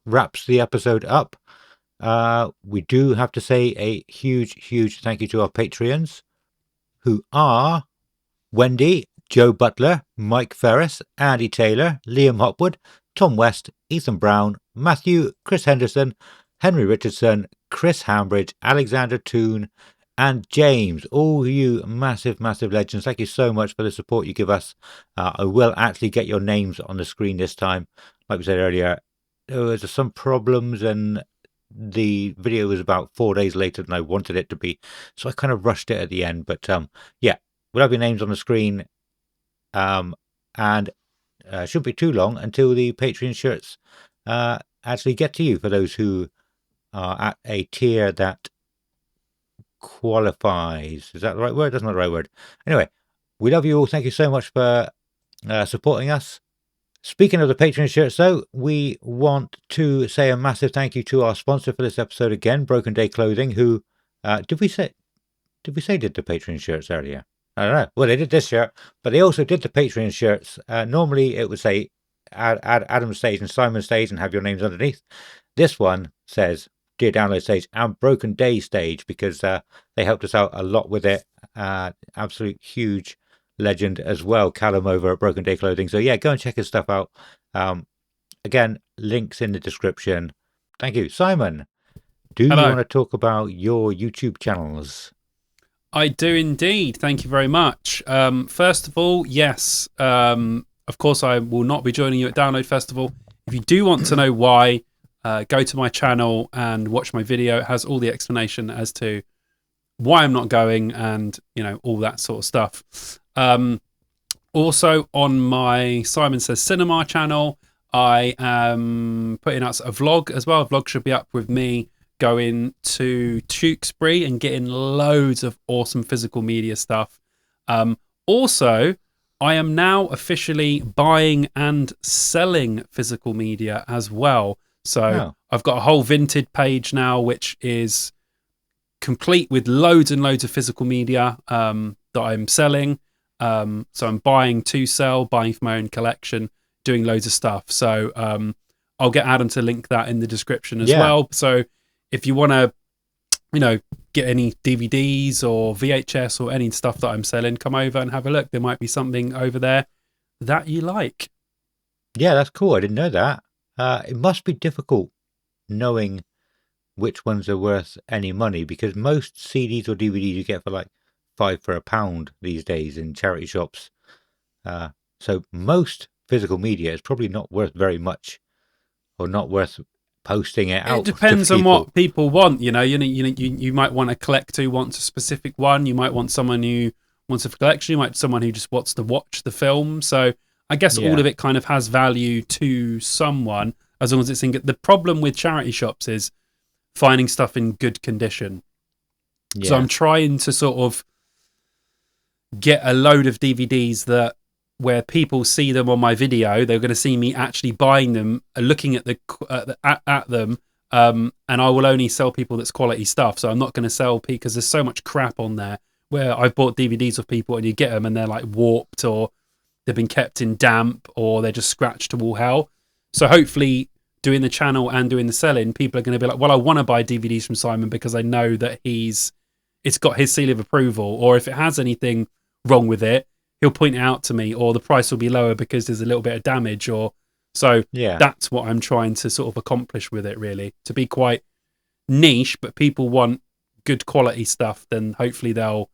wraps the episode up. We do have to say a huge thank you to our Patreons, who are Wendy, Joe Butler, Mike Ferris, Andy Taylor, Liam Hopwood, Tom West, Ethan Brown, Matthew, Chris Henderson, Henry Richardson, Chris Hambridge, Alexander Toon, and James. All you massive legends. Thank you so much for the support you give us. I will actually get your names on the screen this time. Like we said earlier, there was some problems and the video was about 4 days later than I wanted it to be. So I kind of rushed it at the end. But yeah, we'll have your names on the screen. And shouldn't be too long until the Patreon shirts actually get to you for those who are at a tier that qualifies. Is that the right word? That's not the right word. Anyway, we love you all. Thank you so much for supporting us. Speaking of the Patreon shirts, though, we want to say a massive thank you to our sponsor for this episode again, Broken Day Clothing, who did we say did the Patreon shirts earlier? I don't know. Well, they did this shirt, but they also did the Patreon shirts. Normally, it would say Adam Stage and Simon Stage and have your names underneath. This one says Dear Download Stage and Broken Day Stage because they helped us out a lot with it. Absolute huge legend as well, Callum over at Broken Day Clothing. So yeah, go and check his stuff out. Again, links in the description. Thank you. Simon, do you want to talk about your YouTube channels? I do indeed. Thank you very much. First of all, yes, of course I will not be joining you at Download Festival. If you do want to know why, go to my channel and watch my video. It has all the explanation as to why I'm not going and, you know, all that sort of stuff. Also on my Simon Says Cinema channel, I am putting out a vlog as well. A vlog should be up with me going to Tewkesbury and getting loads of awesome physical media stuff. Also, I am now officially buying and selling physical media as well. So I've got a whole Vinted page now, which is complete with loads and loads of physical media that I'm selling. So I'm buying to sell, buying for my own collection, doing loads of stuff. So I'll get Adam to link that in the description as well. So if you want to, you know, get any DVDs or VHS or any stuff that I'm selling, come over and have a look. There might be something over there that you like. Yeah, that's cool. I didn't know that. It must be difficult knowing which ones are worth any money because most CDs or DVDs you get for like £5 for £1 these days in charity shops. So most physical media is probably not worth very much or not worth posting it out. It depends on what people want. You know, you might want a collector who wants a specific one. You might want someone who wants a collection. You might someone who just wants to watch the film. So I guess all of it kind of has value to someone as long as it's in good. The problem with charity shops is finding stuff in good condition. Yeah. So I'm trying to sort of get a load of DVDs that where people see them on my video, they're going to see me actually buying them, looking at at them, and I will only sell people that's quality stuff. So I'm not going to sell people because there's so much crap on there where I've bought DVDs of people and you get them and they're like warped or they've been kept in damp or they're just scratched to all hell. So hopefully doing the channel and doing the selling, people are going to be like, well, I want to buy DVDs from Simon because I know that it's got his seal of approval, or if it has anything wrong with it, he'll point it out to me, or the price will be lower because there's a little bit of damage. Or so that's what I'm trying to sort of accomplish with it, really, to be quite niche, but people want good quality stuff, then hopefully they'll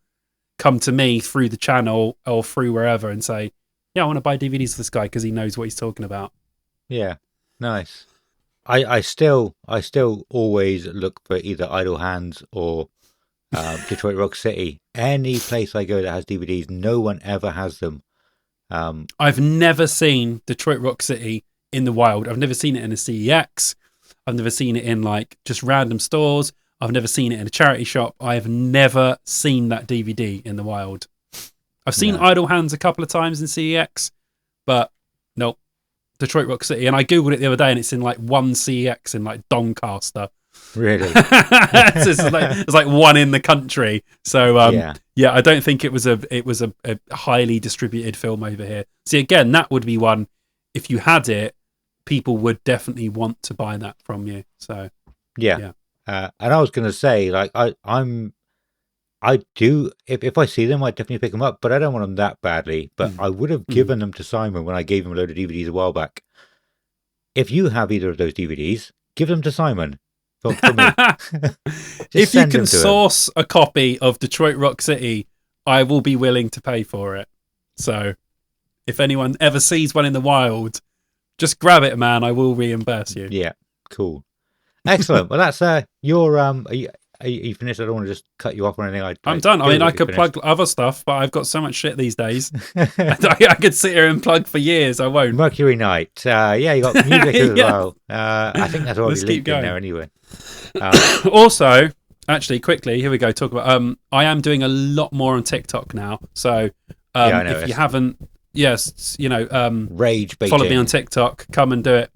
come to me through the channel or through wherever and say, yeah, I want to buy DVDs for this guy because he knows what he's talking about. Yeah, nice. I still always look for either Idle Hands or Detroit Rock City. Any place I go that has DVDs, no one ever has them. I've never seen Detroit Rock City in the wild. I've never seen it in a CEX. I've never seen it in like just random stores. I've never seen it in a charity shop. I've never seen that DVD in the wild. I've seen Idle Hands a couple of times in CEX, but nope. Detroit Rock City. And I Googled it the other day and it's in like one CEX in like Doncaster. Really? It's like one in the country. So I don't think it was a highly distributed film over here. See, again, that would be one, if you had it, people would definitely want to buy that from you. So and I was gonna say, like, I do, if I see them, I definitely pick them up, but I don't want them that badly. But I would have given them to Simon when I gave him a load of DVDs a while back. If you have either of those DVDs, give them to Simon. For me. If you can source a copy of Detroit Rock City, I will be willing to pay for it. So if anyone ever sees one in the wild, just grab it, man. I will reimburse you. Yeah, cool. Excellent. Well, that's your are you finished? I don't want to just cut you off or anything. I'm done. I mean, I could plug other stuff, but I've got so much shit these days. I could sit here and plug for years. I won't. Mercury Knight. You got music as well. I think that's already linked in there anyway. Also, actually, quickly, here we go. Talk about. I am doing a lot more on TikTok now. So, if you haven't, rage baiting. Follow me on TikTok. Come and do it.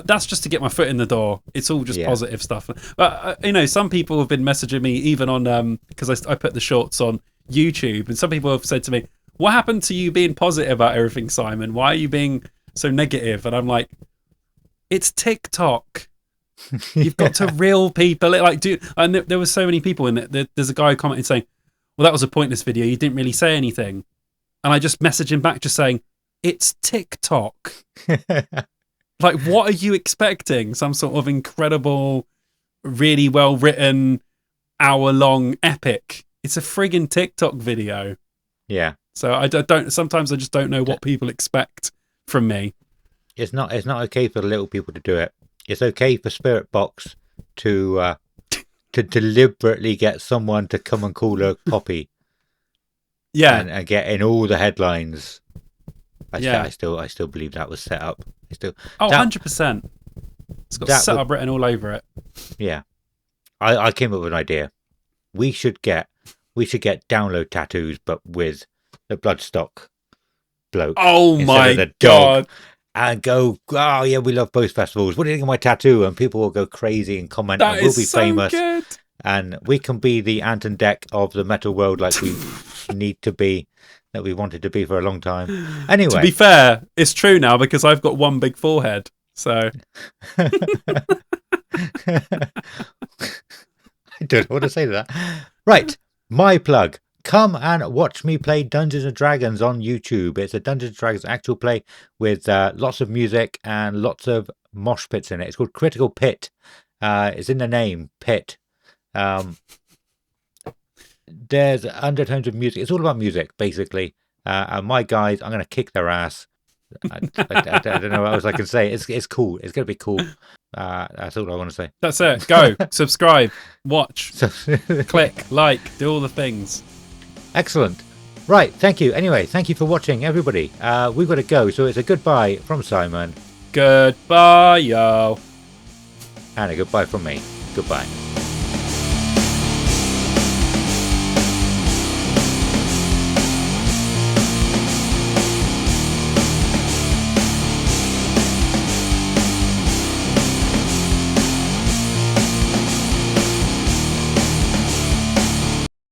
That's just to get my foot in the door. It's all just positive stuff. But some people have been messaging me even on because I put the shorts on YouTube, and some people have said to me, "What happened to you being positive about everything, Simon? Why are you being so negative?" And I'm like, "It's TikTok. You've got to reel people." And there were so many people in it. There's a guy who commented saying, "Well, that was a pointless video. You didn't really say anything," and I just messaged him back, just saying, "It's TikTok." Like, what are you expecting? Some sort of incredible, really well-written, hour-long epic. It's a friggin' TikTok video. Yeah. So sometimes I just don't know what people expect from me. It's not okay for the little people to do it. It's okay for Spirit Box to deliberately get someone to come and call her Poppy. Yeah. And get in all the headlines. I still believe that was set up. 100%. It's got set up written all over it. Yeah. I came up with an idea. We should get download tattoos, but with the Bloodstock bloke. Oh my God. And go, oh yeah, we love both festivals. What do you think of my tattoo? And people will go crazy and comment, and we'll be famous. Good. And we can be the Ant and Dec of the metal world, like we need to be, that we wanted to be for a long time. Anyway, to be fair, it's true now because I've got one big forehead. So I don't know what to say to that. Right, my plug. Come and watch me play Dungeons and Dragons on YouTube. It's a Dungeons and Dragons actual play with lots of music and lots of mosh pits in it. It's called Critical Pit. It's in the name, Pit. There's undertones of music. It's all about music, basically. And my guys, I'm going to kick their ass. I don't know what else I can say. It's cool. It's going to be cool. That's all I want to say. That's it. Go. Subscribe. Watch. Click. Like. Do all the things. Excellent. Right, thank you. Anyway, thank you for watching, everybody. We've got to go, so it's a goodbye from Simon. Goodbye, yo. And a goodbye from me. Goodbye.